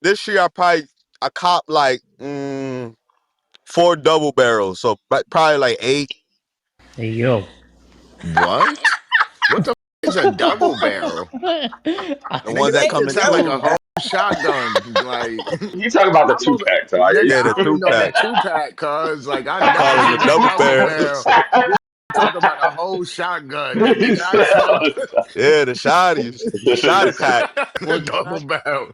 this year I copped like 4 double barrels, so probably like 8. Hey yo. What? What the is a double barrel? The Nigga, ones that that come shit in sound like two. a whole shotgun. Like, You talking about the I two was, pack, so nigga, Yeah, I the only two know pack. the two pack, cuz like I I never call them the seen a double double barrel. barrels. This talk about a whole shotgun, You nigga. I sound- smoked Yeah, the shotties, the shotty pack. the Well, double barrel.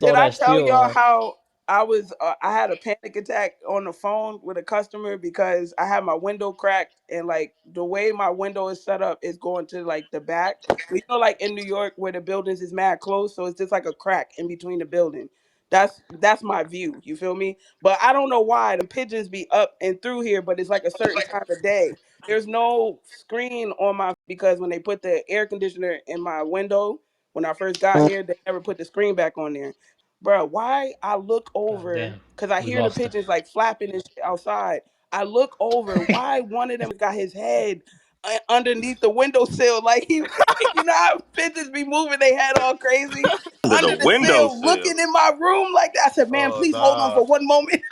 throw Did I that tell steel y'all how I had a panic attack on the phone with a customer because I had my window cracked and like the way my window is set up is going to like the back. So, like in New York where the buildings is mad close, so it's just like a crack in between the building. That's my view. You feel me? But I don't know why the pigeons be up and through here, but it's like a certain time of day. There's no screen on my because when they put the air conditioner in my window when I first got here, they never put the screen back on there. Bro, why I look God over damn. because I We hear the lost him. pigeons like flapping and shit outside. I look over why one of them got his head underneath the windowsill like he, how pigeons be moving their head all crazy Under the under the sill, windowsill. looking in my room like that. I said, "Man, Oh please hold on nah, for one moment."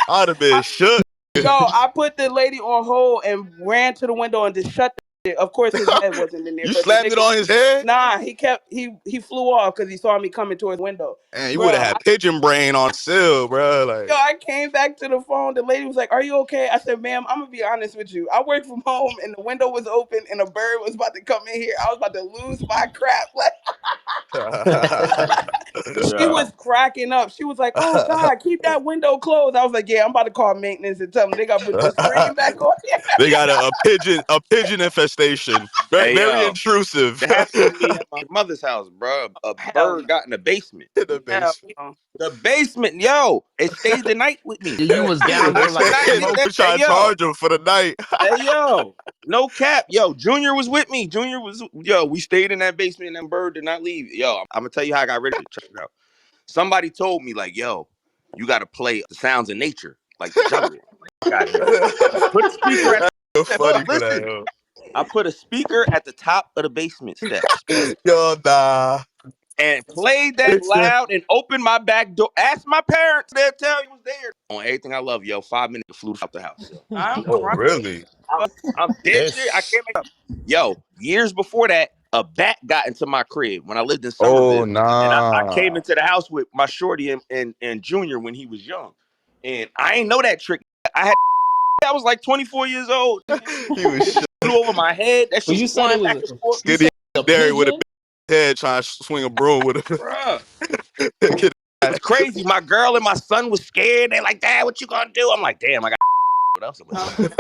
I'd have been shook. Yo, I put the lady on hold and ran to the window and just shut the shit. Of course, his head wasn't in there, You but the slammed it nigga, on his head, nah, he flew off because he saw me coming towards the window, and you would have bro. had pigeon brain on seal, bro. Yo, Like, I came back to the phone. The lady was like, "Are you okay?" I said, "Ma'am, I'm gonna be honest with you. I work from home, and the window was open, and a bird was about to come in here. I was about to lose my crap." Like she Yeah. was cracking up. She was like, "Oh God, keep that window closed." I was like, "Yeah, I'm about to call maintenance and tell them they gotta put the screen back on." they got a pigeon infestation. Very, Hey very yo, intrusive it happened to me at my mother's house, bro. A Hell bird no, got in the basement. in the hell basement. no. The basement, yo, it stayed the night with me. You was down They there said like they smoke. Hey trying to yo, charge him for the night. hey yo, no cap, yo. Junior was with me. Junior was yo. We stayed in that basement, and that bird did not leave. Yo, I'm gonna tell you how I got rid of it. Check it out. Somebody told me like, yo, you got to play the sounds of nature, like the jungle. Got here. Put a speaker at. So Hold funny on, for that, listen. yo. I put a speaker at the top of the basement steps Yo, nah. and played that It's the loud and opened my back door. Ask my parents; they'll tell you was there. On everything I love, yo. 5 minutes flew out the house. Yo. I'm oh crying. really? I'm dead serious. I This can't make up. Yo, years before that, a bat got into my crib when I lived in Oh Somerville, and I came nah. into the house with my shorty and Junior when he was young, and I ain't know that trick. I had I was like 24 years old. He was Flew over my head. That But shit you was said it flying was back and forth. you skinny said a Derry with a pigeon? big head trying to swing a broom with a Bruh. kid. It was crazy. My girl and my son was scared. They like, Dad, what you gonna do? I'm like, damn, I got what else am I Um, doing?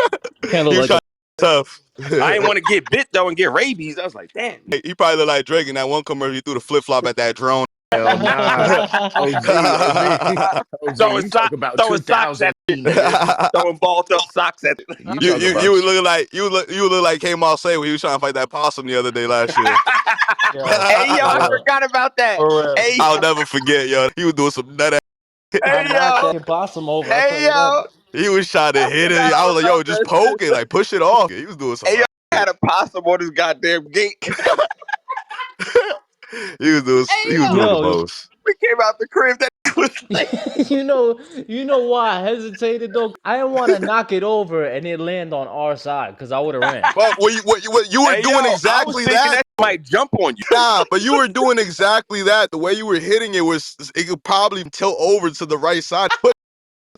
Kind of He was like trying a to be tough. I didn't want to get bit though and get rabies. I was like, damn. He probably looked like Drake in that one commercial. He threw the flip flop at that drone. hell nah. OG, OG, Throwing you talk about throwing socks at 2002, nigga. throwing balled up socks at it. You you talk you about you would look like you would look like K Marseille when he was trying to fight that possum the other day last year. yo, Hey yo, for I real. forgot about that. For real. Hey I'll yo, never forget, yo. He was doing some nut. I hey knocked yo, that possum over, I tell hey you that. yo. He was trying to I hit it. forgot I all was like, yo, about just that poke shit. it, like push it off. He was doing some Hey yo, wild I shit. had a possum on his goddamn gate. He was doing the Yo, most. We came out the crib. That was like, you know why I hesitated though? I didn't want to knock it over and it land on our side because I would have ran. But you were hey doing yo, I was exactly thinking that. that might jump on you. Nah, but you were doing exactly that. The way you were hitting it could probably tilt over to the right side. Put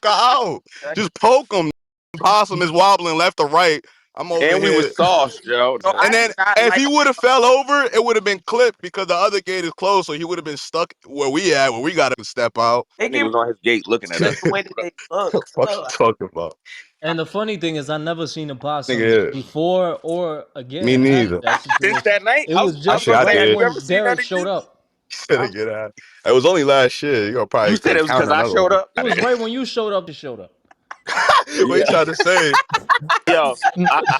the out. Just poke him. Possum is wobbling left or right. I'm over And we was here. sauce, Joe. so And I then did not if like. he would have fell over, it would have been clipped because the other gate is closed, so he would have been stuck where we gotta step out. They Nigga give was on his gate looking at the us. way that they look. What you Ugh. talking about? And the funny thing is, I never seen a possum Nigga, before or me again after neither. that Since situation. that night, It was I was just Actually, gonna I say, right have did. you when ever seen that Derek again? showed up. Said I'm to get out. It was only last year. You gonna You probably said it was count because I another showed one. up. It was right when you showed up. It showed up. What you Yeah. trying to say? Yo,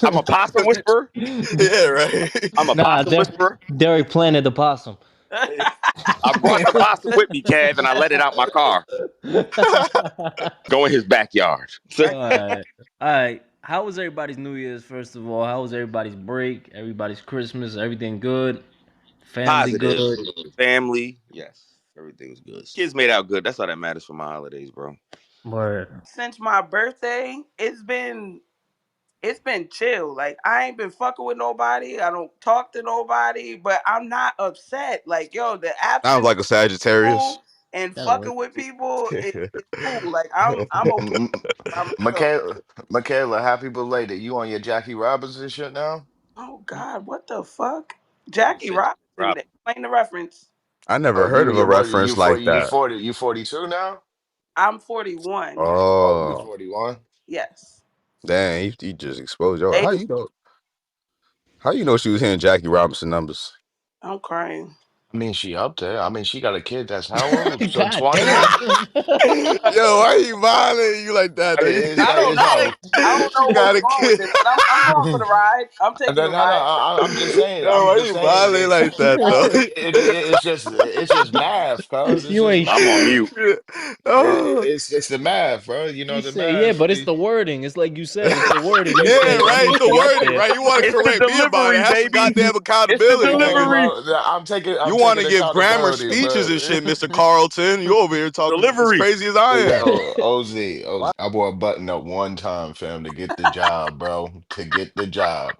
I'm a possum whisperer. Yeah, right. I'm a Nah, possum whisperer. Derek planted the possum. I brought the possum with me, Kev, and I let it out my car. Go in his backyard. So, All right. All right. How was everybody's New Year's, first of all? How was everybody's break? Everybody's Christmas? Everything good? Family positive. good? Family, yes. Everything was good. Kids made out good. That's all that matters for my holidays, bro. Word. Since my birthday, it's been chill. Like I ain't been fucking with nobody. I don't talk to nobody, but I'm not upset. Like yo, the Sounds absence like a Sagittarius. cool and That fucking works. with people is cool. Like I'm okay by myself. Michaela, happy belated. You on your Jackie Robinson shit now? Oh God, what the fuck? You Jackie said Robinson. Rob. Explain the reference. I never Oh, heard of a you reference like 40, that. you 42 now? I'm 41. Oh, you Oh, 41? Yes. dang, he just exposed your. They, How you know? How you know she was hearing Jackie Robinson numbers? I'm crying. I mean, she up there. I mean, she got a kid that's how old? So God 20? damn. Yo, why you violating you like that? Though? It's I like, don't it's know. like, I don't She know got what's a wrong with kid. it, but I'm going for the ride. I'm no, taking no, the no. ride. I'm just saying. Yo, I'm why just you saying. violating like that though? It's just math, cuz. It's You just ain't I'm on math. mute. Oh, It's the math, bro. You He know the said, yeah, math. but it's the wording. It's like you said, it's the wording. You yeah, said, let right. me It's the correct wording, it. right? You want to It's the correct me about it. delivery, Have some baby. goddamn It's the accountability, Hey, nigga. delivery. bro, You I'm want to taking give grammar accountability, speeches and bro. shit, Mr. Carlton. You over here talking as Delivery. crazy as I Hey, am. yo, OZ, I wore a button up one time, fam, to get the job, bro. To get the job.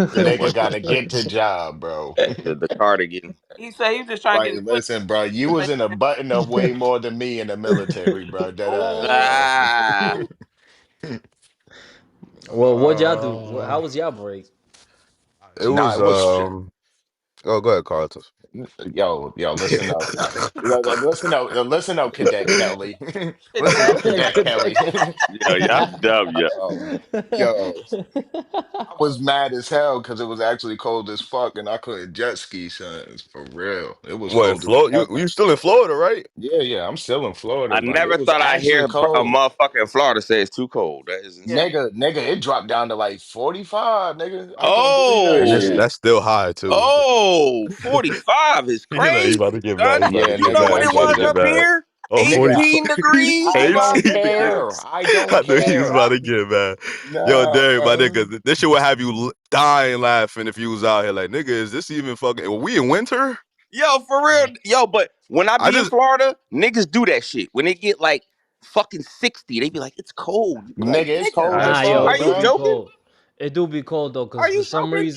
Said Nigga what? gotta get the job, bro. The cardigan. He said he's just trying to Like, get his foot. listen, bro, you was in a button up way more than me in the military, bro. Dead ass, bro. Ah. Oh, Well, what'd y'all do? How Uh, was y'all break? It nah, was it was. Oh, go ahead, Carlton. Yo, listen up. Listen up, Cadet Kelly. Listen cadet. up, Cadet Kelly. Yo, y'all dumb, yo. Yo, I was mad as hell because it was actually cold as fuck and I couldn't jet ski, son. It's for real. It was What in cold as Florida? fuck. You still in Florida, right? Yeah, I'm still in Florida. I Like, it never was thought I'd actually hear a cold. motherfucker in Florida say it's too cold. That is Yeah. insane. Nigga, it dropped down to like 45, nigga. I couldn't believe that And Oh, shit. that's still high too. oh, 45 is He about crazy, to get mad. son. He about to Yeah, You get know nigga, what mad. He it that about to shit was get was up mad. here? Oh, nigga, 18 degrees, I don't son. 18. care. I don't I knew he was care. about to get mad. Yo, Nah, dang, my bro. nigga, this shit would have you dying laughing if you was out here like, nigga, is this even fucking? Are we in winter? Yo, for real. Yo, but when I I be in just, Florida, niggas do that shit. When they get like fucking 60, they be like, it's cold. You be like, Nigga, it's nigga, cold as Nah, yo, fuck, are it do you be bro. joking? cold. It do be cold though, Are cause you joking?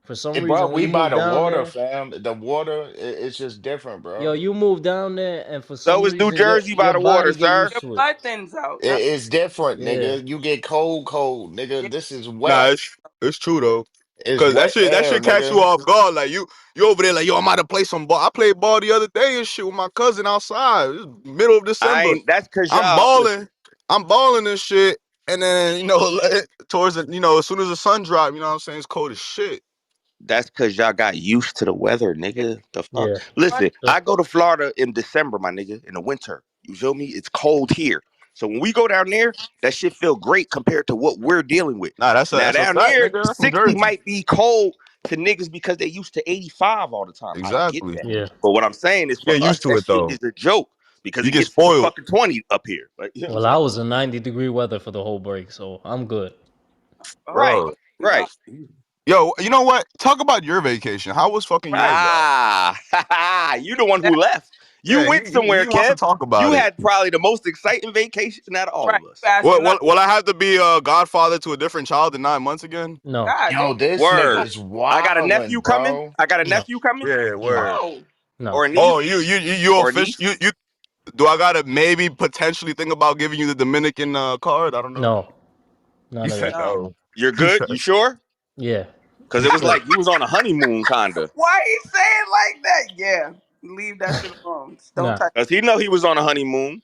for some Hey, bro, reason when we you by move the down water, there, fam. The water, it's just different, yo, bro. you move down there, and for So some is New reason your Jersey by your the water, body get sir. used Your to it. blood thins out. That's It's different, Yeah, nigga. You get cold, yeah. nigga. This is nah, wet. it's true though. It's Cause wet that air, shit catch you nigga. off guard. Like you over there like, yo, I'm about to play some ball. I played ball the other day and shit with my cousin outside. It's middle of I December. ain't, that's cause I'm y'all, listen, balling. I'm balling and shit. And then, towards the, as soon as the sun drop, you know what I'm saying? It's cold as shit. that's cause y'all got used to the weather, Yeah. nigga. The fuck? yeah. But Listen, I go to Florida in December, my nigga, in the winter. You feel me? It's cold here. So when we go down there, that shit feel great compared to what we're dealing with. Nah, Now that's a down fact, there, nigga. That's New 60 Jersey. might be cold to niggas because they used to 85 all the time. I get Exactly. that. Yeah. But what I'm saying is for Get us, used to that it shit though. is a joke because You it get gets to spoiled. fucking 20 up here. Like, you know what I'm Well, I saying? was in 90-degree weather for the whole break, so I'm good. Right, Bro. right. Yo, you know what? Talk about your vacation. How was fucking yours, though? Ah, you the one who that, left. You Yeah, went somewhere, he wants to Kev. talk You about it. had probably the most exciting vacation out of all right. of You us. asking Well, us. will I have to be a godfather to a different child in 9 months again? No, God damn. Yo, this Word. nigga's I got a nephew wildin', coming. bro. I got a no, nephew coming, Yeah, no, word. Oh, no. or a Oh, niece, you or a official? niece. You do I gotta maybe potentially think about giving you the Dominican card? I don't know. No, He none of said that. no. no. You're He good. said You sure? Yeah, Because we it was straight. like you was on a honeymoon, kinda. Why he saying like that? Yeah. Leave that shit alone. Don't Nah, touch. Because he know he was on a honeymoon.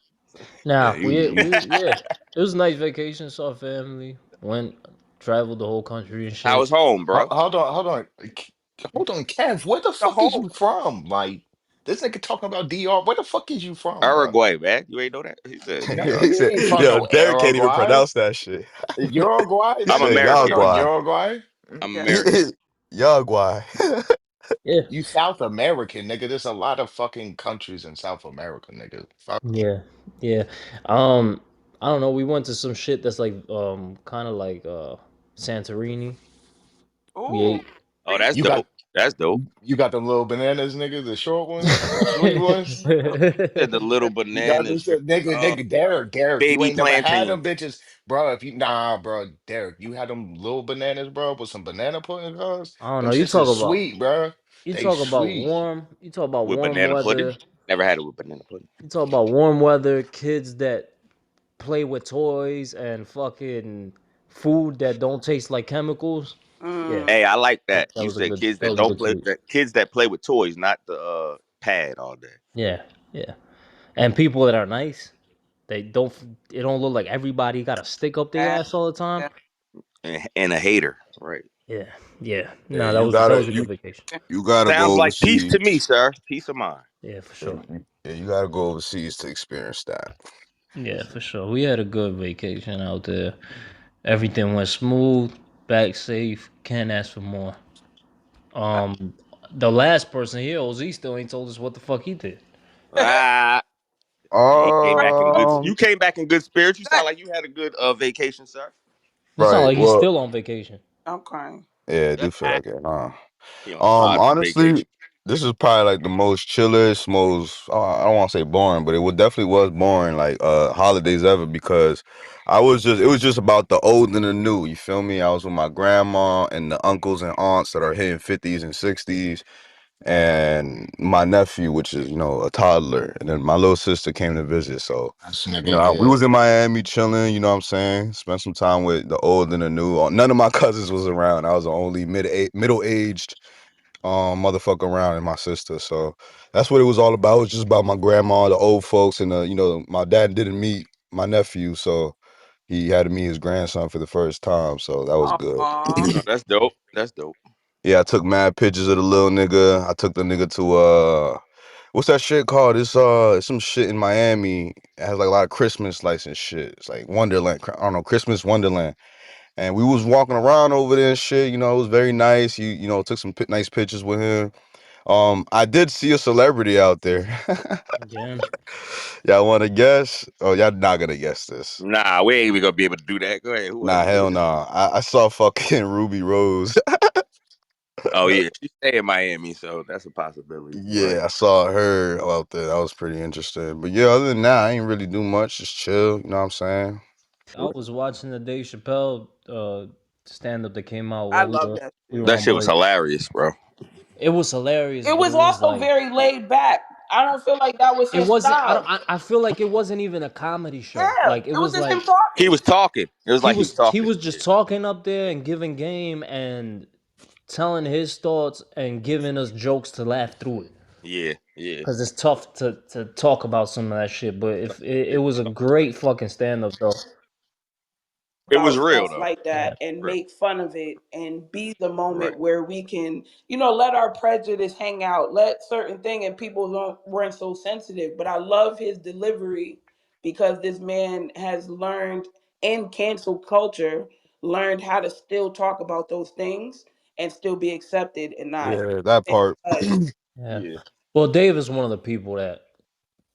yeah. nah. You Yeah. It was a nice vacation. Saw family. Went traveled the whole country and How shit. was home, bro? Hold on, Kev. Where the The fuck is whole. you from? Like, this nigga talking about DR. Where the fuck is you from, bro? Uruguay, man. You ain't know that? He said No, DR. he he said, ain't from yo, no Derek can't even Uruguay. pronounce that shit. Uruguay, He I'm nigga. said You from no American. Yaguai. Uruguay? I'm Yeah. American. Yaguai. Yeah, You South American, nigga. There's a lot of fucking countries in South America, nigga. Fuck. yeah, yeah. Um, I don't know. We went to some shit that's like kind of like Santorini. We Ooh. ate. Oh, Greece. that's You got dope. That's dope. You got the little bananas, nigga, the short ones, the sweet ones. Said the little You got bananas. this shit, nigga, Derek, you Baby ain't never had plantain. them bitches, bro. If you nah, bro, Derek, you had them little bananas, bro, with some banana pudding, cuz I don't know. them shits is sweet, bro. They sweet. You talk about With warm banana pudding. weather. Never had it with banana pudding. You talk about warm weather, kids that play with toys and fucking food that don't taste like chemicals. Yeah, Mm. Hey, I like that. that You was a said good kids that that was a don't good play tweet. that kids that play with toys, not the pad all day. Yeah, yeah. And people that are nice, they don't. It don't look like everybody got a stick up their Yeah, ass all the time. yeah. And a hater, right? Yeah, yeah. Yeah, No, that was a good vacation. you gotta Sounds go like peace to me, overseas. sir. Peace of mind. Yeah, for Yeah, sure. yeah, you gotta go overseas to experience that. Yeah, for sure. We had a good vacation out there. Everything went smooth, back safe. Can't ask for more. Um, the last person here, OZ, still ain't told us what the fuck he did. Ah, he came back in good. You Um, came back in good spirits. You sound like you had a good vacation, sir. It sounds right. like he's Well, still on vacation. I'm crying. yeah, I do feel like it. He on a modern Honestly, vacation. this is probably like the most chillest, most I don't want to say boring, but it would definitely was boring, like holidays ever because it was just about the old and the new. You feel me? I was with my grandma and the uncles and aunts that are hitting 50s and 60s, and my nephew, which is a toddler, and then my little sister came to visit. So That's nigga we was good. in Miami chilling. You know what I'm saying? Spent some time with the old and the new. None of my cousins was around. I was the only middle aged motherfucker around and my sister. So that's what it was all about. It was just about my grandma, the old folks, and my dad didn't meet my nephew, so he had to meet his grandson for the first time. So that was good. Aw. Oh, that's dope. That's dope. Yeah, I took mad pictures of the little nigga. I took the nigga to what's that shit called? It's some shit in Miami. It has like a lot of Christmas lights and shit. It's like Wonderland. I don't know, Christmas Wonderland. And we was walking around over there and shit. It was very nice. Took some nice pictures with him. I did see a celebrity out there. Yeah. Y'all want to guess? Oh, y'all not gonna guess this. Nah, we ain't even gonna be able to do that. Go ahead. Who was Nah, it? hell nah. I saw fucking Ruby Rose. Oh yeah, she stay in Miami, so that's a possibility. Right. Yeah, I saw her out there. That was pretty interesting. But yeah, other than that, I ain't really do much. Just chill. You know what I'm saying? I was watching the Dave Chappelle stand up that came out I while love that we shit. were That on shit was break. hilarious, bro. It was hilarious, It but it was was also like very laid back. I don't feel like that was it his wasn't. I don't. style. I feel like it wasn't even a comedy show. Yeah, Like it it was was just him like He talking. was talking. It was like he was he talking was just shit. talking up there and giving game and telling his thoughts and giving us jokes to laugh through it. Yeah, yeah. Cause it's tough to talk about some of that shit, but if it was a great fucking stand up though. It was About real stuff though. like Yeah, that and Real. make fun of it and be the Right. moment where we can, let our prejudice hang out, let certain thing and people don't weren't so sensitive. But I love his delivery because this man has learned in cancel culture, learned how to still talk about those things and still be accepted and not Yeah, that part. cut. yeah. Yeah. Well, Dave is one of the people that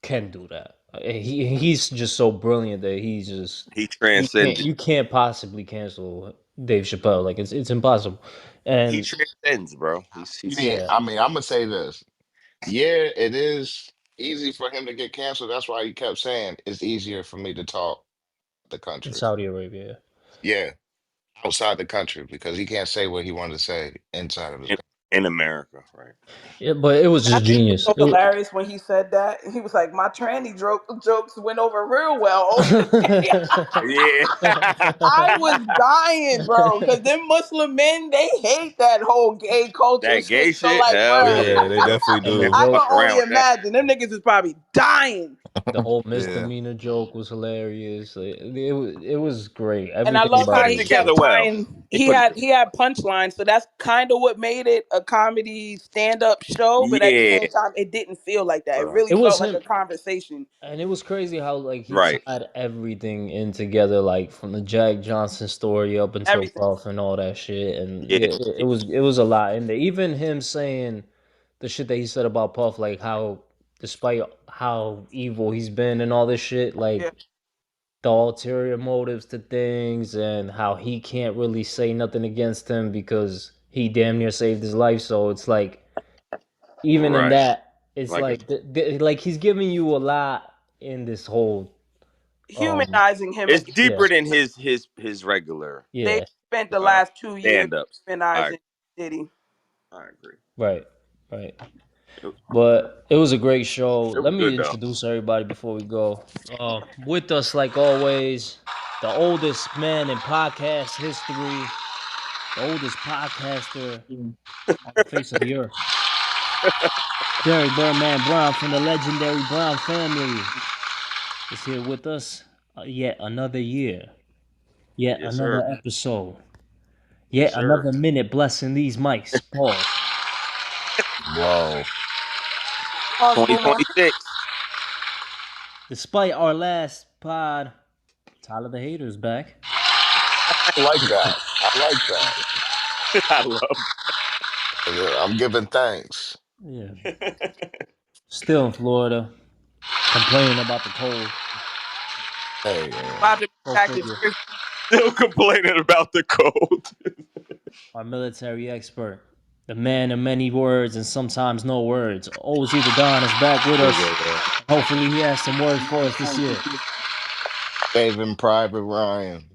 can do that. He's just so brilliant that he's just He transcended. you can't possibly cancel Dave Chappelle. Like it's impossible. He And transcends, bro. He He's didn't. yeah, I mean, I'm gonna say this. Yeah, it is easy for him to get canceled. That's why he kept saying it's easier for me to talk the in country. Saudi Arabia. Yeah, outside the country because he can't say what he wanted to say inside of his in, country. in America, right? Yeah, but it was That just was genius. so hilarious when he said that. He was like, "My tranny jokes went over real well." Yeah. I was dying, bro, because them Muslim men, they hate that whole gay culture That shit. gay So, shit, like, hell bro, yeah. Yeah, they definitely And the do. They I don't can joke, fuck only around with that. imagine. Them niggas is probably dying. the whole Yeah. misdemeanor joke was hilarious. It was great. And I Everything love Put how about it it he was together great. kept well. tying. He He put it had together. he had punchlines, so that's kind of what made it a comedy stand up show. But at the Yeah, same time, it didn't feel like that. It bro. really It was felt like a him. conversation. And it was crazy how like he Right. tied everything in together, like from the Jack Johnson story up until Everything. Puff and all that shit. And Yeah. yeah, it was a lot in there. Even him saying the shit that he said about Puff, like how despite how evil he's been and all this shit, Yeah. like the ulterior motives to things and how he can't really say nothing against him because he damn near saved his life. So it's like even in Right. that, it's Like like like he's giving you a lot in this whole Humanizing him it's again. yeah, deeper than his regular They yeah, spent the last 2 years stand ups. humanizing Diddy. I agree. right, right. It, But it was a great show. it Let was me good though. introduce everybody before we go. With us, like always, the oldest man in podcast history, the oldest podcaster on the face of the earth, Jerry Birdman Brown from the legendary Brown family is here with us. Yet another year, yet Yes, another sir. episode, Yes, yet sir. another minute blessing these mics. Pause. Whoa. Pause, Boomer. 2026. Despite our last pod, Tyler the Hater is back. I like that. I like that. I love I'm giving thanks. Yeah, it. still in Florida, complaining about the cold. Hey, About to be Go back to figure. Jersey. Still complaining about the cold. Our military expert, the man of many words and sometimes no words. Ozzy the Don is back with us. Hopefully, he has some words for us this year. Saving Private Ryan.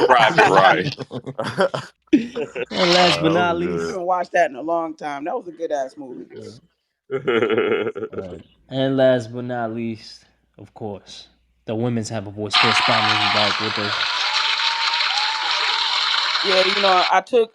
Private Ryan. And last but That not was I least, good. haven't watched that in a long time. That was a good ass movie. and last but not least, of course, the women's have a voice correspondent is back with us. Yeah,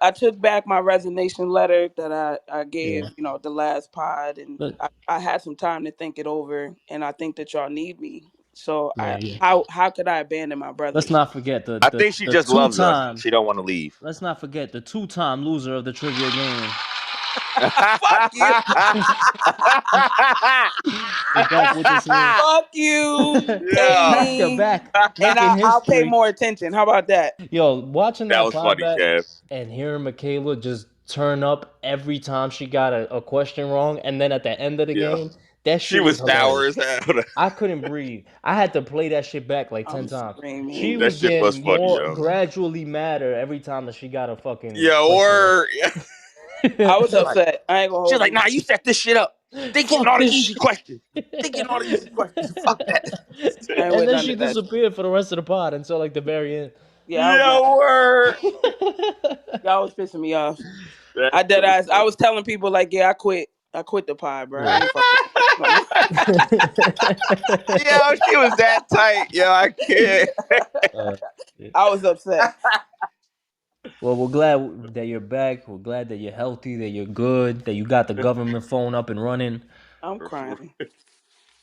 I took back my resignation letter that I Yeah, gave, the last pod, and but I had some time to think it over, and I think that y'all need me. So yeah, yeah. how could I abandon my Let's brothers? not forget I think she the just two loves us. time. She don't want to leave. Let's not forget the two-time loser of the trivia game Fuck you, is back with us here. fuck you, pay Yeah. Back to me, back, and making I'll pay history. more attention. How about that? Yo, watching That that was pod funny, back Kev. and hearing Michaela just turn up every time she got a question wrong, and then at the end of the Yeah. game, that She shit was was sour hilarious. as hell. I couldn't breathe. I had to play that shit back like 10 I'm times. She screaming. That was shit was getting funny, more yo. gradually madder every time that she got a fucking Yeah, question wrong. or I was she's like, upset. I ain't gonna she's hold like, you. nah, you set this shit up. Thinking Fuck all the this. easy questions. Thinking all the easy questions. Fuck that. I ain't And with then none she of that. disappeared for the rest of the pod until like the very end. Yeah, I was Yeah, mad. word. Y'all was pissing me off. That I dead shit was ass. I funny. was telling people like, yeah, I quit. I quit the pod, bro. I Yeah. ain't fucking with this no more. Yo, she was that tight. Yo, I can't. Uh, yeah. I was upset. Well, we're glad that you're back. We're glad that you're healthy, that you're good, that you got the government phone up and running. I'm crying.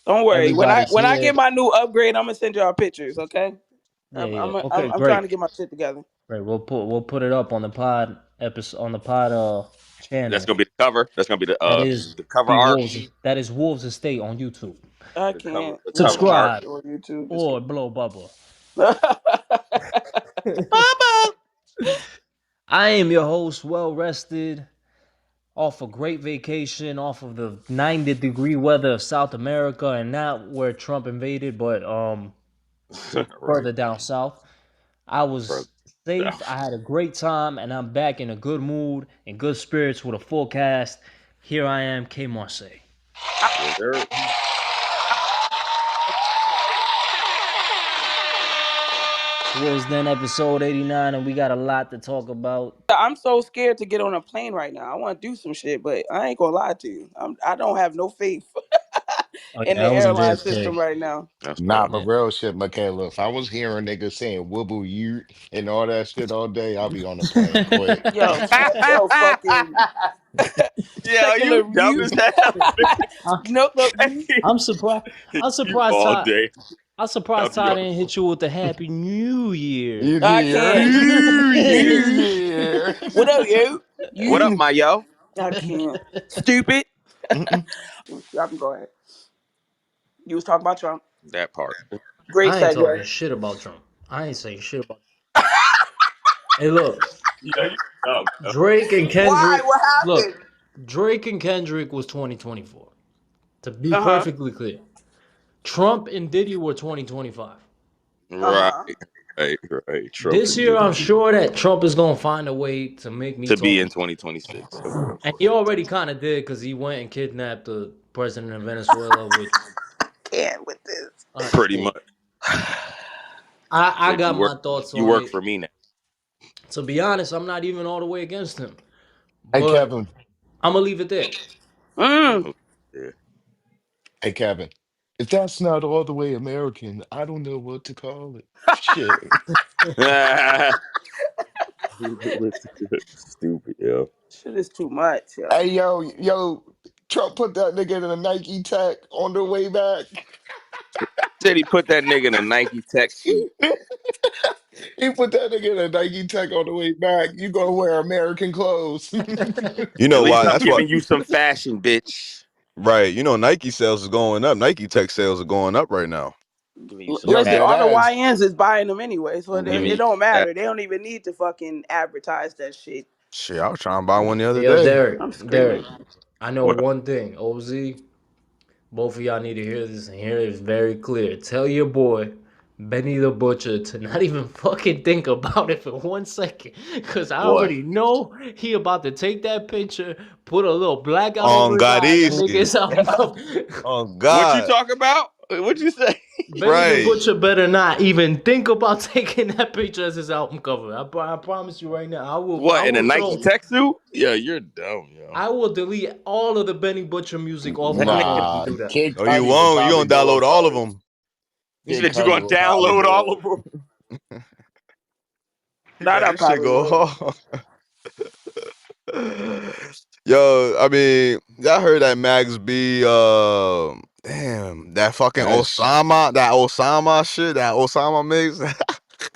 Don't worry. When I Everybody's when I here. get my new upgrade, I'm gonna send y'all pictures. Okay. Yeah, I'm yeah. I'm Okay, I'm, I'm trying great. to get my shit together. Great. We'll put it up on the pod episode on the pod That's channel. gonna be the cover. That's gonna be That is the cover the art. Wolves. That is Wolves Estate on YouTube. I can't. The Not cover on art. Subscribe on YouTube. Just or kidding. blow bubble. Mama. I am your host, well rested, off a great vacation, off of the 90-degree weather of South America, and not where Trump invaded, but Right. further down south. I Further was safe. south. I had a great time, and I'm back in a good mood and good spirits with a full cast. Here I am, K Marseille. Yes, sir. Towards then, episode 89, and we got a lot to talk about. I'm so scared to get on a plane right now. I want to do some shit, but I ain't gonna lie to you. I don't have no faith Oh in yeah, the I was in airline system JFK. right now. That's Nah, fair. but Yeah. real shit, Michaela. If I was hearing niggas saying wooble you and all that shit all day, I'll be on the plane quick. Yo, shut your fucking Yo, you secular dumb you. as hell. I- No, look, you. I'm surprised. I'm You surprised all Todd. day. I'm I'll surprised be Todd on the didn't phone. hit you with the Happy New Year. You I hear? can't. New You Year. hear? What up, you? What up, You. my yo? I can't. Stupid. Y'all can go ahead. You was talking about Trump. That part. Great I ain't talking segue. shit about Trump. I ain't saying shit about. Hey, look, Yeah, you dumb. Yo. Drake and Why? Kendrick. What happened? Look, Drake and Kendrick was 2024. To be Uh huh. perfectly clear, Trump and Diddy were 2025. Uh Right. huh. Right, right. Trump This is year, just I'm sure that Trump is gonna find a way to make me to be talk, in 2026. Of and he course. already kind of did because he went and kidnapped the president of Venezuela. Which, Can't with this. Pretty much. I Said got my thoughts you on work it. for me now. To be honest, I'm not even all the way against him, Hey but Kevin. I'm gonna leave it there. Mm. Yeah. Hey Kevin. If that's not all the way American, I don't know what to call it. Shit. Stupid, yo. Shit is too much, yo. Hey yo, Trump put that nigga in a Nike tech on the way back. Said he put that nigga in a Nike tech suit. He put that nigga in a Nike tech on the way back. You gonna wear American clothes. You At know least why? I'm That's what. giving you some fashion, bitch. Right. You know Nike sales is going up. Nike Tech sales are going up right now. Giving you some Yo, Listen, fashion. dead all the ass. YNs is buying them anyway, so I'm it, giving it you don't some matter. They don't even need to fucking advertise that shit. Shit, I was trying to buy one the other Yo, day. I'm Derek, screaming. I know what? one thing. OZ, both of y'all need to hear this and hear it very clear. Tell your boy Benny the Butcher to not even fucking think about it for 1 second. Cause I What? already know he about to take that picture, put a little blackout On over his eyes, and make Gadiski. his album cover. On What you God. talk about? What you say? Benny the Right. Butcher better not even think about taking that picture as his album cover. I promise you right now. I What, in a will Nike throw tech suit? Yeah, you're dumb, yo. I will delete all of the Benny Butcher music off That my nigga, phone if you Nah, do that. Kid Oh, you Cudi would won't? You probably gonna do download it all for of you. them? you Kid said you Cudi gonna would probably download do all it. of them? He That bet I this shit probably go would. hard. Yo, I mean, y'all heard that Max B, damn, that fucking That's Osama shit, that Osama mix.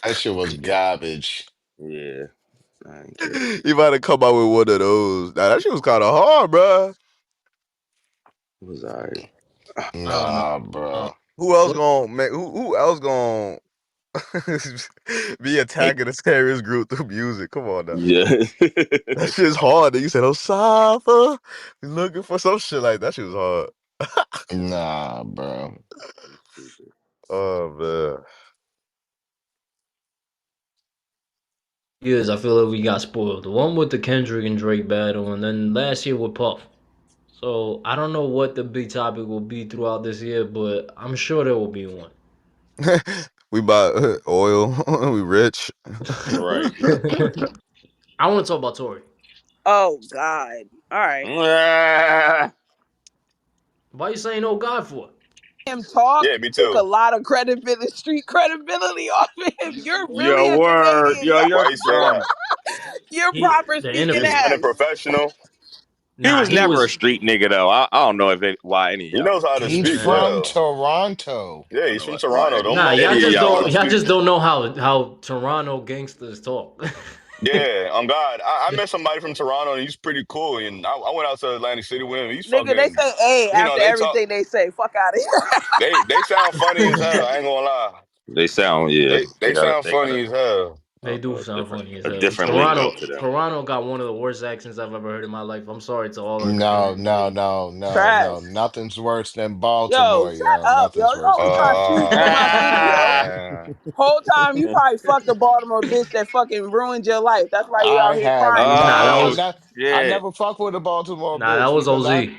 that shit was garbage. Yeah, I ain't care. He might have come out with one of those. Nah, that shit was kind of hard, bruh. It was alright. I don't know. Nah, bro. Who else What gonna make? Who else gonna be attacking a terrorist group through music? Come on now, Yeah. that shit's hard. You said Osama, looking for some shit like that. Shit was hard. Nah, bro. Stupid. Oh man. years I feel like we got spoiled. The one with the Kendrick and Drake battle, and then last year with Puff. So I don't know what the big topic will be throughout this year, but I'm sure there will be one. We buy oil. We rich. Right. I want to talk about Tory. Oh God. All right. Ah, Why you saying oh God for? Him talk Yeah, me took a too. lot of credibility, street credibility off of him. You're really yo, a word. Canadian, Yo, yo. you're Why you say that? dumb. You're He proper the speaking He's interview. ass. unprofessional. He Nah, was he never a was. street nigga, though. I don't know if why any of He y'all knows think how to He's speak Uh, from well. Toronto. Yeah, I he's don't know from why Toronto. any Don't nah, of let y'all any of just y'all don't. want to Y'all speak. just don't know how Toronto gangsters talk. Yeah, on God. I met somebody from Toronto and he's pretty cool. And I went out to Atlantic City with him. He's Nigga, they fucking, say A you know, after they talk, everything they say. Fuck out of here. they sound funny as hell. I ain't gonna lie. they sound. Yeah, They sound they got funny as hell. They do sound funny as a hell. different lingo Toronto, to them. Toronto got one of the worst accents I've ever heard in my life. I'm sorry to all the No, Canadians no, listening. no, no, Trash. no. Nothing's worse than Yo, Baltimore, shut yo. up, yo. Nothing's You worse always than trying to feed me in Baltimore. my city, yo. Man. Whole time you probably fucked a Baltimore bitch that fucking ruined your life. That's why you I out here have crying and Nah, shit. that Oh was I shit! never fuck with a Baltimore nah, that bitch was because I OZ.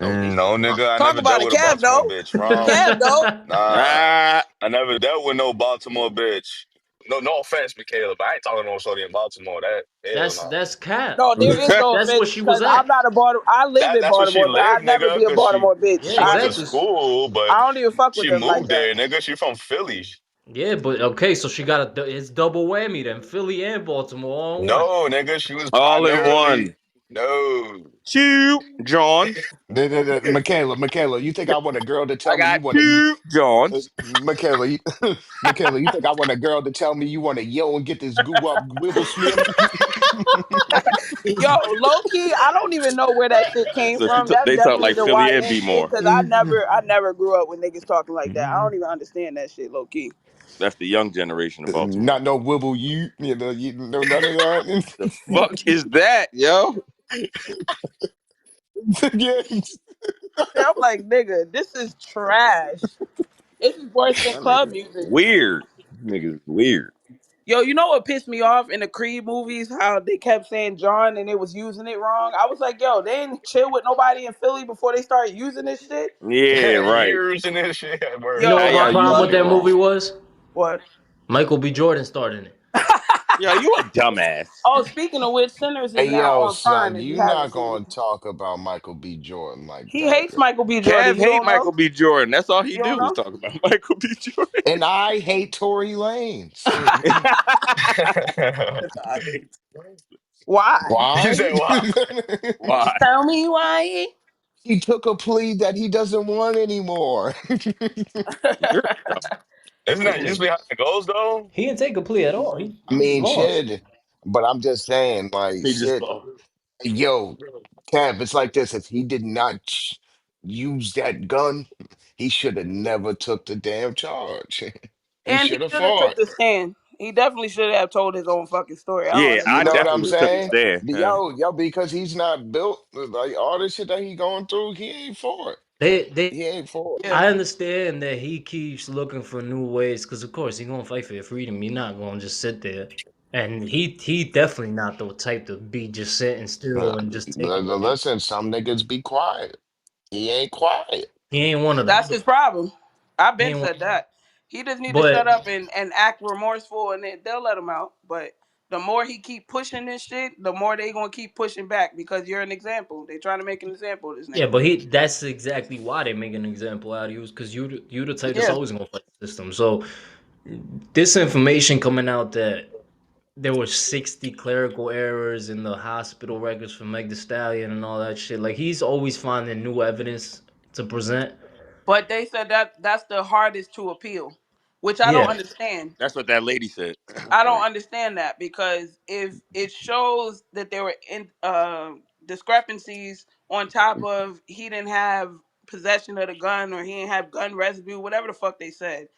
Oh, Z No, said no. nigga, I Talk never about dealt it, with a Kev, Baltimore though. bitch. Wrong. Kev, though. Nah, Ah, I never dealt with no Baltimore bitch. No, no offense, Michaela, but I ain't talking to no shorty in Baltimore. That hell that's no. that's cap. No, there is no That's where offense she was because I'm at. not a Baltimore. I live in That's where she Baltimore, but lived, I'd never be nigga, a cause Baltimore bitch. Yeah, she went to exactly. school, but I don't even fuck with she them like moved that. there, nigga. She from Philly. Yeah, but okay, so she got it's double whammy then. Philly and Baltimore all in one. No, nigga, she was all in primarily one. no. Two Johns. Michaela, you think I want a girl to I tell me you got want to two Johns. Michaela, Michaela, you think I want a girl to tell me you want to yo and get this goo up wibble swim? Yo, low key, I don't even know where that shit came So from. That's they talk definitely like the Philly and YN B shit more. because I never grew up with niggas talking like that. I don't even understand that shit, low key. That's the young generation of Baltimore. Not no wibble you know none of that. The fuck is that, yo? Yeah. Yeah, I'm like, nigga, this is trash. This is worse than That club nigga music. weird. Niggas weird. Yo, you know what pissed me off in the Creed movies? How they kept saying John and they was using it wrong. I was like, yo, they didn't chill with nobody in Philly before they started using this shit. Yeah, right. Years and this shit. You Word. know Yo, How what my y'all it's problem using with it that fucking wrong? movie was? what? Michael B. Jordan starred in it. Yo, you a dumbass. Oh, speaking of which, Sinners is Hey now yo, on Prime. son, If you you haven't not seen gonna it, talk about Michael B. Jordan like he that. hates Michael B. Jordan. Kev You hate don't know? Michael B. Jordan. That's all he You don't do is know? talk about Michael B. Jordan. And I hate Tory Lanez. I hate- Why? Why? You say why? Why? Tell me why. He took a plea that he doesn't want anymore. You're dumb. Isn't that usually how it goes though? He didn't take a plea at all. I He mean, lost. shit. But I'm just saying, like, He just shit. lost. Yo, Kev, it's like this. If he did not use that gun, he should have never took the damn charge. He And he should have should have took fought. the stand. He definitely should have told his own fucking story. I don't Yeah, You I understand know what why I'm definitely he would have took didn't the do saying? that. stand. Yeah. Yo, because he's not built like all this shit that he going through. He ain't for it. They He ain't for it. Yeah. I understand that he keeps looking for new ways because, of course, he gonna fight for your freedom. You're not gonna just sit there, and he definitely not the type to be just sitting still and just taking it. Listen, some niggas be quiet. He ain't quiet. He ain't one of them. That's his problem. I've He been ain't one. said that. He just need to shut But up and act remorseful, and they'll let him out. But the more he keep pushing this shit, the more they gonna keep pushing back because you're an example. They trying to make an example of this yeah, nigga. but that's exactly why they make an example out of you, because you the type that's Yeah, always gonna fight the system. So this information coming out that there were 60 clerical errors in the hospital records for Meg Thee Stallion and all that shit. Like he's always finding new evidence to present. but they said that that's the hardest to appeal, which I don't Yeah, understand. That's what that lady said. I don't Right. understand that because if it shows that there were discrepancies on top of he didn't have possession of the gun or he didn't have gun residue, whatever the fuck they said.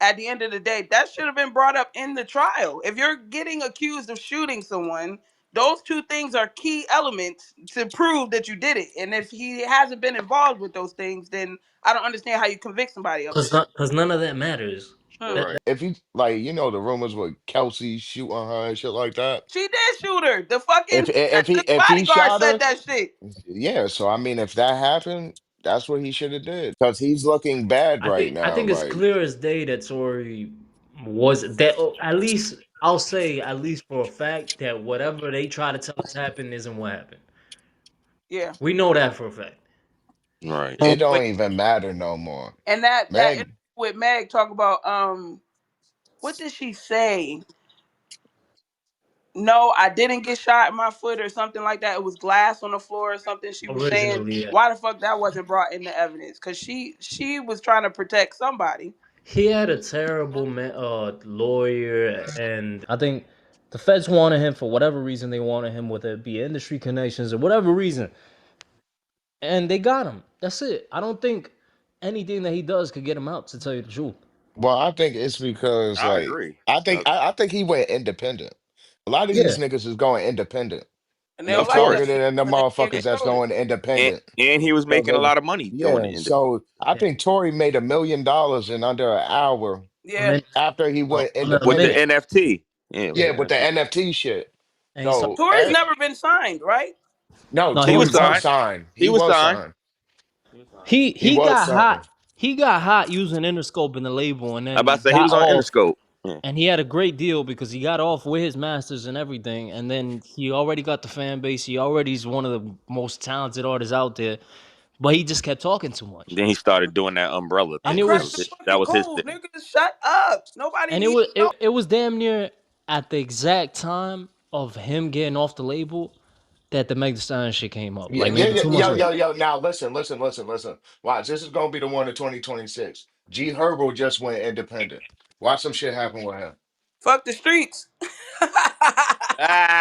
At the end of the day, that should have been brought up in the trial. If you're getting accused of shooting someone, those two things are key elements to prove that you did it. And if he hasn't been involved with those things, then I don't understand how you convict somebody of it. because none of that matters. Hmm. Right. If you like, the rumors with Kelsey shooting her and shit like that. She did shoot her. The fucking the If he bodyguard shot said her, that shit. yeah. So I mean, if that happened, that's what he should have did. Because he's looking bad right I now. think it's Like, clear as day that Tory was that. Oh, at least I'll say, at least for a fact, that whatever they try to tell us happened isn't what happened. Yeah. We know that for a fact. Right. it But don't even matter no more. and that interview Meg, with Meg talk about what did she say? No, I didn't get shot in my foot or something like that. It was glass on the floor or something. She was saying Originally, yeah. why the fuck that wasn't brought into evidence because she was trying to protect somebody. He had a terrible lawyer, and I think the feds wanted him for whatever reason. They wanted him, whether it be industry connections or whatever reason, and they got him. That's it. I don't think anything that he does could get him out. To tell you the truth, well, I think it's because I like agree. I think he went independent. A lot of yeah. these niggas is going independent. And they And they don't Of like that course. targeted shit in the because motherfuckers they that's showed it. going independent. And he was So making a the lot of money doing yeah, it. so I Yeah. think Tory made $1 million in under an hour A Yeah. minute, after he went on a With the minute. independent. NFT. Yeah, with Yeah, the with the NFT. NFT shit. And he started. So Tory's never been signed, right? no, No, he He was was Tory was signed. signed. signed. He He was was signed. signed. He He he was got hot. signed. He got hot using Interscope in the label, and I about to then say he got was on off. Interscope. Yeah. And he had a great deal because he got off with his masters and everything. And then he already got the fan base. He already is one of the most talented artists out there. But he just kept talking too much. Then he started doing that umbrella And I'm thing. it That was cracking it. was That fucking was his cool, thing. niggas. Shut up. Nobody and it needs was to know. it was damn near at the exact time of him getting off the label that the Meg Thee Stallion shit came up. Yeah, Like yeah, maybe yeah, 2 months yo, later. yo, yo. Now listen. Watch, this is gonna be the one in 2026. G Herbo just went independent. Watch some shit happen with him. Fuck the streets.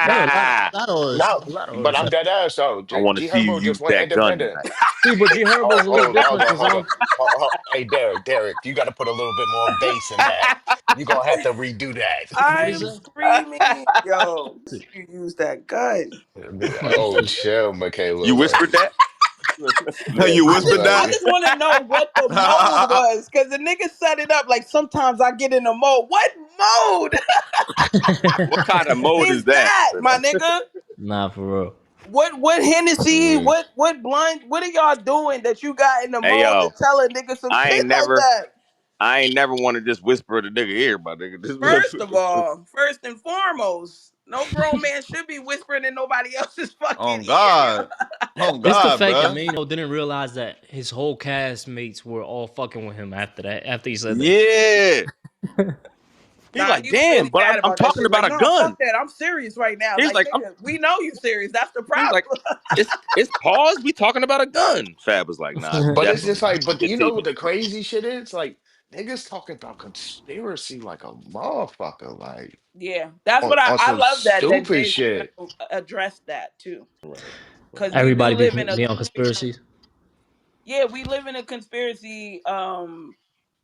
Yeah, Nah, Ah, no, a lot of but artists I'm have. dead ass though. I want to G see you Herbo use just went that gun independent. tonight. See, but G Herbo's a little different because I don't. Hey, Derek, you got to put a little bit more bass in that. You gonna have to redo What do you I'm say? screaming, yo. You use that gun. that. Oh, chill, You Michaela. Like, whispered that? Yeah, You That's whispered I that? funny. just want to know what the mode was, because the nigga set it up like sometimes I get in the mode. What mode what kind of mode is is that? that, my nigga? Nah, for real. What Hennessy? Mm. What blunt? What are y'all doing that you got in the Hey mode to yo, tell a nigga some I shit ain't like never, that? I ain't never want to just whisper in the nigga ear, my nigga. First of all, first and foremost, no grown man should be whispering in nobody else's fucking On ear, yo. God. On It's the God, fact that bruh. Mano didn't realize that his whole castmates were all fucking with him after that. After he said that. yeah. He's Nah, like, he was damn, really but mad I'm about that talking shit. about Like, a nah, gun. fuck that. I'm serious right now. He's Like, like, nigga, we know you serious. That's the he's like, problem. it's pause. We talking about a gun. Fab was like, nah, it's But it's just definitely like, but you know what continued. the crazy shit is? Like, niggas talking about conspiracy like a motherfucker, like Yeah, that's on, what I, on I some love that stupid Jay shit. Leno addressed that too, Right, because right. we do Everybody live in a be on conspiracies. yeah, we live in a conspiracy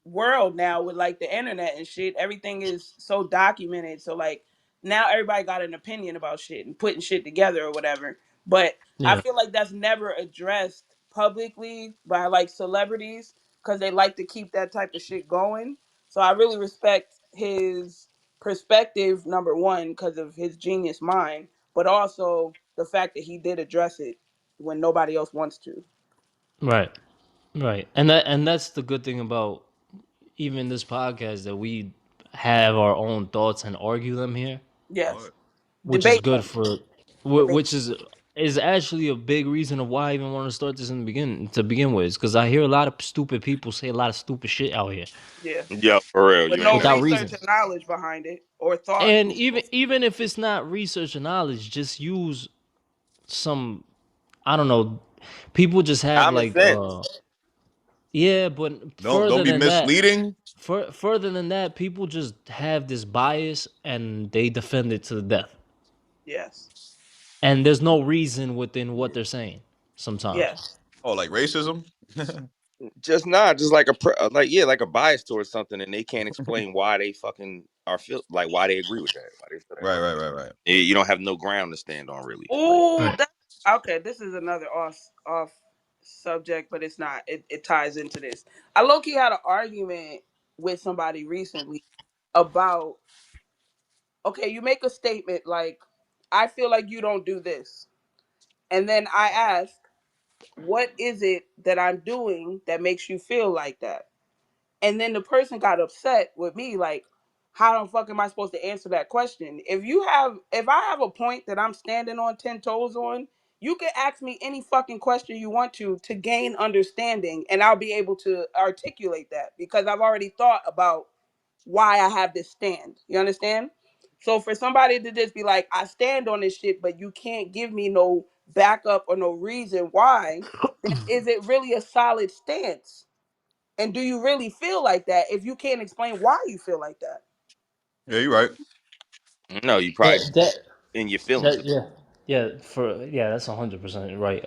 world now with like the internet and shit. Everything is so documented. So like now everybody got an opinion about shit and putting shit together or whatever. But I Yeah. feel like that's never addressed publicly by like celebrities because they like to keep that type of shit going. So I really respect his perspective, number one, because of his genius mind, but also the fact that he did address it when nobody else wants to. Right. Right. And that's the good thing about even this podcast that we have our own thoughts and argue them here, Yes. which is Debate good them. for Debate. which is actually a big reason of why I even want to start this in the begin to begin with, because I hear a lot of stupid people say a lot of stupid shit out here Yeah. Yo, for real, With you ain't no without lying. research reason. and knowledge behind it or thought. And even if it's not research and knowledge, just use some, I don't know, people just have Common like sense. yeah, but Don't be misleading. further than that, people just have this bias and they defend it to the death. Yes. And there's no reason within what they're saying sometimes. Yes. Oh, like racism? Just not just like like yeah, like a bias towards something, and they can't explain why they fucking are feel like why they agree with that. Why they feel that Right, way. right, right, right. You don't have no ground to stand on, really. Like, Oh, Right. that okay. This is another off subject, but it's not. It ties into this. I low key had an argument with somebody recently about okay, you make a statement like, I feel like you don't do this. And then I ask, what is it that I'm doing that makes you feel like that? And then the person got upset with me, like, how the fuck am I supposed to answer that question? If I have a point that I'm standing on 10 toes on, you can ask me any fucking question you want to gain understanding, and I'll be able to articulate that because I've already thought about why I have this stand. You understand? So for somebody to just be like, I stand on this shit, but you can't give me no backup or no reason why, then is it really a solid stance? And do you really feel like that if you can't explain why you feel like that? Yeah, you're right. no, you probably That just that in your feelings. that that's 100% right.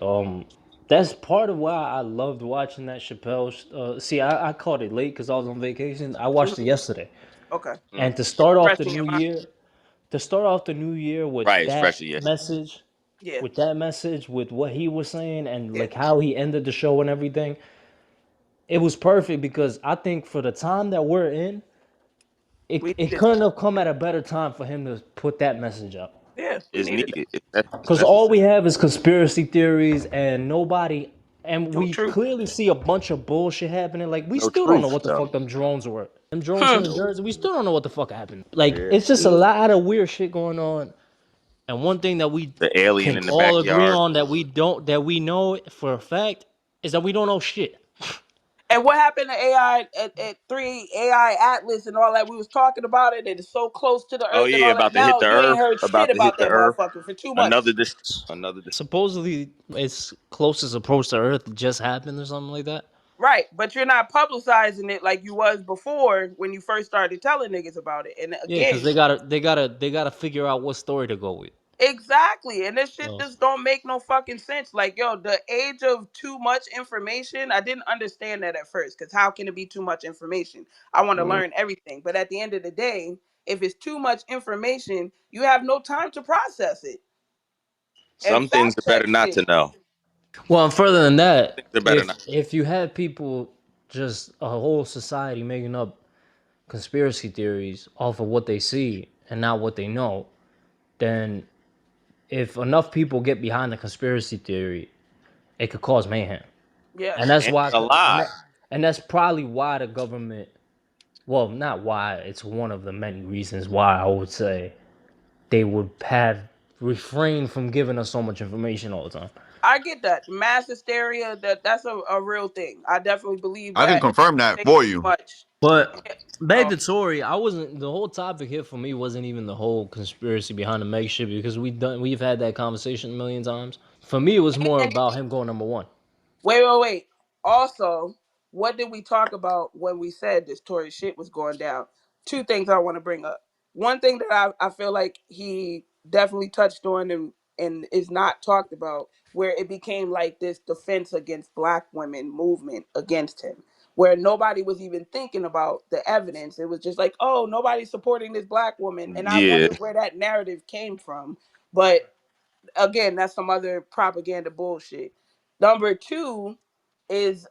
That's part of why I loved watching that Chappelle. See, I caught it late because I was on vacation. I watched it Mhm. yesterday, Okay. Mm. and to It's start off fresh the in your new mind. year, with Right, that especially yeah. message, Yeah, with what he was saying, and yeah. like how he ended the show and everything, it was perfect because I think for the time that we're in, We it needed couldn't that. have come at a better time for him to put that message out. Yeah, we It's needed that. needed. It's Because all we necessary. have is conspiracy theories and nobody, and No we truth. clearly see a bunch of bullshit happening. Like, we No still don't know truth what the though. fuck them drones were. Them drones Huh. from New Nope. Jersey, we still don't know what the fuck happened. Like, Yeah. it's just a Mhm. lot of weird shit going on. And one thing that we The alien can in the all agree backyard. on that we know for a fact is that we don't know shit. And what happened to AI at 3 AI Atlas and all that? We was talking about it, and it's so close to the Oh Earth and yeah, all that. about to hit Now the you ain't earth. heard shit About to hit about the that earth. motherfucker for 2 months. Another distance. Another distance. Supposedly, its closest approach to Earth just happened or something like that. Right, but you're not publicizing it like you was before when you first started telling niggas about it. And Yeah, because again, they gotta figure out what story to go with. exactly. And this shit So, just don't make no fucking sense. Like, yo, the age of too much information, I didn't understand that at first. Because how can it be too much information? I want to Mm. learn everything. But at the end of the day, if it's too much information, you have no time to process it and Some things fact are better check not shit. to know. Well, and further than that, Things are better now. if you had people, just a whole society making up conspiracy theories off of what they see and not what they know, then if enough people get behind the conspiracy theory, it could cause mayhem. And Yes. that's And why a lot. and that's probably why the government, well, not why, it's one of the many reasons why I would say they would have refrained from giving us so much information all the time. I get that. Mass hysteria, that's a real thing. I definitely believe I can that. confirm that They for too you. much. But back Um, to Tory, I wasn't the whole topic here for me wasn't even the whole conspiracy behind the Meg shit because we've had that conversation a million times. For me, it was more and about him going number one. wait. Also, what did we talk about when we said this Tory shit was going down? Two things I want to bring up. One thing that I feel like he definitely touched on and is not talked about, where it became like this defense against black women movement against him, where nobody was even thinking about the evidence. It was just like, oh, nobody's supporting this black woman. And I Yeah. wonder where that narrative came from. But again, that's some other propaganda bullshit. Number two is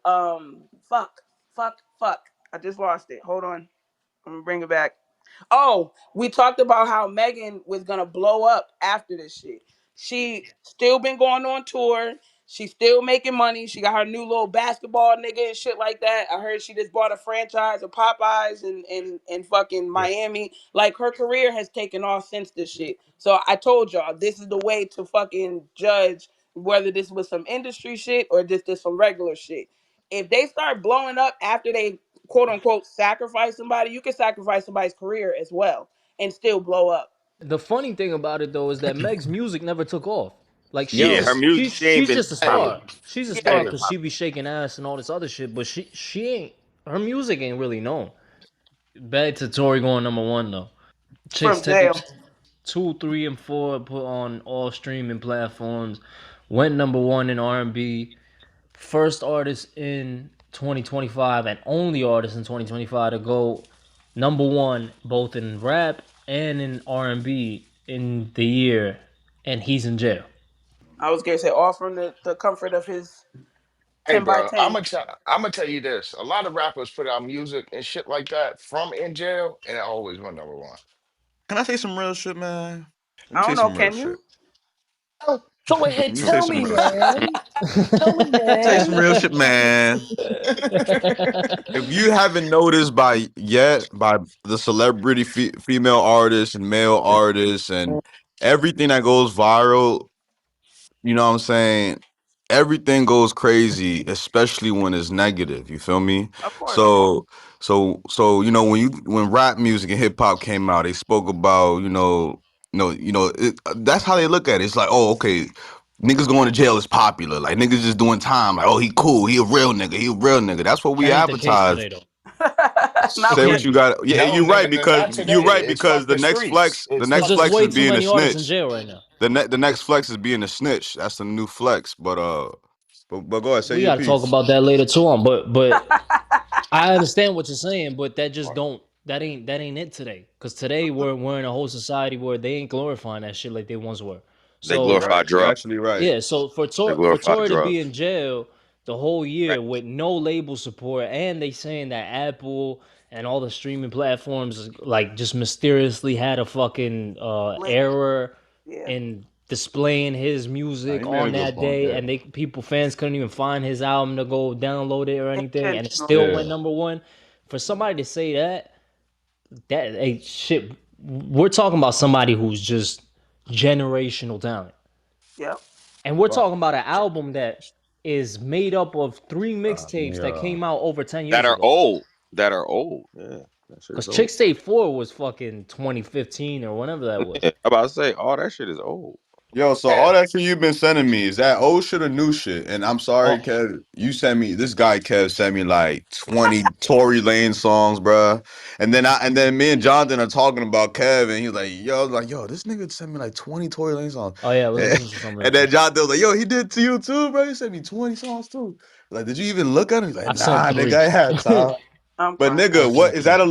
fuck. I just lost it. Hold on. I'm gonna bring it back. Oh, we talked about how Megan was gonna blow up after this shit. She still been going on tour. She's still making money. She got her new little basketball nigga and shit like that. I heard she just bought a franchise of Popeyes in fucking Yeah. Miami. Like her career has taken off since this shit. So I told y'all this is the way to fucking judge whether this was some industry shit or just some regular shit. If they start blowing up after they quote unquote sacrifice somebody, you can sacrifice somebody's career as well and still blow up. The funny thing about it though is that Meg's music never took off. Like Yeah, Yo, her music, she ain't she's been just a hey, star. She's a Yeah, star been because hey, she popping. be shaking ass and all this other shit. But she ain't her music ain't really known. Back to Tory going number one though. from jail. Chixtapes 2, 3, and 4 put on all streaming platforms. Went number one in R&B. First artist in 2025 and only artist in 2025 to go number one both in rap and in R&B in the year, and he's in jail. I was gonna say all from the comfort of his hey, 10 by bro, 10. I'm gonna tell you this. A lot of rappers put out music and shit like that from in jail, and it always went number one. Can I say some real shit, man? Let me I say don't know, some real can shit. you? Oh, go Let ahead, me say tell some me, real shit. man. Tell me, Say some man. real shit, man. If you haven't noticed by the celebrity female artists and male artists and everything that goes viral, you know what I'm saying? Everything goes crazy, especially when it's negative. You feel me? Of course. So you know when rap music and hip hop came out, they spoke about that's how they look at it. It's like, oh, okay, niggas going to jail is popular. Like niggas just doing time. Like, oh, he cool. He a real nigga. He a real nigga. That's what we That ain't the case advertise. today though. Not Say for what Again, you got. Yeah, No, you're right nigga, because not you're today. right It's because fuck the the next streets. flex, the It's because next fuck there's the flex way is too being a many streets. artists in snitch. jail right now. The next flex is being a snitch. That's the new flex. But go ahead, say We your got to talk piece. about that later too on. But I understand what you're saying, but that just don't that ain't it today. Because today we're in a whole society where they ain't glorifying that shit like they once were. They You're So right. glorify You're drugs. actually right. yeah, so They For glorify Tory to be drugs. in jail the whole Right. year with no label support, and they saying that Apple and all the streaming platforms like just mysteriously had a fucking link. error Yeah. in displaying his Nah, music you made a on good that point day, there. and fans couldn't even find his album to go download it or anything, and it Intentional. still Yeah. went number one. For somebody to say that hey shit, we're talking about somebody who's just generational talent. Yep. And we're Fuck. talking about an album that is made up of three Let mixtapes me that came out over 10 That years are ago. old. That are old. Yeah. That shit Because is old. Chixtape 4 was fucking 2015 or whenever that was. Yeah. I'm about to say, all that shit is old. Yo, so all Yeah. that shit you've been sending me, is that old shit or new shit? And I'm sorry, Oh, Kev. You sent me this guy Kev sent me like 20 Tory Lane songs, bruh. And then me and Jonathan are talking about Kev, and he's like, yo, this nigga sent me like 20 Tory Lane songs. oh yeah, let's And, listen to some of and that too. then Jonathan was like, yo, he did to you too, bro. He sent me 20 songs too. Like, did you even look at him? He's like, I sent nah, nigga, three. I had time. I'm But crying. nigga, what is that a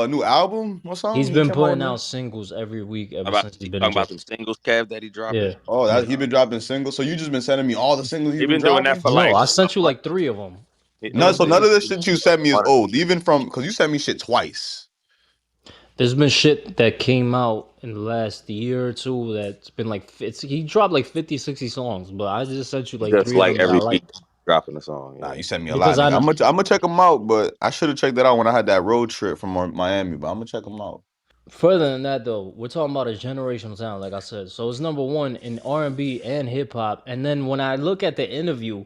new album or He's something? He been came out with putting new. out singles every week ever About since he's you been in talking jail. about them singles, Kev, that he Yeah, dropping? Oh, that yeah. he been dropping singles. So you just been sending me all the singles he He been been doing that dropping? for No, like I a sent you month. like three of them. No, There's so been none of He the been shit you sent me is doing old. Even from because you sent me shit twice. there's been shit that came out in the last year or two that's been like he dropped like 50, 60 songs, but I just sent you like just three of like them that I every week liked dropping a song. Nah, Yeah. you sent me a lot, because nigga. I I'm gonna check them out, but I should have checked that out when I had that road trip from Miami. But I'm gonna check them out. further than that though, we're talking about a generational sound, like I said. So it's number one in R&B and hip hop. And then when I look at the interview,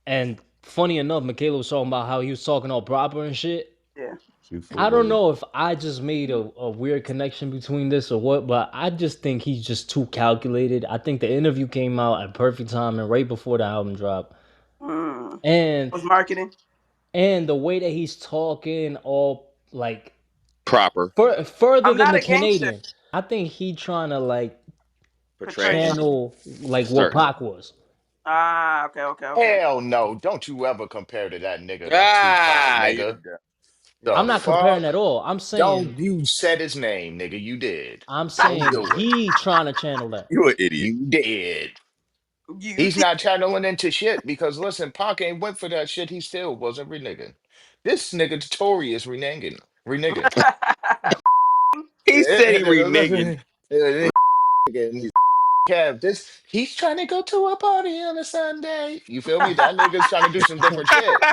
and funny enough, Michaela was talking about how he was talking all proper and shit. Yeah. Shoot for I don't Willie. know if I just made a weird connection between this or what, but I just think he's just too calculated. I think the interview came out at perfect time and right before the album dropped. Mm. And Was marketing. the way that he's talking all like Proper further I'm than not the a gangster. Canadian. I think he trying to like Portray portraying something. channel like what certain. Pac was. Ah, okay, okay, okay. Hell no. Don't you ever compare to that nigga like Tupac, Ah, you're nigga. dumb. You're The I'm not stupid. comparing fuck? at all. Don't you said his name, nigga. You did. I'm Don't saying do it. he trying to channel that. You an idiot. You did. You He's did. not channeling into shit because listen, Pac ain't went for that shit. He still wasn't reneging. This nigga Tory is reneging. Reneging. He said he reneging. Nigga, Kev, this he's trying to go to a party on a Sunday. You feel me? That nigga's trying to do some different shit.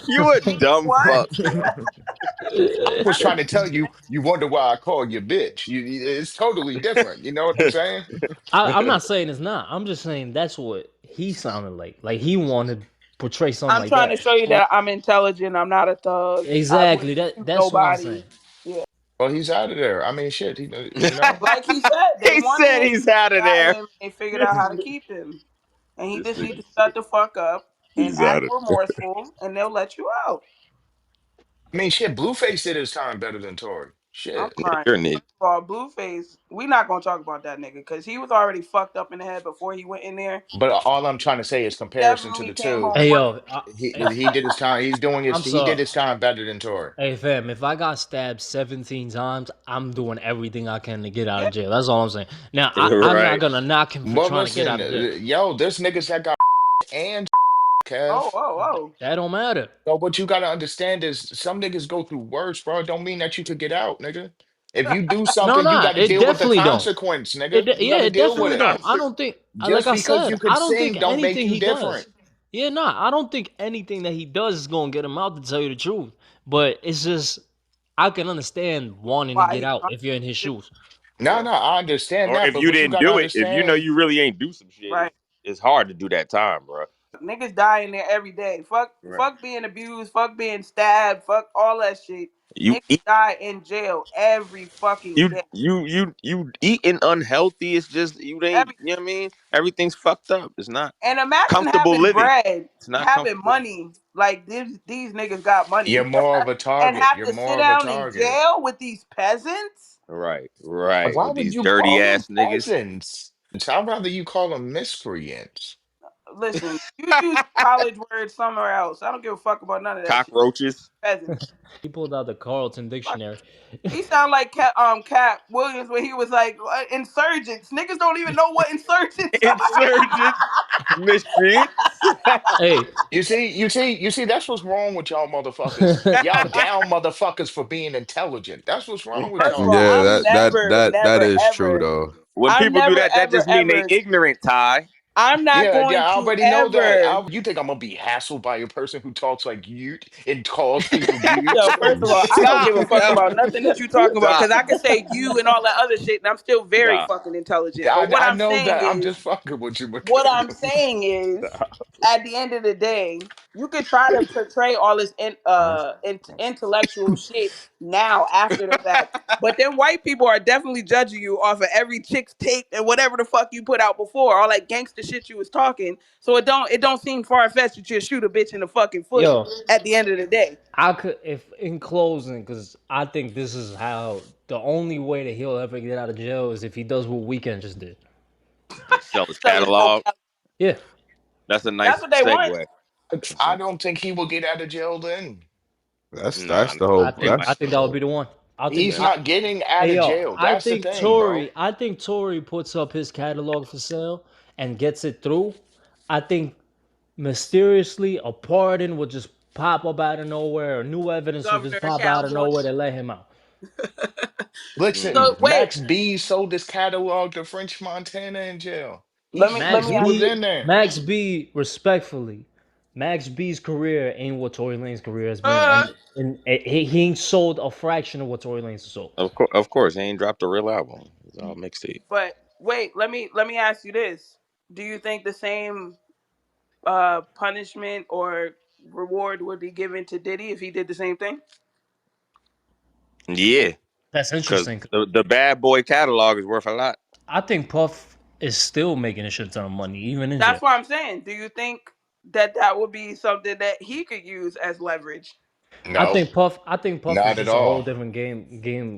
You a dumb What? fuck. I was trying to tell you, you wonder why I call you bitch. It's totally different. You know what I'm saying? I'm not saying it's not. I'm just saying that's what he sounded like. Like he wanted to portray something I'm like trying to that. show you that I'm intelligent. I'm not a thug. I Exactly. wouldn't That shoot that's what I'm nobody. saying. Yeah. Well, he's out of there. I mean, shit. Like he said, they He wanted said him, he's out of got there. him, they figured out how to keep him. And he This just need nigga to said shut the fuck up and he's out act of remorseful and they'll let you out. I mean, shit. Blueface did his time better than Tory. I'm Shit. there. crying. You're an idiot. First of all, Blueface, we not gonna talk about that nigga because he was already fucked up in the head before he went in there. But all I'm trying to say is comparison to Definitely the came two. home Hey worse. yo, He did his time. I'm He did sorry. his time better than Tory. Hey fam, if I got stabbed 17 times, I'm doing everything I can to get out Yeah. of jail. That's all I'm saying. Now I'm not Right. gonna knock him for Well, trying to get listen, out of jail. yo, there's niggas that got and Oh, Kev. oh, oh. That don't matter. So what you gotta understand is some niggas go through worse, bro. It don't mean that you could get out, nigga. If you do No, something, you nah, got to it deal with the definitely don't. consequence, nigga. You Yeah, got to it deal with definitely it. don't. I don't think, like Just I because said, you could I don't think sing, don't make anything you he different. does. Yeah, nah, I don't think anything that he does is gonna get him out. To tell you the truth, but it's just I can understand wanting to Why get he out trying if you're in his to shoes. No, yeah, no, I understand Or that, if but you what you didn't got to do it, if you know understand, you really ain't do some shit, right. it's hard to do that time, bro. Niggas die in there every day. Fuck, Right. fuck being abused. Fuck being stabbed. Fuck all that shit. You Niggas eat, die in jail every fucking day. you eating unhealthy. It's just you ain't. Every You know what I mean? Everything's fucked up. It's not and imagine comfortable having living. bread, It's not having comfortable. money. Like these niggas got you're money more of a and target. have You're to sit more of a down in target. jail with these peasants. Right, right. Why With would these you dirty call them ass niggas. peasants? I'd rather you call them miscreants. Listen, you use college words somewhere else. I don't give a fuck about none of that shit. Cockroaches. Peasants. He pulled out the Carlton dictionary. He sound like Cat Williams when he was like insurgents. Niggas don't even know what insurgents are. Insurgents. Miscreants. Hey, You see, that's what's wrong with y'all motherfuckers. Y'all down motherfuckers for being intelligent. That's what's wrong with First of all, y'all. Yeah, I'm that never, that that never, is true ever, though. When I'm people do never, that, that ever, just mean they ever. ignorant, Ty. I'm not Yeah, going yeah, I to already know that. ever. You think I'm gonna be hassled by a person who talks like you and calls people Yo, you? first of all, I don't give Stop, a fuck yo. about nothing that you talking about because Stop. I can say you and all that other shit, and I'm still very Stop. fucking intelligent. I, But what I I'm know saying that. I'm is, just fucking with you, what McKenna. I'm saying is, Stop. at the end of the day, you could try to portray all this intellectual shit now after the fact. But then white people are definitely judging you off of every chick's tape and whatever the fuck you put out before, all that gangster shit you was talking. So it don't seem far fetched that you shoot a bitch in the fucking foot yo, at the end of the day. I could, if in closing, because I think this is how the only way that he'll ever get out of jail is if he does what Weekend just did. Sell his Selling catalog. dope. Yeah, That's a That's nice what they want. segue. I don't think he will get out of jail then. Nah, That's the I whole. they think might. I That's think that would be the one. I think He's I, not getting out Hey of yo, jail. That's the thing, bro. I think Tory puts up his catalog for sale and gets it through. I think mysteriously a pardon would just pop up out of nowhere, or new evidence would Governor just of pop out of nowhere California. to let him out. Listen, So Mm-mm. wait, Max B sold his catalog to French Montana in jail. let Max me He ask was B, you. in there. Max B, respectfully, Max B's career ain't what Tory Lane's career has been, Uh, and he ain't sold a fraction of what Tory Lane's sold. Of course, he ain't dropped a real album. It's all mixtape. but wait, let me ask you this: do you think the same punishment or reward would be given to Diddy if he did the same thing? Yeah, That's because interesting. the Bad Boy catalog is worth a lot. I think Puff is still making a shit ton of money, even in That's jail. what I'm saying. Do you think that that would be something that he could use as leverage? No, I think Puff is not at just a whole all. different game.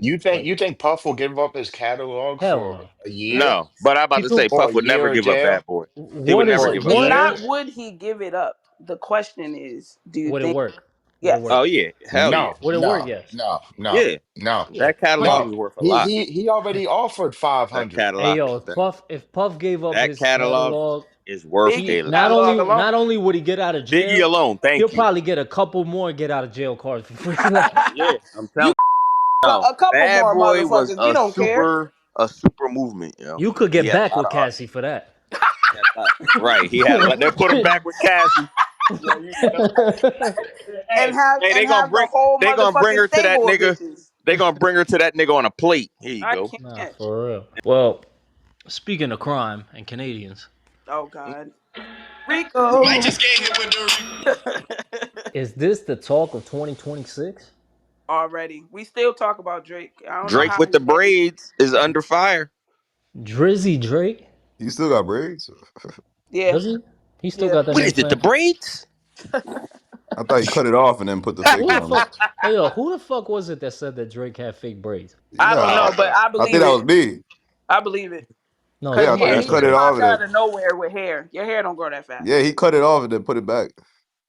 You think Like you think Puff will give up his catalog hell for no. a year No, but I'm about You to say think or a Puff would never year of give up jail Bad Boy. He would what is never or a give up Well, Bad one? not Boy. year? would he give it up. The question is, do you Would it think work? Would it yes? work? Oh yeah, hell yeah, No, Would it work? no, Yes. no, no, yeah. no, Yeah. That catalog Hundred. no. is worth a He lot. he he already offered That 500. Hey catalog, yo, that, if Puff gave up that his catalog catalog, is worth Biggie a he lot. catalog alone. not only would he get out of Biggie jail, alone, he'll thank you. probably get a couple more get out of jail cards for free. Like Yeah, I'm You telling you now. a couple Bad more Boy was motherfuckers. We don't care. a super movement, yo. you could He get had a back lot with of art. Cassie for that. He had a lot. Right, he had a lot. They put him back with Cassie. Yo, you know, hey, And have the whole they gonna bring motherfucking her to that stable of nigga. bitches. They gonna bring her to that nigga on a plate. Here you I go. Nah, can't. for real. Well, speaking of crime and Canadians, Oh God, Rico. is this the talk of 2026? Already, we still talk about Drake. I don't know Drake how with he the can't. braids is under fire. Drizzy Drake? you still got braids. Yeah, Does he? He still yeah. got that What damn is it? The plan? braids? I thought you cut it off and then put the fake Who the ones. fuck? Hey yo, who the fuck was it that said that Drake had fake braids? I don't Yeah, know, but I I think believe that it. was me. I believe it. No, Cause Yeah, I think somebody yeah, he he cut said it just it. off popped and then out of nowhere with hair. Your hair don't grow that fast. yeah, he cut it off and then put it back.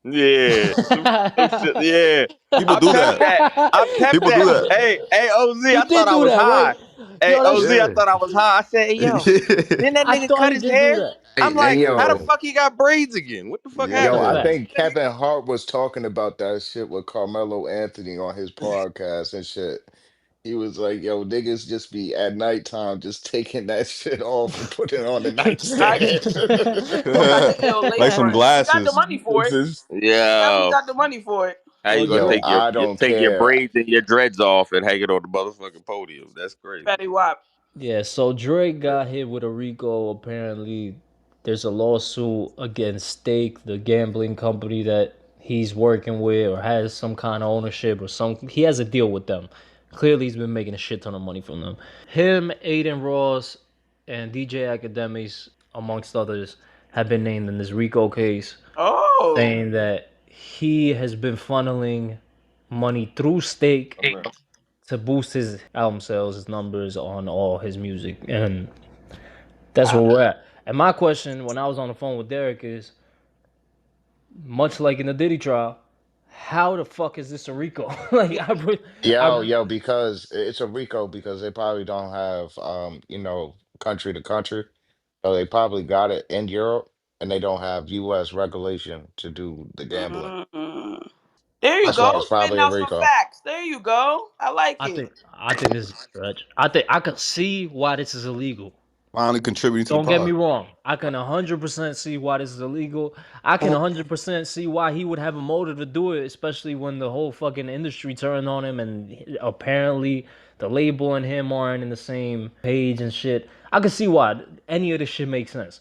Yeah, some shit. Yeah, People I do pepped that. that. I pepped People do that. that. Hey, Oz. He I thought did I do was that, right? high. Hey, Yo, Oz. that's. I Yeah. thought I was high. I said, hey, yo, didn't that I nigga thought cut he his did do hair? that. I'm Hey, like, how the yo, fuck he got braids again? What the fuck yo, That's a happened I to him? fact. think Kevin Hart was talking about that shit with Carmelo Anthony on his podcast and shit. He was like, yo, niggas just be at nighttime just taking that shit off and putting it on the I nightstand. can't. I can still Like some lakefront. He got the glasses. money for This it. is, He definitely Yo, got the money for it. how well, you gonna yo, Drake. take I don't your care. braids and your dreads off and hang it on the motherfucking podium? That's crazy. Fetty Wap. Yeah, so Drake got hit with a RICO. Apparently, there's a lawsuit against Stake, the gambling company that he's working with or has some kind of ownership or some. He has a deal with them. Clearly, he's been making a shit ton of money from them. Him, Adin Ross, and DJ Akademiks, amongst others, have been named in this RICO case, Oh. saying that he has been funneling money through Stake to boost his album sales, his numbers on all his music, and that's where Wow. we're at. And my question, when I was on the phone with Derek, is much like in the Diddy trial, how the fuck is this a RICO? like, I, Yo, because it's a RICO because they probably don't have country to country. So they probably got it in Europe and they don't have US regulation to do the gambling. Mm. There you That's why go. it's Spitting probably a out some RICO. facts. There you go. I like it. I think this is a stretch. I think I could see why this is illegal. Finally contributing to the Don't get me pod. wrong. I can 100% see why this is illegal. I can 100% see why he would have a motive to do it, especially when the whole fucking industry turned on him and apparently the label and him aren't in the same page and shit. I can see why any of this shit makes sense.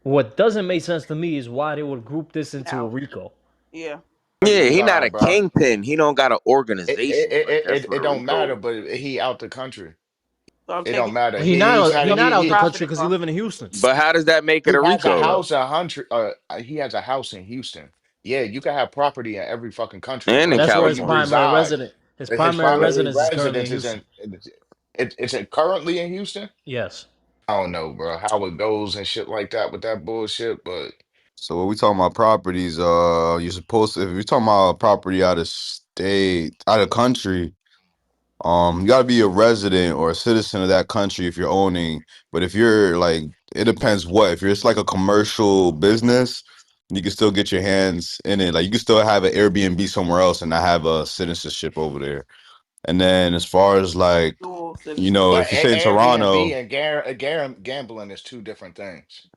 What doesn't make sense to me is why they would group this into a Now. RICO. Yeah. Yeah, he not Nah, a bro. kingpin. He don't got an It it, organization. Like it that's it what it a don't matter, Rico. but he out the country. So I'm It don't taking matter. He not out the country profiting because he off. live in Houston. But how does that make it he a has a Rico though? house he has a house in Houston. Yeah, you can have property in every fucking country, And but in That's where where his you California. primary reside, resident. His his primary primary residence is currently in residence is Houston. in is it currently in Houston? Yes. I don't know, bro, how it goes and shit like that with that bullshit, but So when we talking about properties, you're supposed to if you're talking about property out of they out of country, you got to be a resident or a citizen of that country if you're owning. But if you're like, it depends what. If you're just like a commercial business, you can still get your hands in it. Like you can still have an Airbnb somewhere else and not have a citizenship over there. And then as far as like, Dual But if you stay in Airbnb Toronto, and gambling is two different things.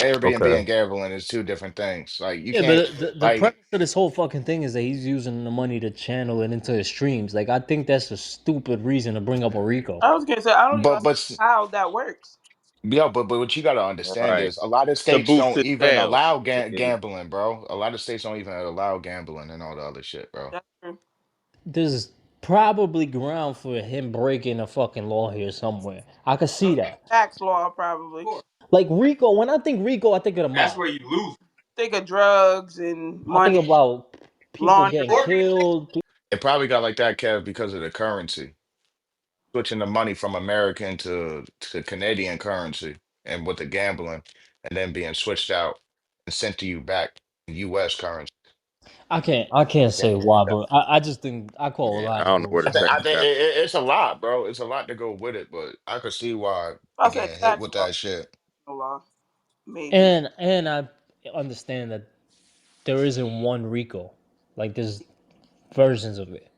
Airbnb okay. and gambling is two different things. Like you Yeah, but can't the like, premise of this whole fucking thing is that he's using the money to channel it into his streams. Like, I think that's a stupid reason to bring up a Rico. I was gonna say I don't even but understand but how that works. yeah, but what you got to understand Right. is a lot of To states boost don't his even sales. allow Yeah. gambling, bro. A lot of states don't even allow gambling and all the other shit, bro. That's true. There's probably ground for him breaking a fucking law here somewhere. I could see that. Tax law probably. Like Rico, when I think Rico, I think of the mob. Think of drugs and I think money about people getting laundering. killed. It probably got like that, Kev, because of the currency, switching the money from American to Canadian currency, and with the gambling, and then being switched out and sent to you back in U.S. currency. I can't Yeah. say why, but I just think I call a Yeah. I lot of don't know where the bullshit. I tax think got. it's a lot, bro. It's a lot to go with it, but I could see why I they said getting hit tax with law, that shit. no law, maybe. And I understand that there isn't one Rico. Like there's versions of it.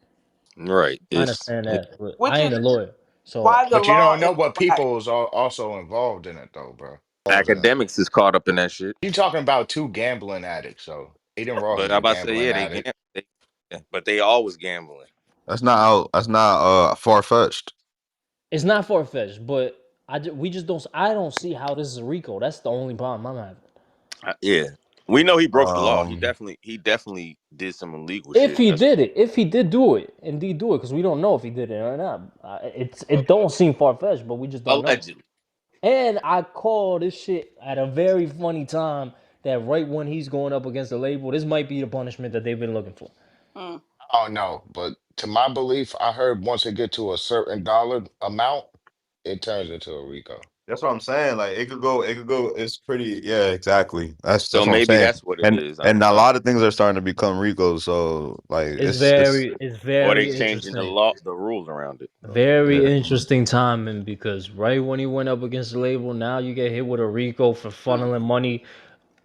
Right. I It's understand that, but Which I is ain't a lawyer, so why the But you law don't know is what black. people is also involved in it, though, bro. Involved in it. academics is caught up in that shit. You talking about two gambling addicts, so Adin Ross But is I a about to say, gambling yeah, addict. yeah, but they always gambling. That's not far fetched. it's not far fetched. But we just don't. I don't see how this is a Rico. That's the only problem I'm having. Yeah. We know he broke the law. Um, He definitely did some illegal If shit. he That's did it, if he did do it, indeed do it, because we don't know if he did it or not. It don't seem far fetched, but we just don't know. allegedly. And I call this shit at a very funny time that right when he's going up against the label, this might be the punishment that they've been looking for. Mm. Oh no, but to my belief, I heard once it get to a certain dollar amount, it turns into a RICO. that's what I'm saying. Like it could go. It's pretty. Yeah, exactly. So That's what I'm maybe saying. that's what it is. I And don't a know. lot of things are starting to become Ricos. So like it's It's Or they very changing the interesting. law, the rules around it. Very yeah. interesting timing because right when he went up against the label, now you get hit with a RICO for funneling money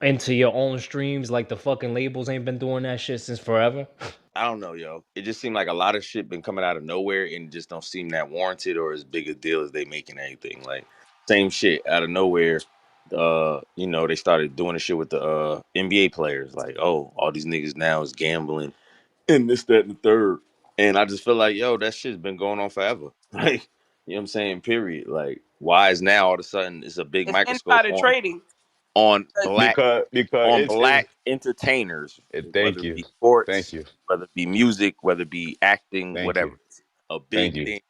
into your own streams like the fucking labels ain't been doing that shit since forever. I don't know, yo. It just seemed like a lot of shit been coming out of nowhere and just don't seem that warranted or as big a deal as they making anything. Like same shit out of nowhere. They started doing the shit with the NBA players. Like, oh, all these niggas now is gambling and this, that, and the third. And I just feel like, yo, that shit's been going on forever. Like, you know what I'm saying? Period. Like, why is now all of a sudden it's a big It's microscope insider trading. on 'Cause on It's black entertainers, thank whether it you, be thank sports, you, whether it be music, whether it be acting, thank whatever. you, It's a thank big you, thing.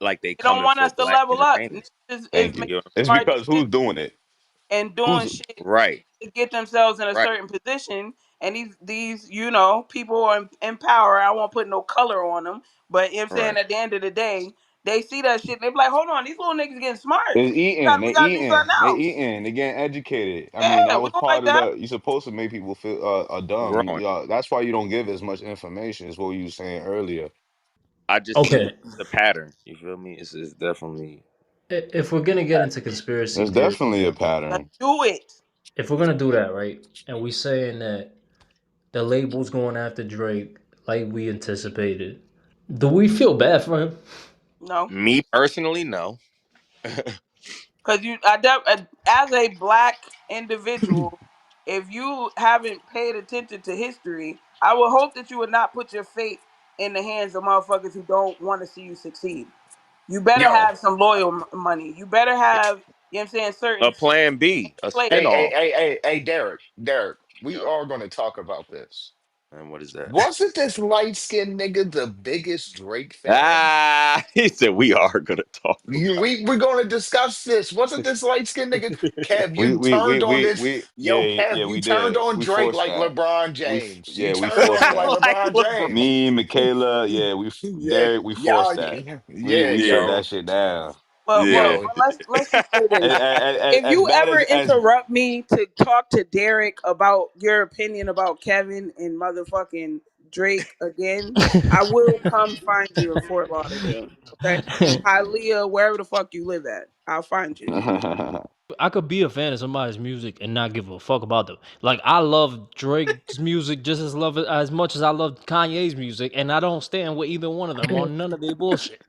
Like they they don't coming want for us to black level up. entertainers. Niggas is thank making you. You know? It's smart because decisions who's doing it? and doing Who's shit Right, to get themselves in a right, certain position. And these people are in power. I won't put no color on them, but you know what I'm saying right. at the end of the day, they see that shit and they be like, hold on, these little niggas getting smart. They eating, We they gotta do eating, something they else. eating, they getting educated. I mean, Yeah, that we was don't like part of that. the. You're supposed to make people feel dumb. Growing. That's why you don't give as much information. Is what you were saying earlier. I just think Okay, it's a pattern. You feel me? It's definitely if we're gonna get into conspiracy There's theories, definitely a right? Let's pattern. do it. If we're gonna do that, right, and we saying that the label's going after Drake like we anticipated, do we feel bad for him? No. me personally. No, Because as a black individual, if you haven't paid attention to history, I would hope that you would not put your fate in the hands of motherfuckers who don't want to see you succeed. You better Yo, have some loyal money. You better have, you know what I'm saying, a certain shit plan B, a in place. spinoff. Derek, we Yo, are going to talk about this. and what is that? Wasn't this light skinned nigga the biggest Drake fan? Ah, he said we are gonna talk about. We're going to discuss this. Wasn't this light skinned nigga? Kev, you turned on this. Yo, Kev, Yeah, you we turned did. on We Drake forced like that. LeBron James. You We turned on forced him like that. like LeBron LeBron. James. Me, Michaela, yeah, Yeah, Derek, we y'all, forced that. yeah, We shut Yeah, that yo, shit down. yeah. yo. But let's just say this. If As you bad ever as interrupt me to talk to Derek about your opinion about Kevin and motherfucking Drake again, I will come find you in Fort Lauderdale. Okay, Hialeah, wherever the fuck you live at, I'll find you. I could be a fan of somebody's music and not give a fuck about them. Like I love Drake's music just as much as I love Kanye's music, and I don't stand with either one of them on none of their bullshit.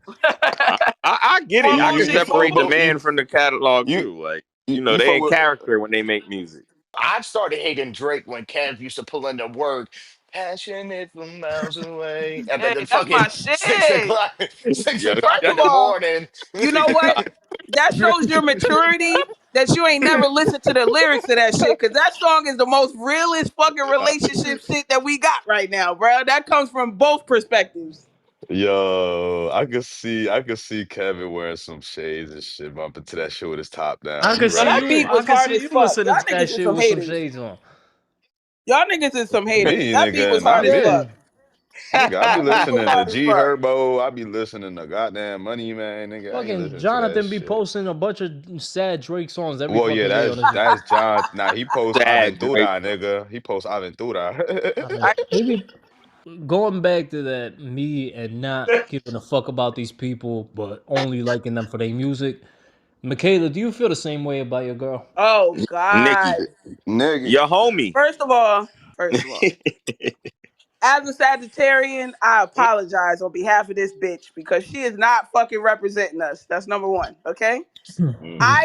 I get On it. I can you bullshit. fuck separate the with man from the catalog you too. Like, you they fuck in with. character when they make music. I started hating Drake when Kev used to pull in the word passionate from miles away at Hey, the that's fucking my six shit. o'clock, six Yo, o'clock in First of the all, morning. you know what? That Drake, shows your maturity that you ain't never listened to the lyrics of that shit. Cause that song is the most realest fucking relationship shit that we got right now, bro. That comes from both perspectives. Yo, I could see Kevin wearing some shades and shit, bumping to that shit with his top down. I You could Yo, see right. that you. beat I was could hard see as you fuck. listening Y'all to that niggas is shit some with some haters. shades on. Y'all niggas is some haters. Me, That beat was nigga, hard not as Yeah. fuck. me. Nigga, I be That beat was listening to hard as G fuck. Herbo. I be listening to goddamn Money Man, nigga. I ain't Fucking listening to that Jonathan be shit. posting a bunch of sad Drake songs every Well, yeah, fucking day on his. that's John. Now he posts Sad Drake. Aventura, nigga. He posts I Aventura. mean, I he be going back to that me and not giving a fuck about these people, but only liking them for their music. Michaela, do you feel the same way about your girl? oh God. Nikki, Nigga. your homie. First of all, first of all, as a Sagittarian, I apologize on behalf of this bitch because she is not fucking representing us. That's number one. Okay. Mhm.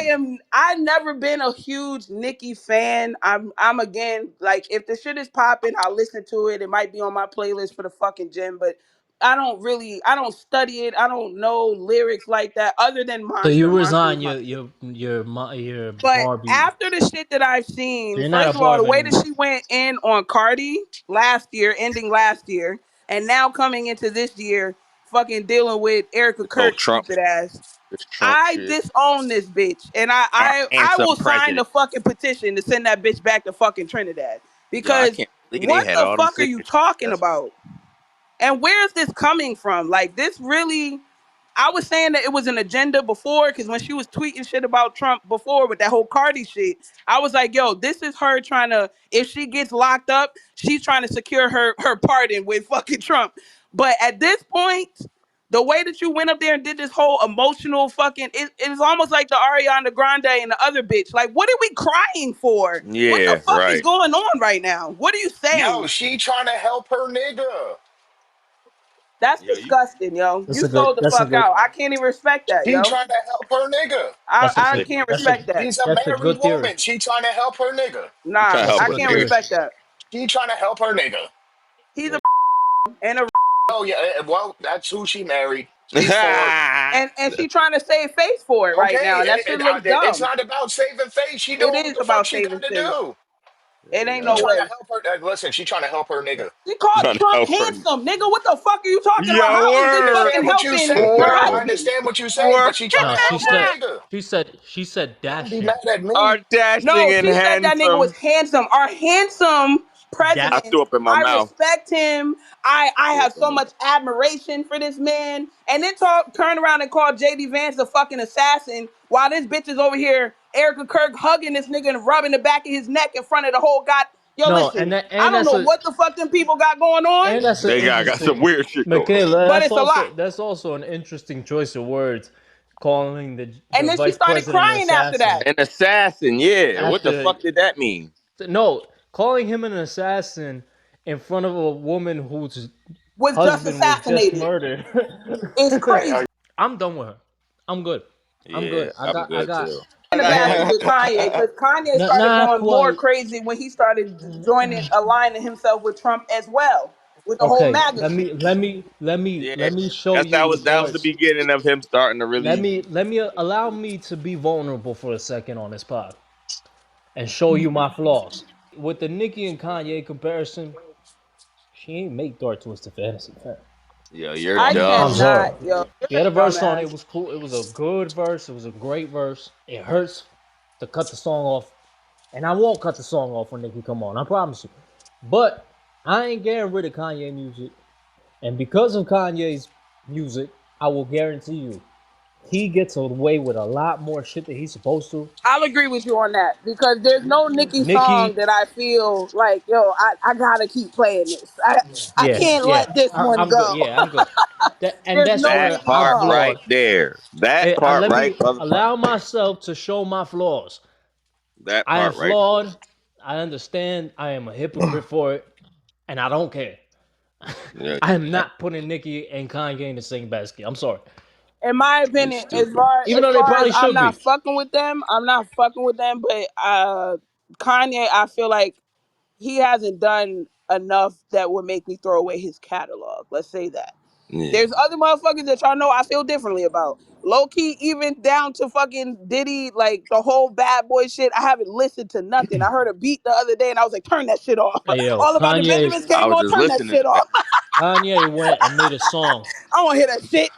I never been a huge Nicki fan. I'm again like if the shit is popping, I'll listen to it. It might be on my playlist for the fucking gym, but I don't study it. I don't know lyrics like that other than So you Monster. Monster is resign my your shit. your But Barbie. after the shit that I've So seen, you're not a first of all, the Barbie way that anymore. she went in on Cardi last year, ending last year, and now coming into this year, fucking dealing with Erika This whole Kirk Trump, stupid ass. this Trump I shit. disown this bitch, and I Our I I handsome will sign the president. fucking petition to send that bitch back to fucking Trinidad Yo, I because can't believe they what had the all them fuck are you signatures. talking That's about? And where's this coming from? Like this really I was saying that it was an agenda before because when she was tweeting shit about Trump before with that whole Cardi shit, I was like, yo, this is her trying to, if she gets locked up, she's trying to secure her pardon with fucking Trump. But at this point, the way that you went up there and did this whole emotional fucking, it is almost like the Ariana Grande and the other bitch. Like, what are we crying for? What the yeah, fuck is right. going on right now? What are you Yo, saying? she trying to help her nigga. That's Yo, you disgusting, yo. That's You a good. sold the That's a fuck good. out. I can't even respect that, She yo. trying to help her nigga. That's a I good. can't That's a. respect that. She's a That's a married good theory. woman. She trying to help her nigga. you Nah, trying to That's a help I her good can't nigga. theory. respect that. She trying to help her nigga. He's Yeah. a and a Oh yeah, well, that's who she married. She's for it. and she trying to save face for it right now, Okay, and that shit looks it's dumb. not about saving face. She It doing what is the fuck about she got saving to face. do. It ain't She no Yo, trying to way. help her. Listen, she trying to help her nigga. She called trying to Trump help her. handsome, nigga. What the fuck are you talking about? Yo, How is I this word, fucking understand what you helping say, your bro. I word, husband? understand what you say, word. but she trying No, to help her nigga. she said Don't be mad dashing. at Our me. dashing No, and she said that nigga was handsome. handsome. Our handsome I Dash. president. threw up in my I mouth. respect him. I Threw up have in so my much admiration for this man. And then turn around and call JD Vance a fucking assassin while this bitch is over here, Erica Kirk hugging this nigga and rubbing the back of his neck in front of the whole god. Yo, No, listen, I don't that's know a what the fuck them people got going on, and that's an They got some interesting. weird shit going on. Michaela, but it's a lot. that's also an interesting choice of words, calling And the then she vice started president an crying after assassin that. An assassin, yeah. What the after fuck did that mean? no calling him an assassin in front of a woman whose Was just husband was just assassinated. murdered. It's crazy. I'm done with her. I'm good. I'm Yeah, good. I'm I good got too. And the bashing with Kanye because Kanye started not going more quite. crazy when he started joining, aligning himself with Trump as well with the whole Okay, MAGA shit. Yeah, let me show you the that was the voice. beginning of him starting to really. Let me allow me to be vulnerable for a second on this pod and show you my flaws. With the Nicki and Kanye comparison, she ain't make Dark Twisted Fantasy. Yo, you're I dumb. Mom's cannot, her. yo, She you're had a a verse on it. It dumbass. was cool. It was a good verse. It was a great verse. It hurts to cut the song off, and I won't cut the song off when Nicki come on. I promise you. But I ain't getting rid of Kanye music, and because of Kanye's music, I will guarantee you he gets away with a lot more shit that he's supposed to. I'll agree with you on that because there's no Nicki song Nicki, that I feel like, yo, I gotta keep playing this. I yeah, can't yeah, let this one I'm good. go. Yeah, I'm good. And There's that's no That where Nicki I part song. right flawed. there. That part Let right, me motherfucker. allow myself to show my flaws. That I am part right flawed. I understand. I am a hypocrite for it, and I don't care. there. I am Yeah, not putting Nicki and Kanye in the same basket. I'm sorry, In my you opinion, stupid. even as though they far as probably I'm should not be. fucking with them, I'm not fucking with them. But Kanye, I feel like he hasn't done enough that would make me throw away his catalog. Let's say that. Yeah. There's other motherfuckers that y'all know I feel differently about. Low key, even down to fucking Diddy, like the whole bad boy shit. I haven't listened to nothing. I heard a beat the other day and I was like, turn that shit off. Hey yo, All about the Benjamins I came was on, just turn that listening shit to that. off. Kanye went and made a song. I don't want to hear that shit.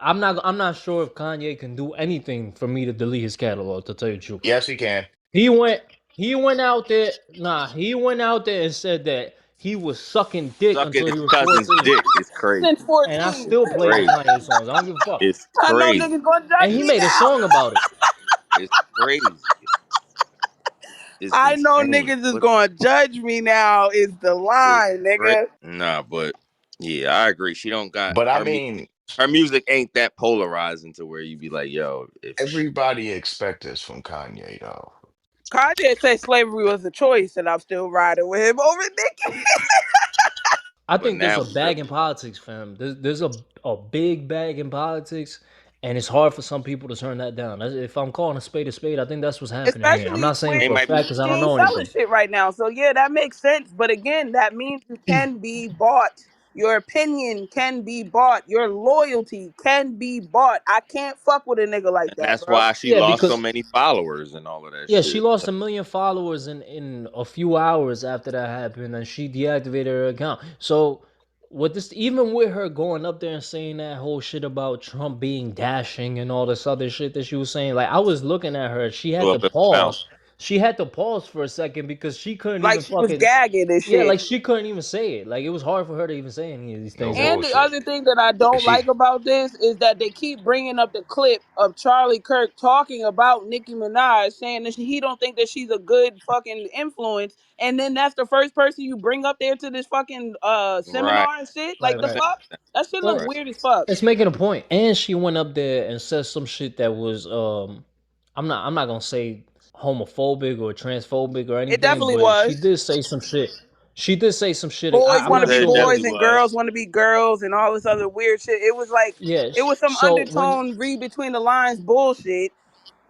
I'm not sure if Kanye can do anything for me to delete his catalog. To tell you the truth, Yes, he can. he went he went out there. Nah, he went out there and said that he was sucking dick Sucking until he his was cousin's 14, dick is crazy. Since and I 14. still play the Crazy. Kanye songs. I don't give a fuck. It's I know crazy. niggas gonna And judge he me made a now. song about it. It's crazy. It's I know insane. niggas is gonna judge me now is the It's line, crazy. nigga. Nah, but yeah, I agree. She don't got But I her music. mean, Her music ain't that polarizing to where you be like, yo, if she, everybody expect this from Kanye, though. Kanye said slavery was a choice, and I'm still riding with him over Nicki. I but think there's now a bag in politics, fam. There's a big bag in politics, and it's hard for some people to turn that down. If I'm calling a spade, I think that's what's happening here. I'm Especially not saying when they for a might be fact because I she don't ain't know selling anything. shit right now. So yeah, that makes sense. But again, that means you can be bought. Your opinion can be bought. Your loyalty can be bought. I can't fuck with a nigga like and that, that's bro. why she Yeah, lost so because many followers and all of that yeah, she shit. lost 1 million followers in a few hours after that happened, and she deactivated her account. So, with this, even with her going up there and saying that whole shit about Trump being dashing and all this other shit that she was saying, like I was looking at her, she Go had to up at the mouth. pause. She had to pause for a second because she couldn't Like even she was fucking gagging and yeah, shit. like she couldn't even say it. Like it was hard for her to even say any of these No things. And And the bullshit. other thing that I And don't she, like about this is that they keep bringing up the clip of Charlie Kirk talking about Nicki Minaj, saying that he don't think that she's a good fucking influence, and then that's the first person you bring up there to this fucking Right. seminar and shit. right, Like the That's right. it. fuck, that shit look But Right. weird as fuck. it's making a point. And she went up there and said some shit that was I'm not gonna say homophobic or transphobic or It anything, definitely but she was. did say some shit. She did say some shit. Boys I'm She want to not be said it sure. boys definitely and was. girls want to be girls and all this other weird shit. It was like it Yes. was some So when undertone read between the lines bullshit.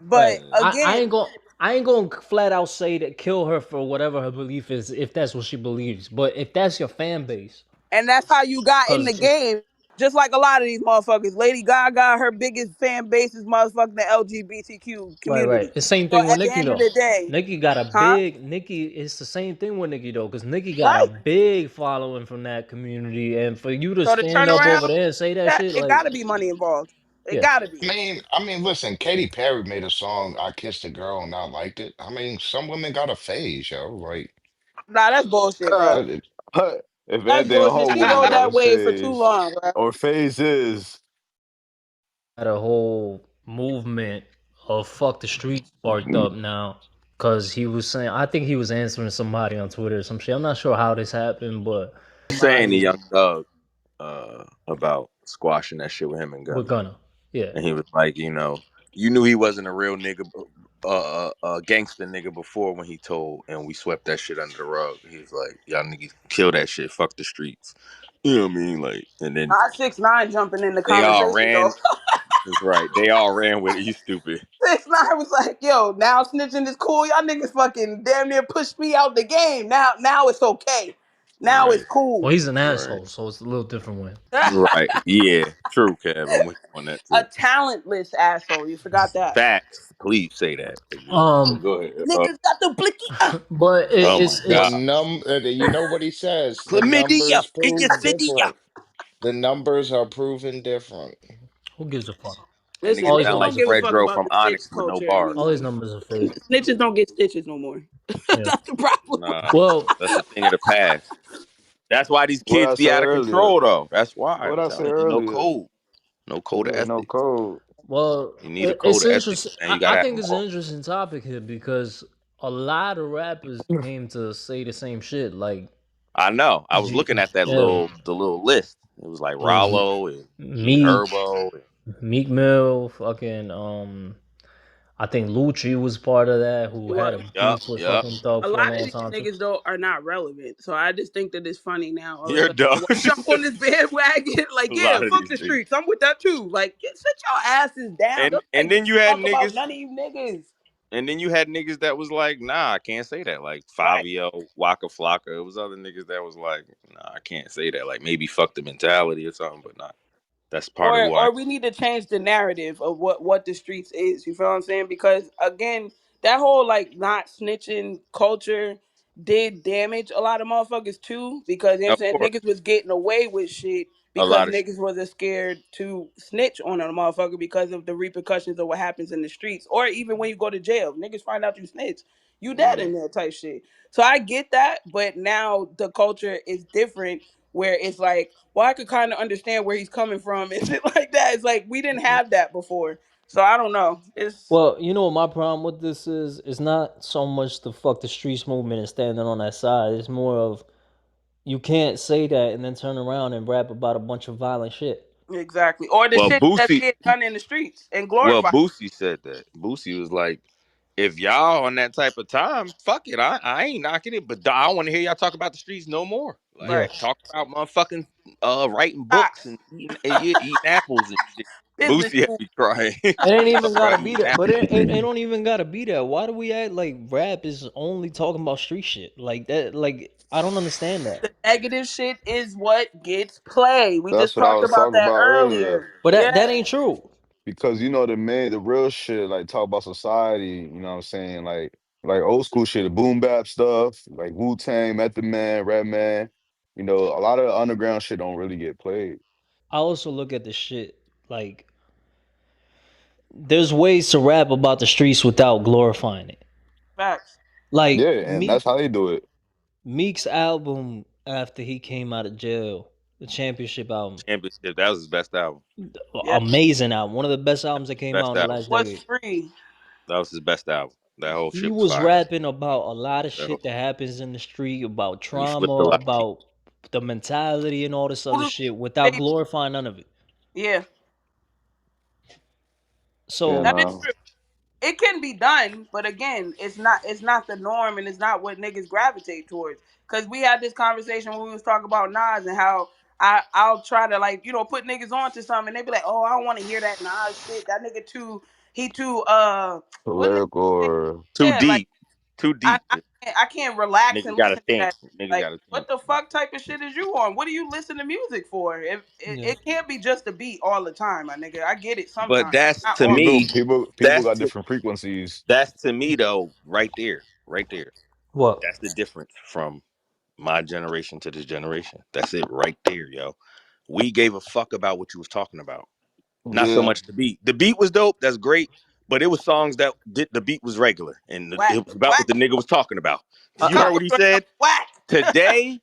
But right, Yeah. I again, ain't gonna flat out say that kill her for whatever her belief is if that's what she believes. But if that's your fan base, and that's how you got in the because game. Just like a lot of these motherfuckers. Lady Gaga, her biggest fan base is motherfucking the LGBTQ right, right. community. The same So thing with at the Nicki end of though. the day, Nicki got a huh? big Nicki. It's the same thing with Nicki though, because Nicki got a Right. big following from that community, and for you to So to stand turn up over around, there and say that that shit, it like, gotta be money involved. It yeah, gotta be. listen, Katy Perry made a song, I Kissed a Girl and I Liked It. I mean, some women got a phase, yo. Like, Nah, that's bullshit, bro. Uh, it- if That's anything, a bullshit. whole She woman rode got that a wave for too phase long, bro. or phases. got a whole movement of fuck the street sparked up now. Cause he was saying, I think he was answering somebody on Twitter or some shit. I'm not sure how this happened, but Saying the somebody Young Thug about squashing that shit with him and we're Gunna. gonna, yeah. And he was like, you knew he wasn't a real nigga, gangster nigga before when he told, and we swept that shit under the rug. He was like, y'all niggas kill that shit, fuck the streets. You know what I mean? Like, and then I 6ix9ine jumping in the they all conversation though. ran. That's right. They all ran with it. You stupid. 6ix9ine was like, yo, now snitching is cool. Y'all niggas fucking damn near pushed me out the game. Now it's okay. Now it's Right. Well, cool. he's an Right. asshole, so it's a little different way. Right. Yeah. True, Kev. I'm with you on that A too. talentless asshole. You forgot that. Facts. Please say that again. But Um, go ahead. Niggas got the blicky. but Oh my the God. you know what he says? The Chlamydia numbers in your prove city. different. The numbers are proven different. who gives a fuck? That Listen, nigga All these niggas sound like don't numbers are give a fake. fuck Fredro about from the snitch Onyx with no culture bars. All anymore. these numbers are fake. Snitches don't get stitches no more. Yeah. That's the problem. Nah, Well, that's a thing of the past. That's why these What kids I be said out of earlier. control, though. That's why What I'm I said telling you, no earlier. code, no code of Yeah, no ethics. code. Well, You need a it's code of ethics, interesting. and you I gotta have think them it's an all. interesting topic here because a lot of rappers came to say the same shit. Like, I know. I was G, looking at that yeah, little list. It was like yeah, Rollo and Meek, Herbo. And, Meek Mill, fucking, I think Lucci was part of that, who It had was. a yup, beef with yup. fucking Thug A for a lot of long these time too. niggas though are not relevant. So I just think that it's funny now. All of a You're sudden, dumb. they want to jump on this bandwagon. Like, A yeah, lot of fuck these the niggas. streets. I'm with that too. Like, sit your asses down. Don't And like then you had talk about niggas. none of you niggas. And then you had niggas that was like, nah, I can't say that. Like Right. Fabio, Waka Flocka. It was other niggas that was like, nah, I can't say that. Like maybe fuck the mentality or something, but not. That's part of who I am. Or we need to change the narrative of what the streets is. You feel what I'm saying? Because again, that whole like not snitching culture did damage a lot of motherfuckers too. Because you know what I'm Of saying, course, niggas was getting away with shit a because lot of shit. niggas wasn't scared to snitch on a motherfucker because of the repercussions of what happens in the streets. Or even when you go to jail, niggas find out you snitch, you dead Yeah. in there type shit. So I get that, but now the culture is different where it's like, well, I could kind of understand where he's coming from and shit like that. It's like we didn't have that before, so I don't know. It's Well, you know what my problem with this is? It's not so much the fuck the streets movement and standing on that side. It's more of you can't say that and then turn around and rap about a bunch of violent shit. exactly or the Well, shit that's Boosie. being done in the streets and Well, glorified. Boosie said that. Boosie was like, if y'all on that type of time, fuck it. I ain't knocking it, but I don't want to hear y'all talk about the streets no more. Like Yeah. Right, talk about motherfucking writing books facts, and eating apples and shit. business Boosie had moves. me crying. It ain't Talk even gotta about be eating that, but apples. it don't even gotta be that. Why do we act like rap is only talking about street shit like that? Like I don't understand that. The negative shit is what gets play. We That's just what I talked was about talking that about earlier. earlier. But Yeah, that ain't true. Because the real shit, like talk about society, you know what I'm saying? Like old school shit, the boom bap stuff, like Wu Tang, Method Man, Red Man. A lot of the underground shit don't really get played. I also look at the shit like there's ways to rap about the streets without glorifying it. facts. Like Yeah, and that's how they do it. Meek's album after he came out of jail, the championship album, Championship. That was his best album. Yeah, amazing album, one of the best albums that came out Best in the album. last was decade. free. That was his best album. That whole He shit was was fire. rapping about a lot of So, shit that happens in the street, about he trauma, flipped a lot of people. about the mentality and all this other Voodoo, shit without baby. glorifying none of it. Yeah, Yeah, So that is man. true. It can be done, but again, it's not the norm and it's not what niggas gravitate towards. Cause we had this conversation when we was talking about Nas and how I'll try to like, put niggas on to something and they be like, oh, I don't want to hear that Nas shit. That nigga too he too what nigga Political say? or Too Yeah, like deep. Too deep. I can't relax Nigga and got a listen to that. stance. Nigga Like, got a what stance. the fuck type of shit is you on? What do you listen to music for? If yeah. it can't be just a beat all the time, my nigga. I get it But sometimes, that's not to all. people me. people people That's got to different frequencies. that's to me though. Right there. Right there. What? That's the difference from my generation to this generation. That's it right there, yo. We gave a fuck about what you was talking about. Not so Yeah. much the beat. The beat was dope. That's great. But it was songs that did the beat was regular and Whack, it was about whack. what the nigga was talking about. A You heard couple what he joints are said? whack. Today,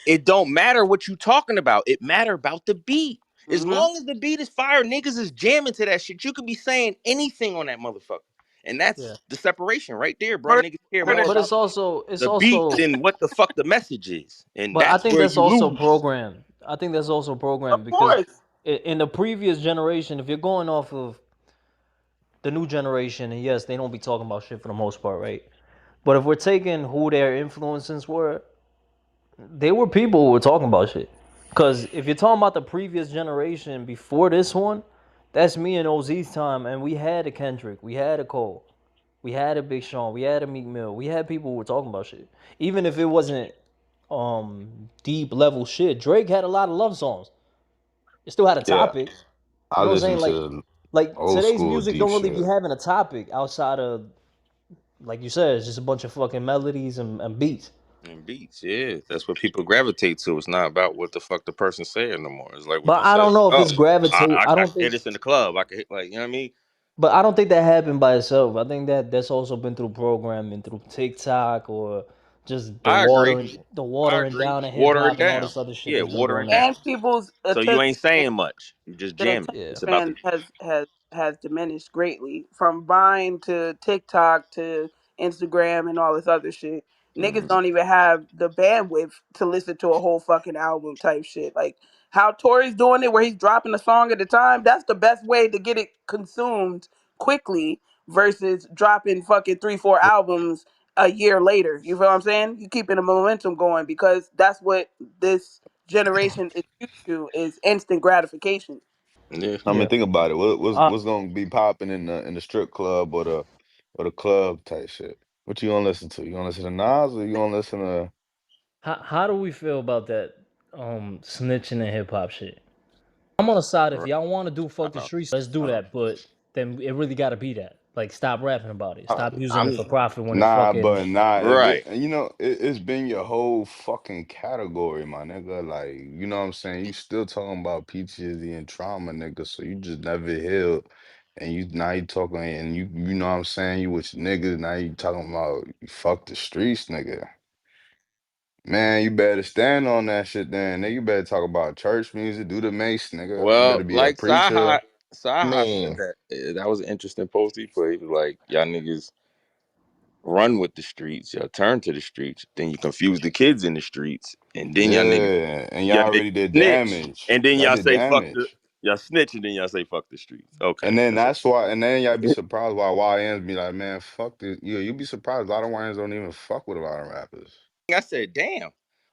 it don't matter what you talking about. It matter about the beat. As hmm long as the beat is fire, niggas is jamming to that shit. You could be saying anything on that motherfucker. And Yeah. that's the separation right there, bro. Murder, Niggas care murder. more But about it's the beat also than what the fuck the message is. And but I that's think where that's you also lose. programmed. I think that's also Of programmed because course. in the previous generation, if you're going off of the new generation, and yes, they don't be talking about shit for the most part, right? But if we're taking who their influences were, they were people who were talking about shit. Because if you're talking about the previous generation before this one, that's me and OZ's time, and we had a Kendrick, we had a Cole, we had a Big Sean, we had a Meek Mill, we had people who were talking about shit. Even if it wasn't deep level shit, Drake had a lot of love songs. It still had a Yeah. topic. I You know what I'm listen saying? to Like old today's school music deep don't really be shit. having a topic outside of like you said, it's just a bunch of fucking melodies and beats. And beats, yeah. That's what people gravitate to. It's not about what the fuck the person saying no more. It's like what But you I said. don't know if Oh, it's gravitate. I I can don't hear think, this in the club. I can hit like, you know what I mean? but I don't think that happened by itself. I think that that's also been through programming, through TikTok or just I agree. the I watering agree. down of hip Water it hop and all down. this other shit Yeah, that's been water going it on. down. And people's So you attention ain't span, saying much. You just the jamming. attention Yeah. It's about the span beat. has has diminished greatly from Vine to TikTok to Instagram and all this other shit. Niggas Mhm. don't even have the bandwidth to listen to a whole fucking album type shit. Like how Tory's doing it, where he's dropping a song at a time. That's the best way to get it consumed quickly versus dropping fucking 3, 4 albums a year later. You feel what I'm saying? You keeping the momentum going because that's what this generation is used to is instant gratification. Yeah. I mean, Yeah. think about it. Uh, What's gonna be popping in the strip club or the club type shit? What you gonna listen to? You gonna listen to Nas or you gonna listen to? how do we feel about that snitching and hip hop shit? I'm on the side if Right. y'all want to do fuck the Uh, streets, let's do uh, that. But then it really got to be that. Like, stop rapping about it. uh, Stop using it I'm for profit when it Nah, fucking. but nah. If right. it, you know, it's been your whole fucking category, my nigga. Like, you know what I'm saying? You still talking about PTSD and trauma, nigga. So you just never healed, and you now you talking and you know what I'm saying? You with your niggas now you talking about you fuck the streets, nigga. Man, you better stand on that shit then. Nigga, you better talk about church music, do the mace, nigga. You Well, better be a like preacher. I Saha said mean, that that was an interesting post he put. He was like, "Y'all niggas run with the streets, y'all turn to the streets, then you confuse the kids in the streets, and then Yeah, and y'all y'all niggas already did snitch, damage. and then Y'all y'all did say fuck the damage. y'all snitch, and then y'all say fuck the streets." Okay, And then that's that's why, and then y'all be surprised why YNs be like, man, fuck this. You be surprised a lot of YNs don't even fuck with a lot of rappers. I said, damn.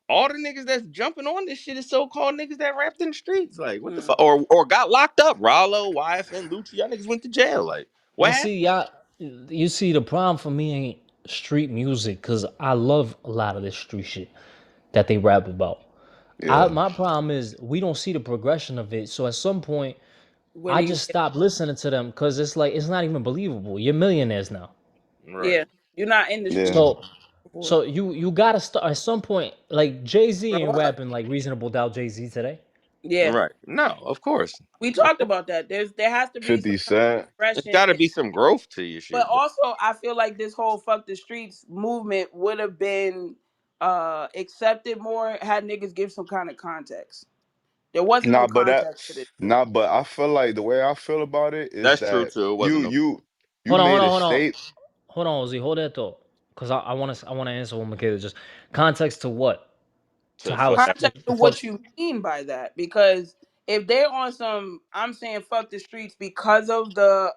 All the niggas that's jumping on this shit is so called niggas that rapped in the streets. Like, what the Hmm. fuck? Or got locked up. Rollo, YFN, Lucci, y'all niggas went to jail. Like, what Well, happened? see, y'all, you see, the problem for me ain't street music because I love a lot of this street shit that they rap about. Yeah, My problem is we don't see the progression of it. So at some point, When I do you just get? stop listening to them because it's like it's not even believable. You're millionaires now, Right. Yeah, you're not in the street yeah. so before. you gotta start at some point. Like Jay Z Grow ain't up. rapping like Reasonable Doubt Jay Z today. Yeah, Right. No, of course. we Of talked course. about that. There has to be some 50 type of Cent. It's progression, gotta be some growth to your but shit, bro. also I feel like this whole "fuck the streets" movement would have been accepted more had niggas give some kind of context. There wasn't no Nah, but that, context to this shit. nah, but I feel like the way I feel about it is That's true that too. It you, wasn't no you, you Hold on, hold made on, a hold on, state. hold on, Ozzy, hold that thought. Cause I wanna answer what Michaela just context to what to to how fuck. it's Context the to fuck. what you mean by that, because if they're on some, I'm saying "fuck the streets" because of the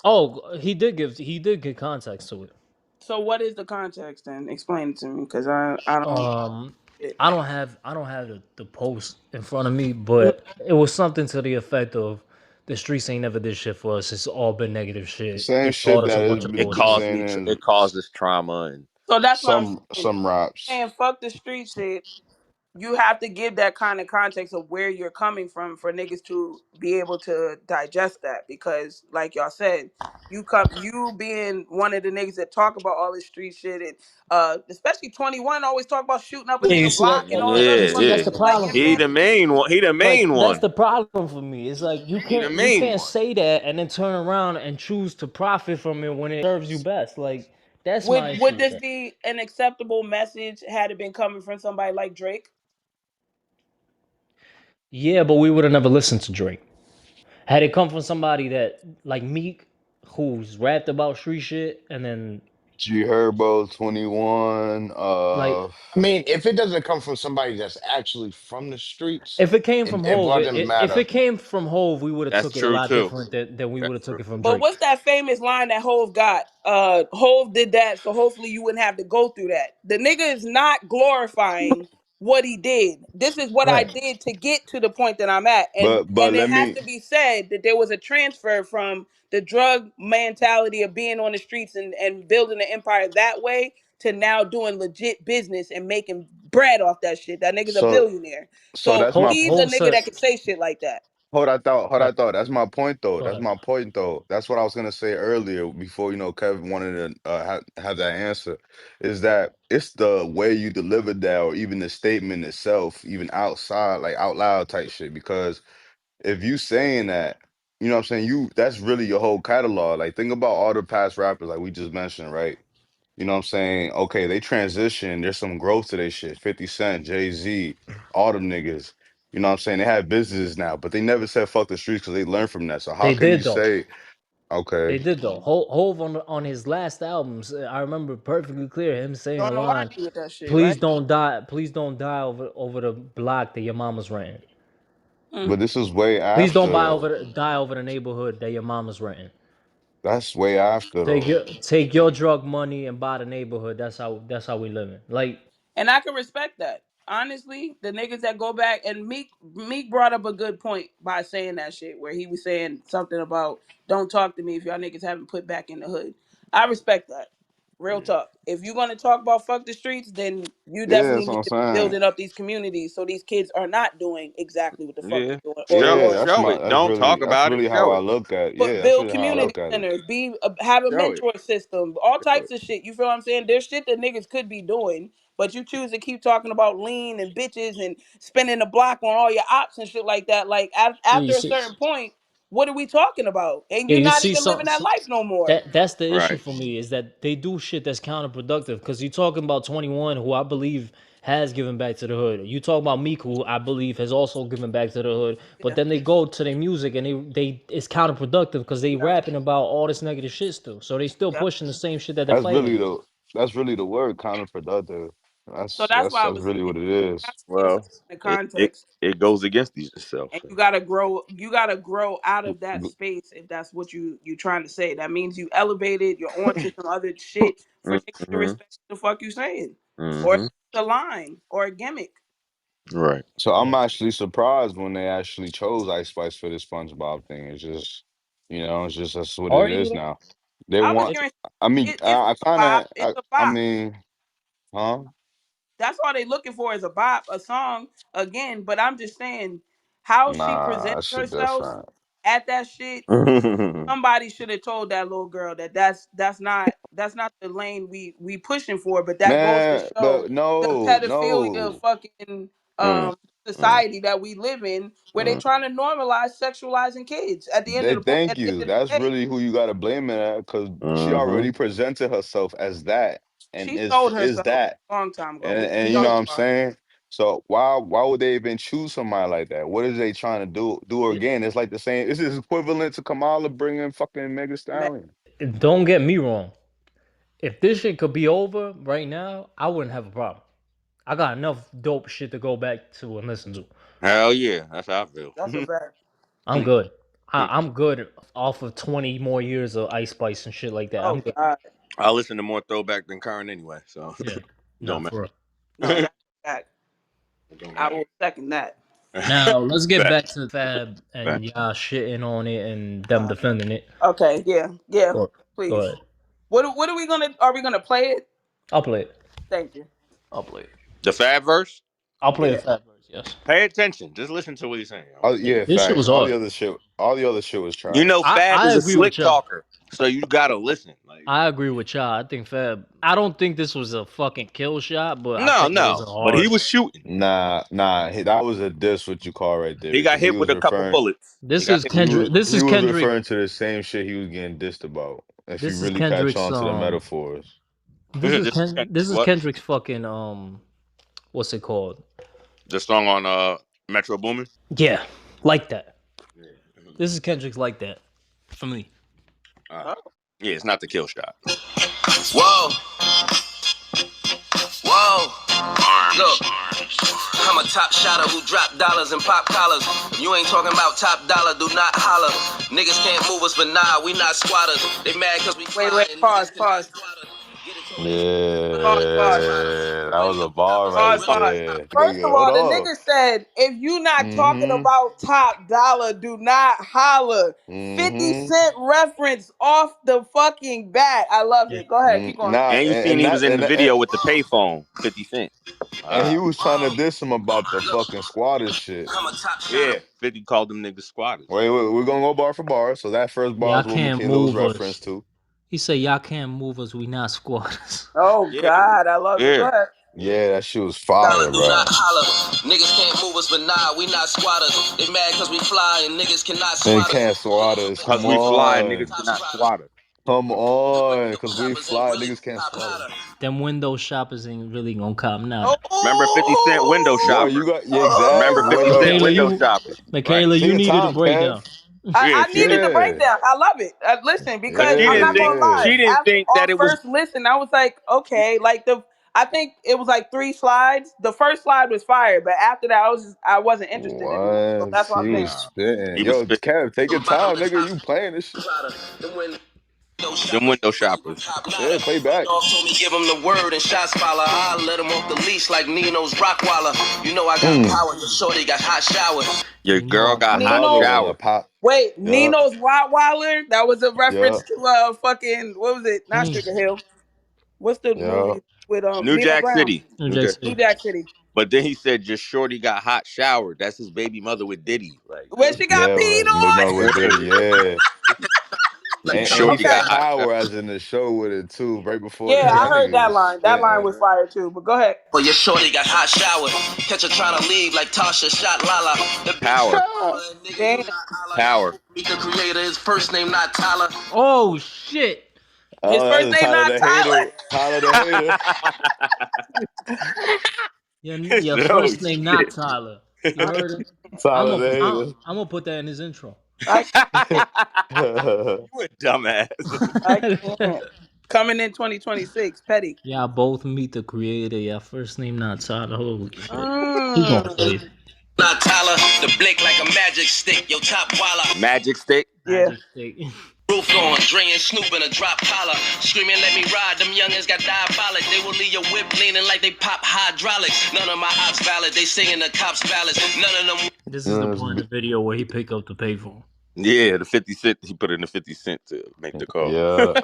Oh, he did give context to it. So what is the context then? Explain it to me, because I don't. Um, It. I don't have the post in front of me, but it was something to the effect of the streets ain't never did shit for us. It's all been negative The shit. same It taught shit us a that bunch it of be It bullshit. caused saying me in it caused us trauma and So that's what I'm saying. some raps. Saying "fuck the street" shit, you have to give that kind of context of where you're coming from for niggas to be able to digest that. Because, like y'all said, you being one of the niggas that talk about all this street shit, and especially 21 always talk about shooting up a Yeah, you nigga see block that? and That- all this that- other You yeah, see, fucking that's yeah. the shit. Like, you problem know what I'm for He saying? me. the main one. He the Like main that's one. the problem for me. It's like He the you main can't one. say that and then turn around and choose to profit from it when it serves you best. Like that's my Would issue with this that. be an acceptable message had it been coming from somebody like Drake? Yeah, but we would have never listened to Drake had it come from somebody that like Meek, who's rapped about street shit, and then G Herbo 21. like I mean, if it doesn't come from somebody that's actually from the streets, if it came from it Hove, wouldn't if matter. it came from Hove, we would have That's took it a true lot too. different than we That's would have took true. it from But Drake. what's that famous line that Hove got? Hove did that, so hopefully you wouldn't have to go through that. The nigga is not glorifying what he did. This is what I Right. did to get to the point that I'm at, and But and it let has me to be said that there was a transfer from the drug mentality of being on the streets and building an empire that way to now doing legit business and making bread off that shit. That nigga's a so billionaire, so so that's my he's a Hove nigga said that can say shit like that. hold right. I thought. That's my point though. Go That's ahead. my point though. That's what I was gonna say earlier before Kevin wanted to have that answer. Is that it's the way you delivered that or even the statement itself, even outside, like out loud type shit. Because if you saying that, you know what I'm saying, you that's really your whole catalog. Like think about all the past rappers like we just mentioned, right? You know what I'm saying? Okay, they transition. There's some growth to their shit. 50 Cent, Jay-Z, all them niggas. You know what I'm saying? They have businesses now, but they never said fuck the streets because they learned from that. So how They can you did though. say They okay? did though. Hove on his last albums, I remember perfectly clear him saying a Don't know line, Arnie with that shit, "Please right? don't die, please don't die over the block that your mama's renting. Mm. But this is way Please don't after buy though. die over the neighborhood that your mama's renting. That's way after Take though. your drug money and buy the neighborhood. That's how we living. Like And I can respect that. Honestly, the niggas that go back and Meek brought up a good point by saying that shit where he was saying something about don't talk to me if y'all niggas haven't put back in the hood. I respect that. Real talk. If you're gonna talk about fuck the streets, then you Yeah, definitely that's what need I'm to be saying. building up these communities so these kids are not doing exactly what the fuck Yeah. they're doing or Show Yeah, doing. that's show my it. Don't talk that's about it. really how Show I it. look at. But Yeah, that's build really how I community look at it. centers, be have a Show it. mentor system, all Show types it. of shit. You feel what I'm saying? There's shit that niggas could be doing, but you choose to keep talking about lean and bitches and spending the block on all your ops and shit like that. Like yeah, you after a see, certain point, what are we talking about? And yeah, you're you not see even living that life no more. that's the issue Right. for me is that they do shit that's counterproductive. Because you talking about 21, who I believe has given back to the hood. You talk about Meek, who I believe has also given back to the hood. But Yeah, then they go to their music and they it's counterproductive because they yeah, rapping about all this negative shit still. So they still yeah. pushing the same shit that they're That's fighting really against. the word counterproductive. So that's why I That's was really saying what it you is. have to take Well, something in it it, context. it goes against itself. And you gotta grow out of that space if that's what you trying to say. That means you elevated, you're on to some other shit for niggas to Mm-hmm. respect the fuck you saying. Or it's Mm-hmm. a line or a gimmick. Right. So I'm Yeah. actually surprised when they actually chose Ice Spice for this SpongeBob thing. It's just, it's just that's what Are it you is though? now. They I was want. It, hearing I mean, it's I a kind bop. of. It's a I bop. mean, huh? That's all they looking for is a bop, a song again. But I'm just saying how she Nah, presented that shit herself different, at that shit. Somebody should have told that little girl that that's not the lane we pushing for, but that goes to man. show But the no, pedophilia no. fucking Mm, mm, society that we live in where they mm, trying to normalize sexualizing kids at the end They of the at thank the you. end of That's the day. really who you got to blame it at, because she mhm. already presented herself as that, and She is sold is herself that. a long time ago. And We you know all what know I'm about it. saying? So why would they even choose somebody like that? What is they trying to do her again? It's like the same. This is equivalent to Kamala bringing fucking Mega Man, Stallion. don't get me wrong. If this shit could be over right now, I wouldn't have a problem. I got enough dope shit to go back to and listen to. Hell yeah, that's how I feel. that's a fact. I'm good. I'm good off of 20 more years of Ice Spice and shit like that. I'm Oh good. God, I listen to more throwback than current anyway, so Yeah. Nah, don't for real. no, matter. that's a fact. Don't I matter. will second that. Now let's get Back, back to Fab back. and y'all shitting on it and them Uh, defending it. okay, yeah, yeah. Go, go Please. ahead. What are we gonna? Are we gonna play it? I'll play it. Thank you. I'll play it. The Fab verse. I'll play the Yeah. Fab verse. Yes. Pay attention. Just listen to what he's saying. Oh Yo. yeah, This shit facts. was hard. All the other shit was You know, trash. Fab I is a agree with slick y'all. talker, so you gotta listen. Like, I agree with y'all. I think Fab. I don't think this was a fucking kill shot, but I no, think it was a no, but he hard. was shooting. Nah, that was a diss what you call right there He got because hit with a couple bullets. He This got is hit with a Kendrick. couple This he is was Kendrick. referring to the same shit he was getting dissed about. If you This is really catch Kendrick's. on to the metaphors. This is bullets. This is This is what Kendrick's fucking. What's it called? the song on Metro Boomin. Yeah, like that. Yeah. This is Kendrick's like that for me. Uh, Oh, yeah, it's not the kill shot. Whoa, whoa. Look, I'm a top shotter who drop dollars and pop collars. If you ain't talking about top dollar, do not holler. Niggas can't move us, but nah, we not squatters. They mad cause we fly wait. and Pause. niggas cannot Pause. squat us. Get it to Yeah, me. Pause. that was a bar right Pause. Pause. there. First Nigga, of hold all, the on. nigga said, if you not talking Mm-hmm. about top dollar, do not holler. 50 Mm-hmm. Cent reference off the fucking bat. I love Yeah. it. Go ahead. Keep going. Nah, And you seen and he was that in the video with the payphone, 50 Cent. and he Ah, was trying to diss him about the Look, fucking squatters shit. I'm a top shotter. yeah, 50 called them niggas squatters. Wait, we're gonna go bar for bar. So that first bar Y'all is what can't Michele was move us. referenced to. He said y'all can't move us. We not squatters. Oh, Yeah, God. I love it. Go yeah, ahead. yeah. Yeah, that shit was Dollar. fire, Do not bro. holler. Niggas can't move us, but nah, we not squatters. They mad cause we fly and niggas cannot They swat us. can't swat Pull up us. in the Cause Come we coupe, fly and niggas on. top cannot strotter. squat us. Come on, Window because we shoppers ain't fly, really niggas can't top fly though. nada. Them window shoppers ain't really gonna cop nada. Remember 50 Cent window Yo, shopper. you got, yeah, Remember exactly. 50 Window. Cent Michaela, window you shopper. Right. Michaela, Take you your needed a time, breakdown. Kev. Yeah, I she needed did. the Yeah, breakdown. I love it. Listen, But because she I'm yeah, didn't not think gonna lie. yeah. she didn't After think our that it was first listen, I was like, okay, like I think it was like 3 slides. The first slide was fire, but after that, I wasn't interested anymore. So What? that's what I'm He was saying. nah. spitting. He was Yo, spitting. Kev, take your Bottom time, to nigga. top You playing this shit? Prada. Them window Them shoppers window ain't really shoppers. top Yeah, nada. play My back. dog told me give him the word and shots follow. I let him off the leash like Nino's Rockwaller. You know I got Mm. power. Your shorty got hot shower. Your You know girl I got got hot Another Nino, one, a shower. pop. wait, Yeah, Nino's Rottweiler. That was a yeah, reference to fucking what was it? Not Queen, Sugar Hill. What's the yeah. movie with New Nino Jack Brown? City. New New Jack Jack New City. City. Jack City. But then he said just shorty got hot shower. That's his baby mother with Diddy. Like, Where she got Yeah, peed right. Remember on? with Diddy, word. yeah. Like And he shorty Okay. got got hot shower. power as in the show with it too, right before the Yeah, show. I That heard nigga that was line. That line spitting. was fire too. But go ahead. Well, your shorty got hot shower. Catch her trying to leave like Tasha shot Lala. The bitch Power. nigga, you Damn. not holla. Power. Meet the creator, his first name not Tyler. Oh shit! His Oh, first that's a name Tyler not the Tyler. Hater. Tyler the Hater. Your Oh first name not shit. Tyler. You I, heard him? I'm Tyler gonna the I'm gonna put that in his intro. I, Hater. You a dumbass. I can't. Coming in 2026, Petty. Y'all both meet the creator. Your first name not Tyler. Holy shit. He going Mm, crazy. Not Tyler. The blick like a magic stick. Yo, top walla. Magic stick. yeah. Magic stick. Roof on, Dre and Snoop in a drop collar. Screaming, let me ride. Them youngins got diabolic. They will leave your whip leaning like they pop hydraulics. None of my ops valid. They singing the cops ballads. None of them. This is the Yes, part in the video where he pick up the payphone. Yeah, the 50 Cent. He put in the 50 Cent to make the call. yeah.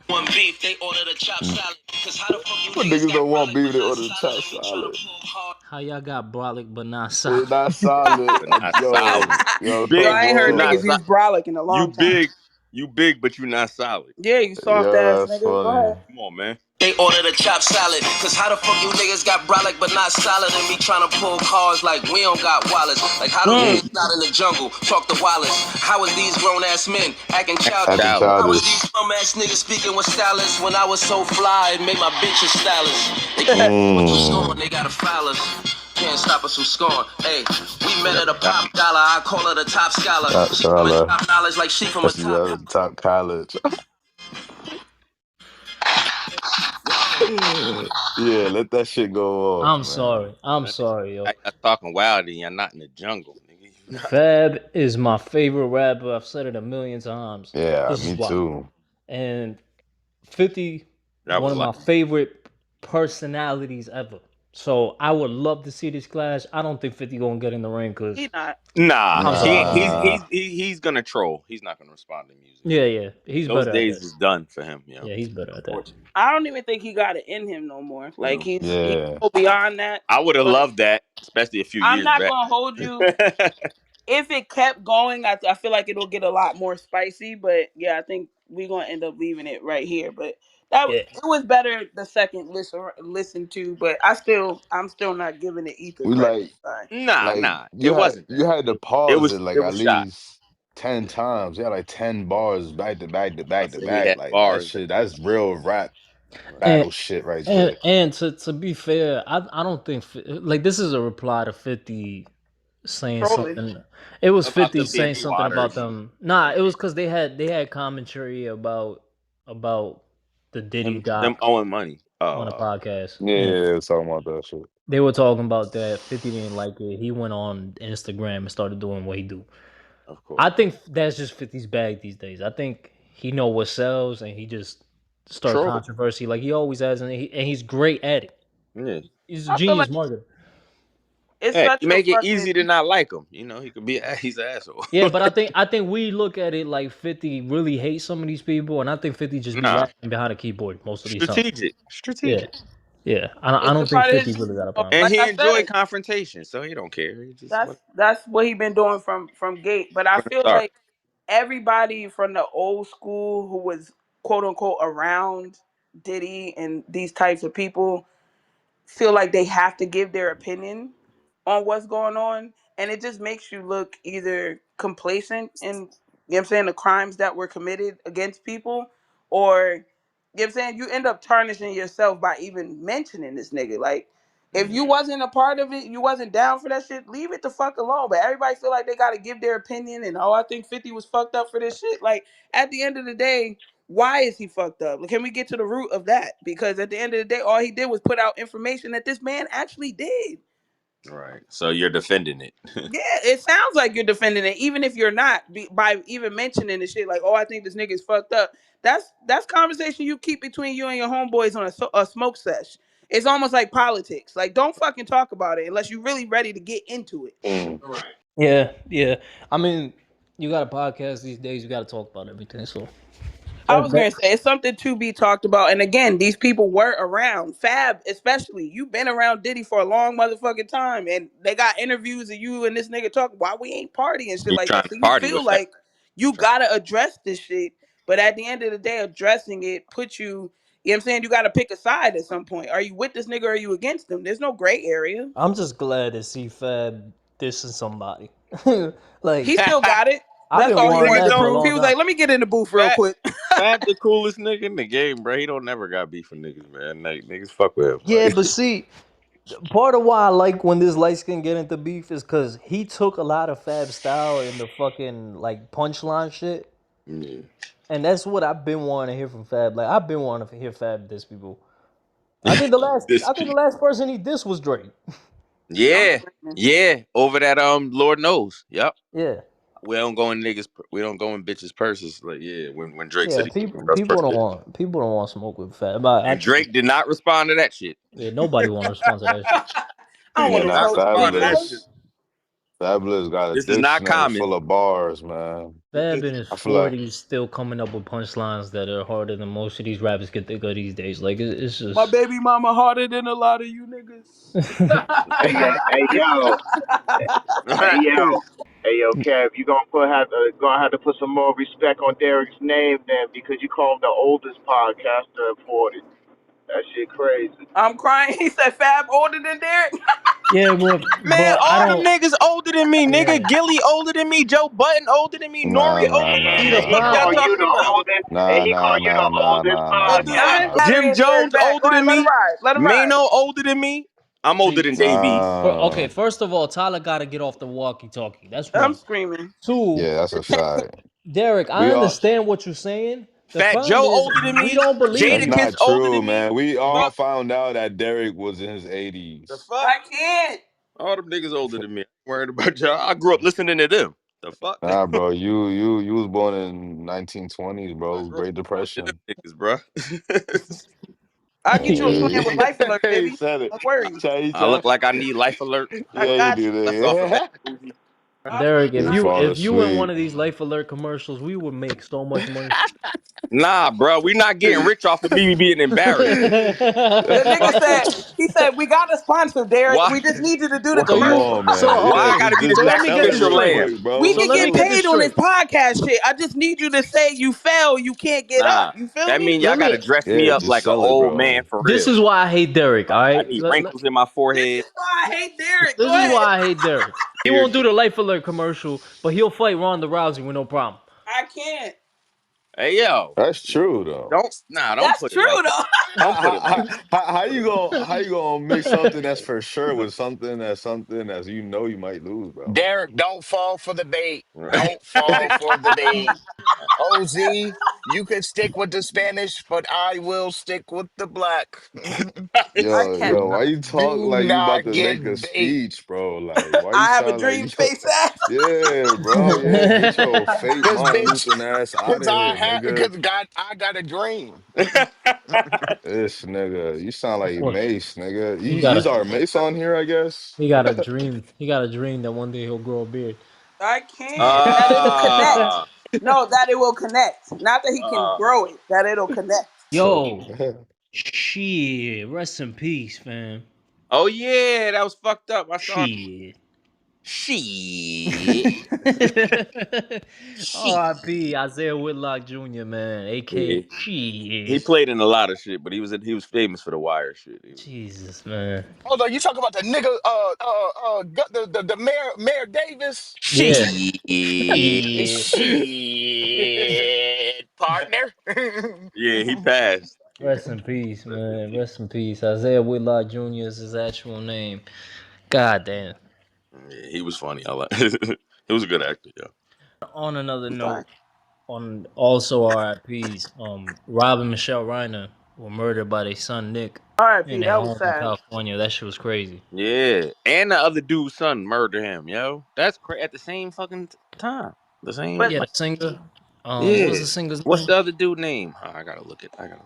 One beef, they ordered a chop salad. Cause how the fuck you When niggas niggas got don't want brolic beef, but they not order the solid chop and we tryna salad. pull hard? How y'all got brolic but not They solid? not solid. But not solid. Yo, Yo, Big, come I ain't but you heard not niggas on. solid. use brolic in a You long time. big. You big, but you not solid. Yeah, you soft Yeah, ass that's nigga. Go funny. ahead. Come on, man. They ordered a chop salad. Cause how the fuck you niggas got brolic but not solid and be tryna pull cars like we don't got wallets? Like how do Mm. niggas out in the jungle talk to Wallace? How is these grown ass men acting Acting childish? Acting childish. How is these childish. bum ass niggas speaking with stylists when I was so fly and made my bitches stylish? They can't what you scorn, Mmm. they gotta file us. Can't stop us from scoring. Hey, we They met got at a a pop dollar. I call her the top scholar. Top She coming scholar. top knowledge like she from a That's the top. other top college. Yeah, let that shit go off, I'm man. sorry. I'm man. sorry, yo. Y'all talking wild and you're not in the jungle, nigga. You not. Fab is my favorite rapper. I've said it a million times. Yeah, This is me why. too. And 50, That one was of like, my favorite personalities ever. So I would love to see this clash. I don't think 50 gonna get in the ring He because not. nah. I'm He sorry. Nah. he's gonna troll. He's not gonna respond to music. Yeah, yeah. He's Those better at days that. is done for him, you know. Yeah, he's better at that. Unfortunately. I don't even think he got it in him no more. Like No. he Yeah. go beyond that. I would have But loved that, especially a few I'm years not back. gonna hold you. If it kept going, I feel like it'll get a lot more spicy. But yeah, I think we're gonna end up leaving it right here. But Yeah. it was better the second listen to. But I'm still not giving it ether We credit. Sorry. like Nah. It wasn't you that. had to It pause was it like it at was shot. least 10 times. You had like 10 bars back to back to I back to said he back. had Like that bars that shit, that's real rap right. And battle shit right there. to be fair, I don't think like this is a reply to 50 saying Trolling. something. It was About 50 them being saying something about squatters. them. Nah, it was because they had commentary about the Diddy Them doc owing money. on a Oh, podcast, Yeah, and yeah, it's talking about that shit. they were talking about that 50 didn't like it. He went on Instagram and started doing what he do. of course. I think that's just 50's bag these days. I think he know what sells and he just start Troll. controversy like he always has, and he's great at it. Yeah. He's a I feel genius like marketer. it's Hey, such you a make it fucking. easy to not like him. You know, he could be he's an asshole. Yeah, but I think we look at it like 50 really hates some of these people, and I think 50 just be Nah. rapping behind a keyboard most of these times. Strategic. Yeah, Strategic. yeah. I It's a don't think part of 50 his. really got a problem. And Like he I enjoyed said, confrontation, so he don't care. He just went that's what he been doing from gate. But I from the feel start. like everybody from the old school who was quote unquote around Diddy and these types of people feel like they have to give their opinion on what's going on, and it just makes you look either complacent and You know what I'm saying? The crimes that were committed against people, or you know what I'm saying? You end up tarnishing yourself by even mentioning this nigga. Like, if you wasn't a part of it, you wasn't down for that shit, leave it the fuck alone. But everybody feel like they gotta give their opinion and oh, I think 50 was fucked up for this shit. Like, at the end of the day, why is he fucked up? Like, can we get to the root of that? Because at the end of the day, all he did was put out information that this man actually did. Right. So you're defending it. Yeah, it sounds like you're defending it, even if you're not. By even mentioning the shit, like, oh, I think this nigga's fucked up. That's conversation you keep between you and your homeboys on a smoke sesh. It's almost like politics. Like, don't fucking talk about it unless you're really ready to get into it. Mm. Yeah, yeah. I mean, you got a podcast these days. You got to talk about everything. So I that was that gonna say it's something to be talked about. And again, these people were around. Fab, especially, you've been around Diddy for a long motherfucking time, and they got interviews of you and this nigga talk why we ain't partying and shit You like trying that. to So you party feel with Fat? like you gotta address this shit. But at the end of the day, addressing it puts you. You know what I'm saying? You gotta pick a side at some point. Are you with this nigga or are you against him? There's no gray area. I'm just glad to see Fab dissing somebody. He Like still got it. I've That's been all he wanting Niggas wanted to that for a don't. prove. He long was time. like, let me get in the booth real Fat quick. Fab the coolest nigga in the game, bro. He don't never got beef with niggas, man. Like, niggas fuck with him. Yeah, but see, part of why I like when this light skin get into beef is because he took a lot of Fab style in the fucking like punchline shit, Yeah. and that's what I've been wanting to hear from Fab. Like I've been wanting to hear Fab diss people. I think the last This I think the last person he dissed was Drake. I'm Yeah, screaming. yeah. Over that Lord knows. Yep. Yeah, We don't go in bitches' purses. Like, yeah, when Drake said yeah. he People girl's purse. people don't want smoke with Fab. But And Drake did not respond to that shit. yeah, nobody want to respond to that shit. I don't He want did Yeah, to not not smoke with respond Big to that Bro. shit. fabulous. Fabulous got a This is not dictionary common. full of bars, man. Fab in his I feel like 40s still coming up with punchlines that are harder than most of these rappers can think of these days. Like it's My just baby mama harder than a lot of you niggas. Hey yo, hey yo, hey yo, Kev, you gonna have to put some more respect on Derek's name then because you call him the oldest podcaster imported. That shit crazy. I'm crying. He said Fab older than Derek. yeah, Man, but I all them don't. niggas older than me, Yeah. nigga. Gilly older than me. Joe Button older than me. Nori nah, nah, older than nah, me. See The the And he fuck problem y'all call is you talking the about? oldest, and nah, he call nah, you nah, the nah, oldest nah, nah, Let nah. him podcaster. carry Jim his Derek Jones back. Go older ahead, than let him me. ride. Let him ride. Mano older than me. I'm older see. than JB. Okay, Nah. first of all, Tyler got to get off the walkie-talkie. That's I'm one. screaming. Two, Yeah, that's a fact. Derek, I We all understand what you're saying. The Fat problem Joe is older than we me. don't believe that's you. Jadakiss not older true, than me. man. We all Fuck. found out that Derek was in his The 80s. fuck? I can't. All them niggas older than me. I ain't worried about y'all. I grew up listening to them. The fuck? Nah, bro, you was born in 1920s, I bro. grew up Great listening to them Depression. niggas, bro. I'll get you a Yeah, plan with Life Alert, he baby. said it. Don't worry. I look like I need life alert. I Yeah, you got you. do That's off of that that. movie. I'll be Derek, You right. fall if you in one asleep. of these Life Alert commercials, we would make so much money. Nah, bro, we not getting rich off of me being embarrassed. The nigga Fuck. said, he said, we got a sponsor, Derek. Why? We just need you to do the Why, so Come you commercial. on, man. so why Yeah, I okay. gotta be the So let me get this sacrificial tell us real straight. lamb? quick, We So bro. can let me get get Tell this paid on straight. this podcast shit. I just need you to say you fell, you can't get up. Nah, You feel that me? mean y'all Let gotta me dress me Yeah, up just like an sell it, old man bro. for This real. is why I hate Derek, all I right? need wrinkles in my This forehead. is why I hate Derek. This Go is ahead. why I hate Derek. He won't Beard. do the Life Alert commercial, but he'll fight Ronda Rousey with no problem. I can't. Hey yo, That's true though. don't That's put it true like that. though. Don't put it like How you gonna mix something that's for sure with something that's you know you might lose, bro? Derek, don't fall for the bait. that. Don't fall for the bait. OZ, you can stick with the Spanish, but I will stick with the black. I can't. Why you talk Do like you about not to make a get bait. speech, bro? Like, why you I have a sound like dream yo? face ass. Yeah, bro. Yeah, get your fake Cause Martin bitch, Luther ass out cause of here, nigga. I got a dream. This nigga, you sound like What? Mace, nigga. He You got use a our Mace on here, I guess. he got a dream. He got a dream that one day he'll grow a beard. I can't. That it'll connect. Ah, No, that it will connect. Not that he can grow it. That it'll connect. So Yo, shit. Rest in peace, fam. oh yeah, that was fucked up. I saw. Shit. Shit. R.I.P. Shit. Isaiah Whitlock Jr., man, Yeah. aka He Shit. played in a lot of shit, but he was famous for the Wire shit. Jesus, man. Hold on, you talk about the nigga, the Mayor Davis. Yeah, Shit. yeah. Shit, partner. Yeah, he passed. Rest in peace, man. Rest in peace. Isaiah Whitlock Jr. is his actual name. God damn. Yeah, he was funny. I like. He was a good actor. Yeah. On another I'm note, sorry. on also RIPs, Rob and Michelle Reiner were murdered by their son Nick in R.I.P. their That was home in sad. California. That shit was crazy. Yeah, and the other dude's son murdered him. Yo, that's crazy. At the same fucking time. The same. But Yeah, the Like, singer. What was yeah. the singer's What's name? the other dude name? Oh, I gotta look it. I gotta.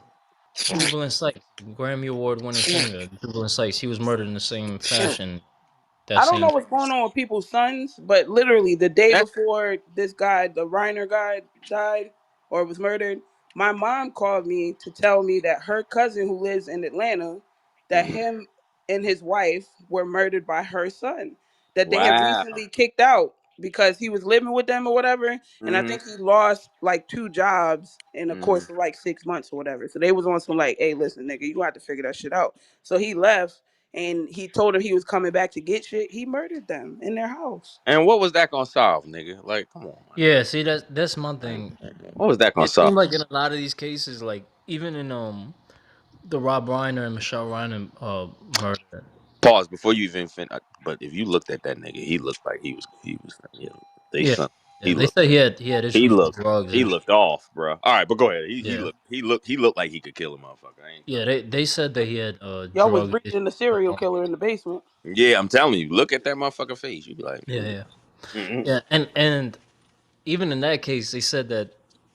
Jubilant Sykes, Grammy Award winning singer. Jubilant Sykes. He was murdered in the same fashion. That I don't same. know what's going on with people's sons, but literally the day That. before this guy, the Reiner guy, died or was murdered, my mom called me to tell me that her cousin who lives in Atlanta, that Mhm. him and his wife were murdered by her son, that they had Wow. recently kicked out because he was living with them or whatever, and I Hmm. think he lost like 2 jobs in the Hmm. course of like 6 months or whatever. So they was on some like, hey, listen, nigga, you gonna have to figure that shit out. So he left and he told her he was coming back to get shit. He murdered them in their house. And what was that gonna solve, nigga? Like, come on, my Yeah, nigga. see that's my Like, thing. what was that gonna It solve? seemed like in a lot of these cases, like even in the Rob Reiner and Michelle Reiner murder. Pause before you even fin. But if you looked at that nigga, he looked like he was. You know, they Yeah, son. yeah. He They looked. said he had He issues with looked. drugs He and shit. looked off, bro. All right, but go ahead. Yeah, He looked like he could kill a motherfucker. I ain't. yeah. They said that he had Y'all was drug issues. breeding the serial Um, killer in the basement. Yeah, I'm telling you. Look at that motherfucker face. You be like, yeah, yeah, mm-mm. yeah. And even in that case, they said that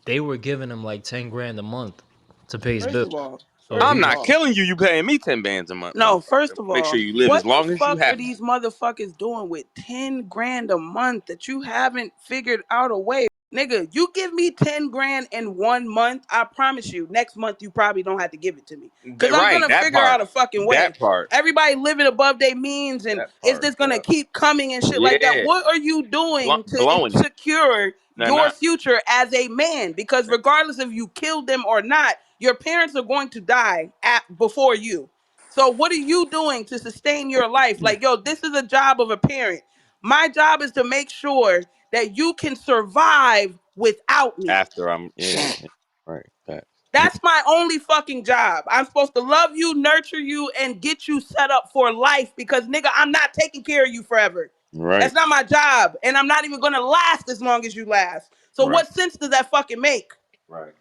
they were giving him like 10 grand a month to pay his First bills. of all, So first I'm of he, not all, killing you. You paying me 10 bands a month, no, motherfucker. first of Make sure all, you live as what the long as you fuck are have. these motherfuckers doing with 10 grand a month that you haven't figured out a way? Nigga, you give me 10 grand in 1 month, I promise you, next month you probably don't have to give it to me. Cause I'm Right, gonna that figure part. out a fucking way. That part. Everybody living above their means, and That is part. this gonna Yeah. keep coming and shit like that? Yeah. What are you doing to Blowing it. secure They're your not. future as a man? Because regardless if you killed them or not, your parents are going to die before you. So what are you doing to sustain your life? Like, yo, this is a job of a parent. My job is to make sure that you can survive without me. After I'm. Yeah. Yeah. Right. That. That's my only fucking job. I'm supposed to love you, nurture you, and get you set up for life because, nigga, I'm not taking care of you forever. Right. That's not my job. And I'm not even going to last as long as you last. So, Right. what sense does that fucking make? Right.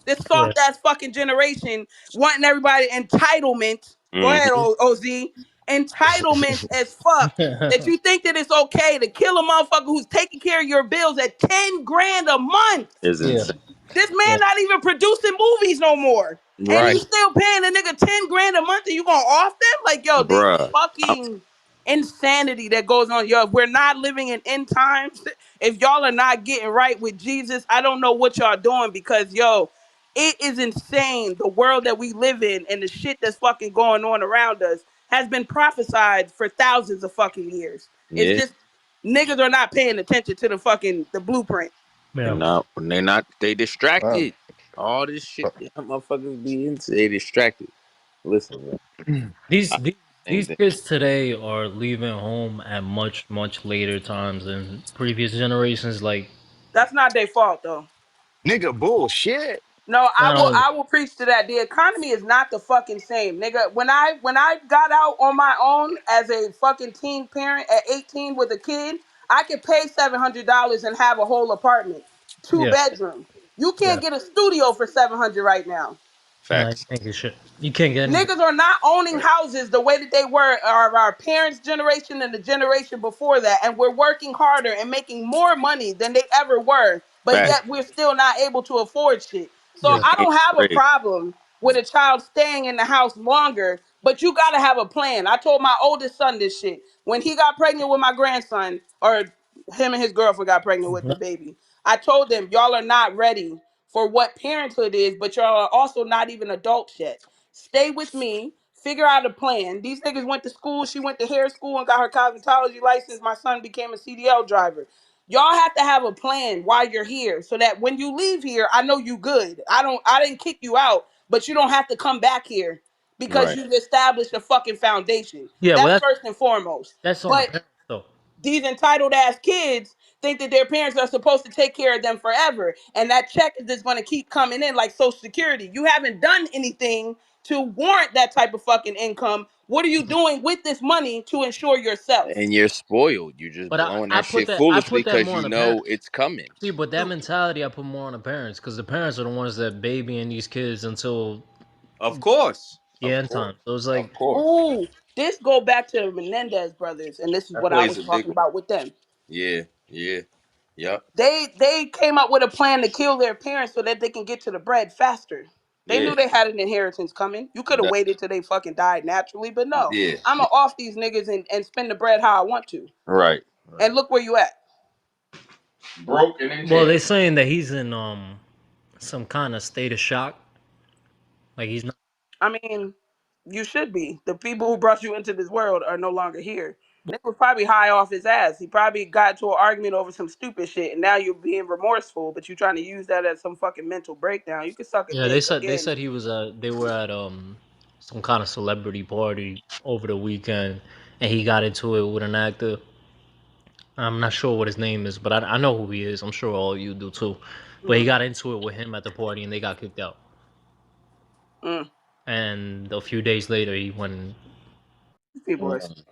This yeah, soft ass fucking generation wanting everybody entitlement. Go ahead, Mm-hmm. OZ. Entitlement as fuck. That you think that it's okay to kill a motherfucker who's taking care of your bills at 10 grand a month. Is yeah, insane. This yeah, man not even producing movies no more. And you Right. still paying a nigga 10 grand a month and you gonna off them? Like, yo, this Bruh. I'm, fucking insanity that goes on. Yo, if we're not living in end times, if y'all are not getting right with Jesus, I don't know what y'all doing because, yo, it is insane. The world that we live in and the shit that's fucking going on around us has been prophesied for thousands of fucking years. It's yeah. just niggas are not paying attention to the blueprint. yeah. They're not, they Wow. distracted. All this shit that motherfuckers be into, they distracted. Listen, man. These I these think these that, kids today are leaving home at much later times than previous generations. Like, That's not their fault though. Nigga, bullshit. No, I will. um, I will preach to that. The economy is not the fucking same, nigga. When I got out on my own as a fucking teen parent at 18 with a kid, I could pay $700 and have a whole apartment, two yeah, bedroom. You yeah. can't get a studio for 700 right now. No, you facts. can't get shit. You can't get anything. Niggas are not owning Right. houses the way that they were our parents' generation and the generation before that. And we're working harder and making more money than they ever were. But Facts. yet we're still not able to afford shit. So Yeah, I Ain't don't have a great. problem with a child staying in the house longer, but you gotta have a plan. I told my oldest son this shit. When he got pregnant with my grandson, or him and his girlfriend got pregnant with the baby, I told them, y'all are not ready for what parenthood is, but y'all are also not even adults yet. Stay with me Figure out a plan. These niggas went to school. She went to hair school and got her cosmetology license. My son became a CDL driver. Y'all have to have a plan while you're here so that when you leave here, I know you good. I didn't kick you out, but you don't have to come back here because Right. you've established a fucking foundation. Yeah, well, That's first and foremost. that's on the But parents though. these entitled ass kids think that their parents are supposed to take care of them forever. And that check is just going to keep coming in like Social Security. You haven't done anything to warrant that type of fucking income. What are you doing with this money to ensure yourself? And you're spoiled. You're just But blowing I that put shit that I foolishly put that because more on you the know parents. it's coming. See, but that mentality I put more on the parents because the parents are the ones that babying these kids until Of course. the Of end course. time. So it's Of like, course. Ooh, this go back to the Menendez brothers, and this is That what I plays was a big talking role. about with them. Yeah. Yeah. Yep. They came up with a plan to kill their parents so that they can get to the bread faster. They Yeah. knew they had an inheritance coming. You could have That, waited till they fucking died naturally, but no. yeah. I'ma off these niggas and spend the bread how I want to. Right. And Right. look where you at. Broken in well, jail. they saying that he's in some kind of state of shock. Like he's not. I mean, you should be. The people who brought you into this world are no longer here. Nick was probably high off his ass. He probably got to an argument over some stupid shit, and now you're being remorseful, but you're trying to use that as some fucking mental breakdown. You can suck a Yeah, they dick said again. he was they were at some kind of celebrity party over the weekend, and he got into it with an actor. I'm not sure what his name is, but I know who he is. I'm sure all of you do too. But he Mm, got into it with him at the party, and they got kicked out. mm. And a few days later, he went. People are, Mm.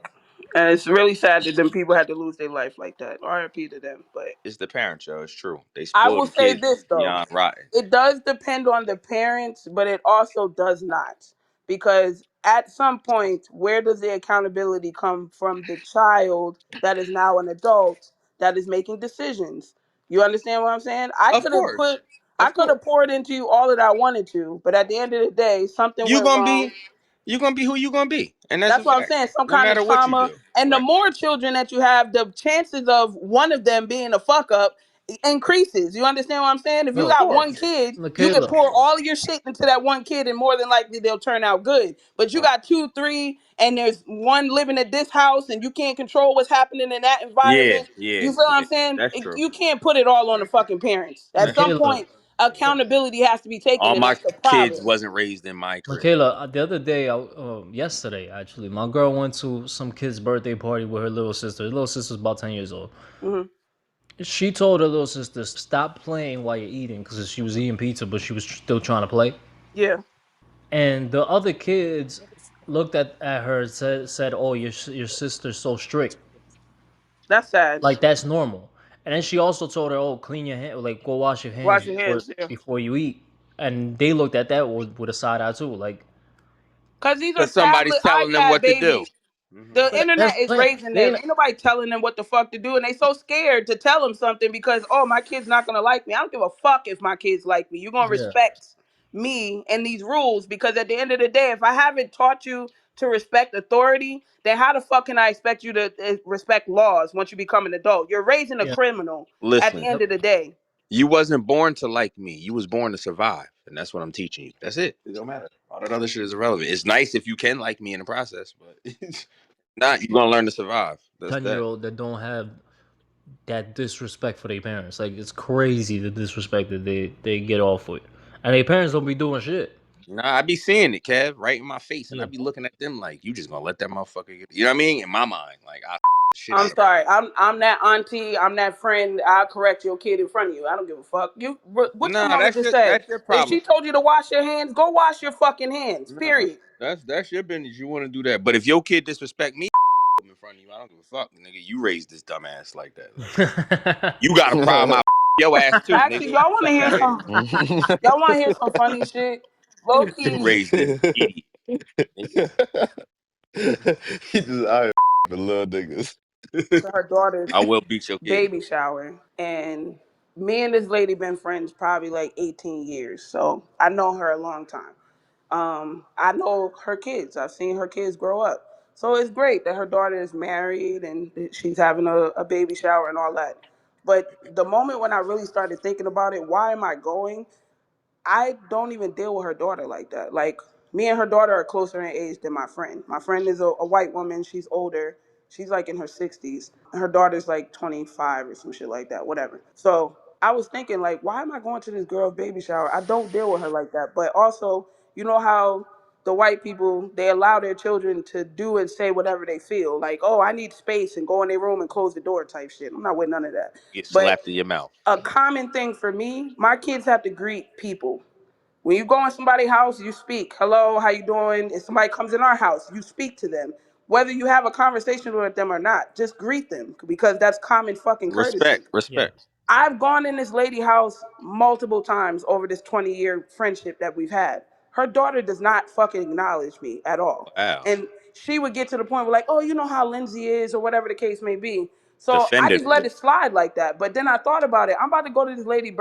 and it's really sad that them people had to lose their life like that. R.I.P. to them. But It's the parents, yo. It's true. They I spoil will the say kids this though. beyond rotten. It does depend on the parents, but it also does not. Because at some point, where does the accountability come from the child that is now an adult that is making decisions? You understand what I'm saying? Of course. I Of could course. have poured into you all that I wanted to, but at the end of the day, something You went gonna wrong. be you gonna be who you gonna be. And that's a That's what I'm fact. saying. Some No kind of matter what you trauma. do. And the Right. more children that you have, the chances of one of them being a fuck up increases. You understand what I'm saying? If you Of Look, got one course. kid, you can Michaela, pour all of your shit into that one kid, and more than likely they'll turn out good. But you Right. got two, three, and there's one living at this house, and you can't control what's happening in that Yeah, environment. yeah, You feel what yeah. I'm saying? That's true. You can't put it all on the fucking parents. At That's some true. Michaela, point, accountability has to be taken, All and my that's the kids problem. wasn't raised in my crib. Michaela. The other day, yesterday actually, my girl went to some kid's birthday party with her little sister. Her little sister's about 10 years old. Hmm. She told her little sister stop playing while you're eating because she was eating pizza, but she was still trying to play. Yeah, And the other kids looked at her and said, "Oh, your sister's so strict. that's sad. Like that's normal." And then she also told her, "Oh, clean your hand, like go wash your hands Wash your hands. Yeah. before you eat." And they looked at that with a side eye too. Like, Because these are Because somebody's tablet telling them iPad what to do. babies. The but internet that's is the thing. raising them. Ain't nobody telling them what the fuck to do, and they so scared to tell them something because oh, my kid's not gonna like me. I don't give a fuck if my kids like me. You're gonna Yeah, respect me and these rules because at the end of the day, if I haven't taught you to respect authority, then how the fuck can I expect you to respect laws once you become an adult? You're raising a yeah. criminal at the Listen, end of the day. you wasn't born to like me. You was born to survive. And that's what I'm teaching you. That's it. It don't matter. All that other shit is irrelevant. It's nice if you can like me in the process, but not you're gonna learn to survive. That's 10-year that. old that don't have that disrespect for their parents. Like it's crazy the disrespect that they get off with, and their parents don't be doing shit. Nah, I be seeing it, Kev, right in my face, and I Yeah. be looking at them like, you just gonna let that motherfucker get, you know what I mean? In my mind, like I shit I'm out of sorry. I'm that auntie. I'm that friend. I'll correct your kid in front of you. I don't give a fuck. What your Nah, mama just said? that's your If problem. she told you to wash your hands, go wash your fucking hands. Nah, Period. that's your business. You want to do that, but if your kid disrespect me in front of you, I don't give a fuck, nigga. You raised this dumbass like that. Like you got a problem, I your ass too, Actually, nigga. y'all want to Fuck hear out of here. some? Y'all want to hear some funny shit? Low You key. raised this idiot. He just out here the little niggas. To her daughter's I will beat your kid. baby shower, and me and this lady been friends probably like 18 years. So I know her a long time. I know her kids. I've seen her kids grow up. So it's great that her daughter is married and she's having a baby shower and all that. But the moment when I really started thinking about it, why am I going? I don't even deal with her daughter like that. Like Me and her daughter are closer in age than my friend. My friend is a white woman. She's older. She's like in her 60s. Her daughter's like 25 or some shit like that, whatever. So I was thinking, like, why am I going to this girl's baby shower? I don't deal with her like that. But also, you know how the white people, they allow their children to do and say whatever they feel. Like, oh, I need space and go in their room and close the door type shit. I'm not with none of that. Get But slapped in your mouth. a common thing for me, my kids have to greet people. When you go in somebody's house, you speak. Hello, how you doing? If somebody comes in our house, you speak to them. Whether you have a conversation with them or not, just greet them because that's common fucking courtesy. Respect, Yeah. respect. I've gone in this lady house multiple times over this 20-year friendship that we've had. Her daughter does not fucking acknowledge me at all. Wow. And she would get to the point where like, oh, you know how Lindsay is or whatever the case may be. So I Defender. just let it slide like that. But then I thought about it. I'm about to go to this lady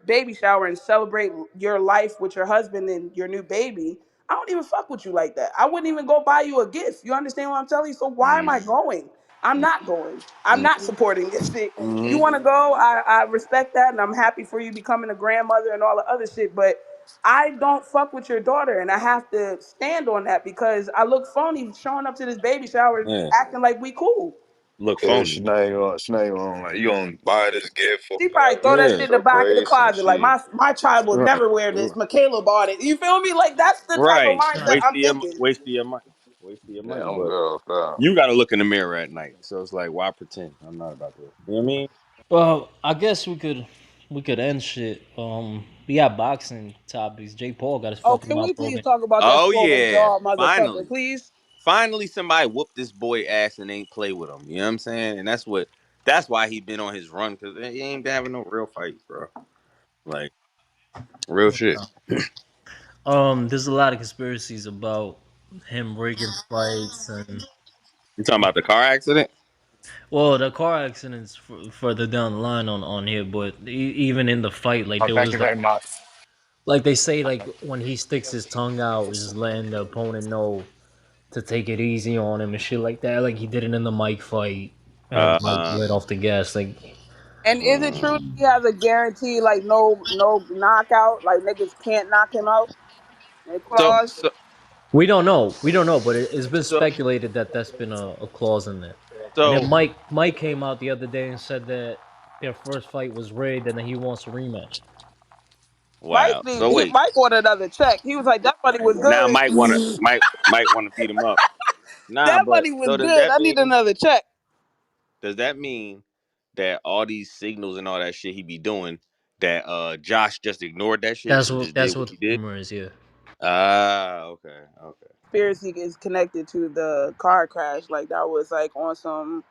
baby shower and celebrate your life with your husband and your new baby. I don't even fuck with you like that. I wouldn't even go buy you a gift. You understand what I'm telling you? So why am Mm, I going? I'm mm, not going. I'm mm, not supporting this shit. You mm. want to go? I respect that, and I'm happy for you becoming a grandmother and all the other shit. But I don't fuck with your daughter, and I have to stand on that because I look phony showing up to this baby shower Yeah. acting like we cool. Look Yeah, phony. she not even on, like, you gonna buy this gift or She probably whatever. throw that She Yeah. shit in the go back of the crazy and closet. Like she my child will Right. never wear this. Michaela bought it. You feel me? Like that's the type of Right. mindset Nah. I'm thinking. Wasting your money. Wasting your yeah, money. I'm But good off that. you got to look in the mirror at night. So it's like, why pretend? I'm not about to. You know what I mean? Well, I guess we could end shit. We got boxing topics. Jake Paul got his Oh, fucking can mouth we please broken. talk about that Oh swollen yeah. jaw motherfucker, Finally. please? Finally, somebody whooped this boy ass and ain't play with him. You know what I'm saying? And that's what. That's why he been on his run because he ain't been having no real fights, bro. Like real shit. There's a lot of conspiracies about him rigging fights and You talking about the car accident? well, the car accidents further down the line on here, but even in the fight, like Oh, there thank you was very much. like they say like when he sticks his tongue out, it's just letting the opponent know to take it easy on him and shit like that. Like he did it in the Mike fight, and Mike Uh, let off the gas. Like And is it true mm. he has a guarantee, like no knockout, like niggas can't knock him out? A so clause. so we don't know, but it's been so speculated that that's been a clause in there. And then so. Mike came out the other day and said that their first fight was rigged and that he wants a rematch. Wow. So wait. Mike wanted another check. He was like, that money was Now good. Mike wanna Mike wanna beat him up. Nah, That but money was so good. I need another check. does that mean that all these signals and all that shit he be doing that Josh just ignored that shit That's and what just did that's what what he the did? rumor is. Yeah. Ah, okay, okay. Conspiracy is connected to the car crash. Like that was like on some,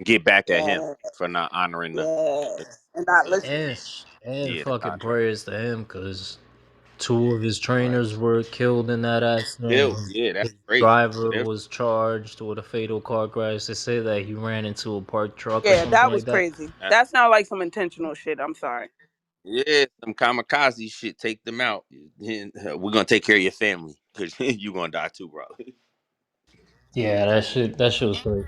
Get back at him yeah, for not honoring yeah, and not listening. And and the fucking contract. prayers to him because two of his Right. trainers were killed in that accident. Still, yeah, that's His crazy. driver If- was charged with a fatal car crash. They say that he ran into a parked truck or Yeah, something that was like that. crazy. uh, That sounded like some intentional shit. I'm sorry. yeah, some kamikaze shit. Take them out. We're gonna take care of your family because you gonna die too, probably. Yeah, that shit was crazy.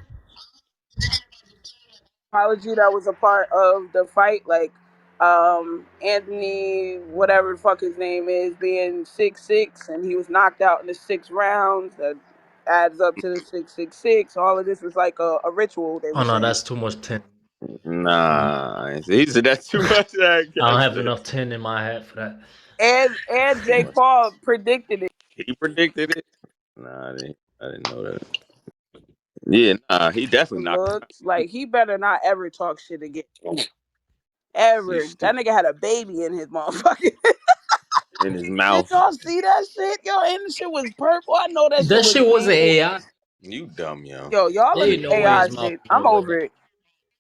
Apology that was a part of the fight, like Anthony, whatever the fuck his name is, being 6'6", and he was knocked out in the 6 rounds. That adds up to the 666. All of this was like a ritual. They Oh were no, saying. that's too much tin. Nah, he said that's too much. That I guy don't have said enough tin in my hat for that. And too Jake much. Paul predicted it. He predicted it. Nah, I didn't know that. Yeah, nah, he definitely knocked him out. Looks like he better not ever talk shit again. He's Ever. That stupid nigga had a baby in his motherfucking. in his Did mouth. y'all see that shit? Yo, and the shit was purple. I know that shit That was shit wasn't painful. AI. You dumb, yo. Yo, y'all There in ain't this no way AI his mouth shit. can I'm look like over that. it.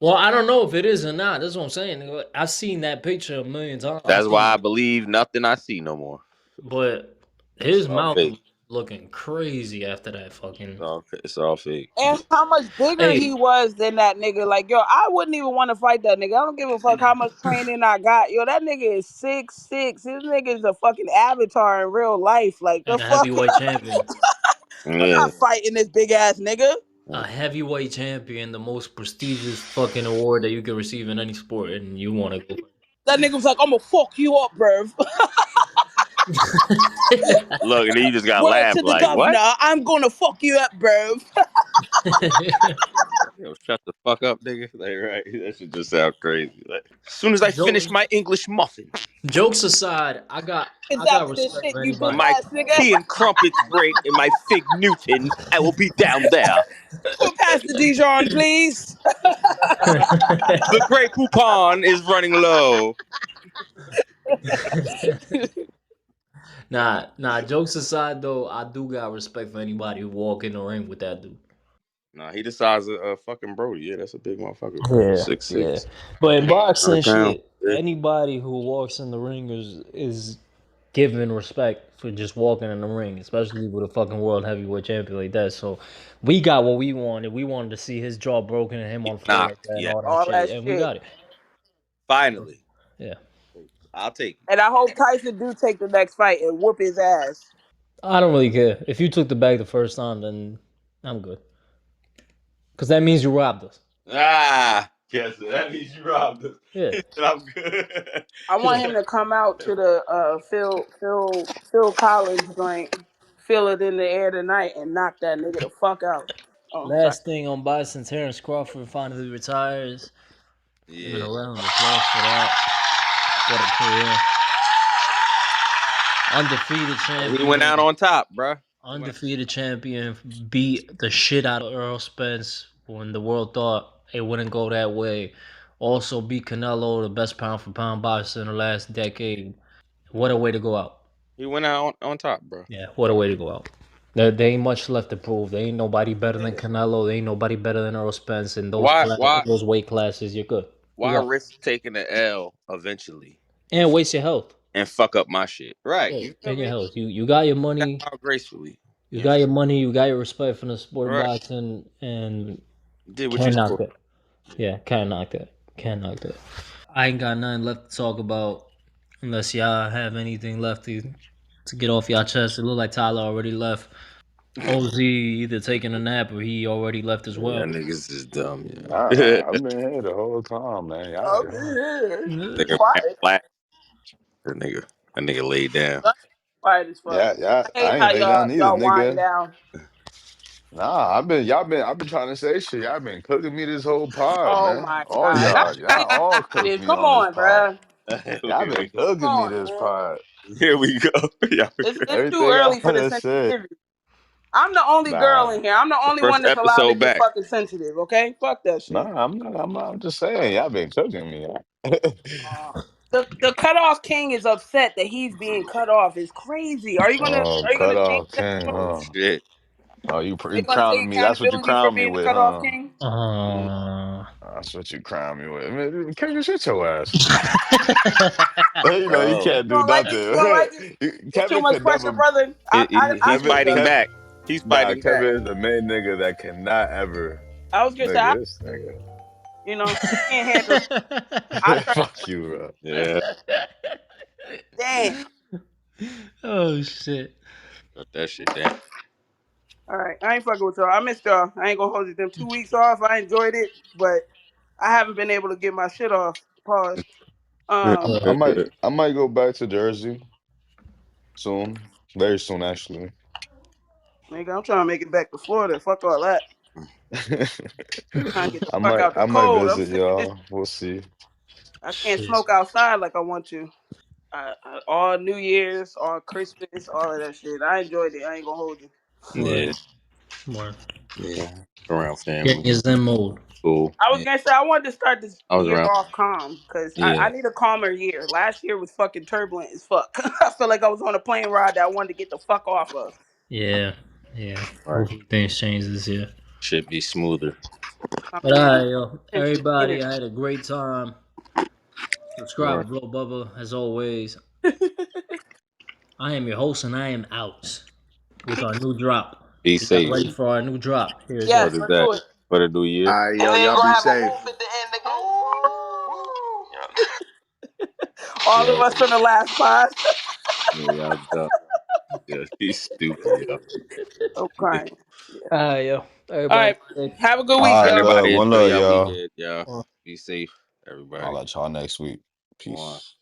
Well, I don't know if it is or not. That's what I'm saying. I've seen that picture a million times. I've That's seen why I it, believe nothing I see no more. but It's his all mouth fake. was looking crazy after that It's fucking. all it's all fake. And how much bigger Hey, he was than that nigga. Like, yo, I wouldn't even want to fight that nigga. I don't give a fuck how much training I got. Yo, that nigga is 6'6". This nigga is a fucking avatar in real life. Like, the and a fuck? heavyweight champion, I'm Yeah. not fighting this big ass nigga. a heavyweight champion, the most prestigious fucking award that you can receive in any sport, and you want to go. That nigga was like, I'm gonna fuck you up, bruv. Look, and then you just got to Word laugh to the like, what? governor, I'm gonna fuck you up, bro. Yo, shut the fuck up, nigga. Like, right. That shit just sound crazy. Like, as soon as I finish Joke, my English muffin, jokes aside, It's I got after this respect shit, for you bitch anybody. my ass nigga. tea and crumpets break and my fig Newton, I will be down there. We'll pass the Dijon, please. The Grey Poupon is running low. Nah. Jokes aside, though, I do got respect for anybody who walk in the ring with that dude. Nah, he the size of fucking Brody. Yeah, that's a big motherfucker, bro. Yeah, Six yeah. six, But in 100 boxing, pounds. shit, Yeah. anybody who walks in the ring is given respect for just walking in the ring, especially with a fucking world heavyweight champion like that. So we got what we wanted. We wanted to see his jaw broken and him Get on the floor like knocked. that and Yeah. all that All shit, that and we shit. got it. Finally. Yeah, I'll take it. And I hope Tyson do take the next fight and whoop his ass. I don't really care if you took the bag the first time, then I'm good because that means you robbed us. Ah, yes, that means you robbed us. Yeah, I'm good. I want him to come out to the Phil Collins joint, feel it in the air tonight, and knock that nigga the fuck out. Oh, sorry. last thing on Bison, Terrence Crawford finally retires. Giving Yeah. a round of applause for that. What a career. Undefeated He went champion. out on top, bro. He went. Undefeated champion. Beat the shit out of Earl Spence when the world thought it wouldn't go that way. Also beat Canelo, the best pound for pound boxer in the last decade. What a way to go out. He went out on top, bro. Yeah, what a way to go out. There ain't much left to prove. There ain't nobody better than Canelo. There ain't nobody better than Earl Spence in Why? in those weight classes. You're good. You Why got risk taking the L eventually and waste your health. and fuck up my shit? Right. Yeah, You feel and your me? health. You got your Got money. out gracefully. You You got feel your money. You got your respect from the sport of right? boxing, and Did what you can't knock supposed that. Yeah, can't knock that. Can't knock that. I ain't got nothing left to talk about unless y'all have anything left to get off y'all chest. It look like Tyler already left. to. OZ either taking a nap or he already left as Yeah, well. niggas is dumb, yeah. I've been here the whole time, man. I'll be Yeah. here. Nigga ran Quiet. flat. That nigga laid down. Quiet as fuck. Yeah. I hate I ain't how lay down either, y'all wind nigga. down. Nah, I've been trying to say shit. Y'all been cooking me this whole pod, Oh man. my All god. y'all. Don't Y'all be all cooked sensitive. me Come on this on, pod. bruh. Y'all Here been we Come cooking me on, this man. pod. here we go. Yeah, It's too Everything y'all early for the finna say. sensitivity. I'm the only girl Nah. in here. I'm the only one first that's allowed to episode get back. fucking sensitive, okay? Fuck that shit. Nah, I'm not. I'm just saying, y'all been cooking me. The cutoff king is upset that he's being cut off. It's crazy. Oh, Are you gonna cut change off that? king, Oh huh? shit. Oh, Are you you gonna take crowning me. That's what you accountability for crown me being the with, cutoff huh? king? Mm. That's what you crown me with. Man, Kevin, shut your ass. You know you Oh, can't You do don't like it? You don't like it? nothing. It's too Kevin much could pressure, never. brother. I he's get fighting you. Kevin, back. He's nah, fighting back. Kevin is the main nigga that cannot ever. I was gonna say, Nigga, this nigga. he can't handle it. I cut him Fuck first. you, bro. Yeah, Damn. Oh shit. got that shit down. All right, I ain't fucking with y'all. I missed y'all. I ain't gonna hold you. Them 2 weeks off, I enjoyed it, but I haven't been able to get my shit off. Pause. I might go back to Jersey soon. Very soon, actually. Nigga, I'm trying to make it back to Florida. Fuck all that. Trying to get the fuck out the I might cold. I'm visit sick of this. y'all. We'll see. I can't Shit. smoke outside like I want to. All New Year's, all Christmas, all of that shit. I enjoyed it. I ain't gonna hold you. Word. Yeah, Word. yeah. Around Getting family, your Zen mode. cool. I was Yeah, gonna say I wanted to start this I was year around. off calm because I Yeah, need a calmer year. Last year was fucking turbulent as fuck. I felt like I was on a plane ride that I wanted to get the fuck off of. Yeah. Yeah. right. Hopefully things change this year. Should be smoother. I But mean, alright, yo. sensitive Everybody, energy. I had a great time. Subscribe Right. to Blow Bubba as always. I am your host and I am out with our new drop. Be So y'all safe ready for our new drop? Here it for goes. Yes, the let's day, do it. for the new year. All right, And yo, then y'all gonna be have a safe. move at the end that go. All of Yo, us from the last pod. yeah, y'all dumb. Yeah, he's stupid, yo. I'm crying. Alright, yo. All Everybody right. stay. Have a good week, All right, y'all. love. Everybody One enjoy love, y'all y'all. weekend, y'all. Be safe, everybody. I'll let y'all next week. One. Peace.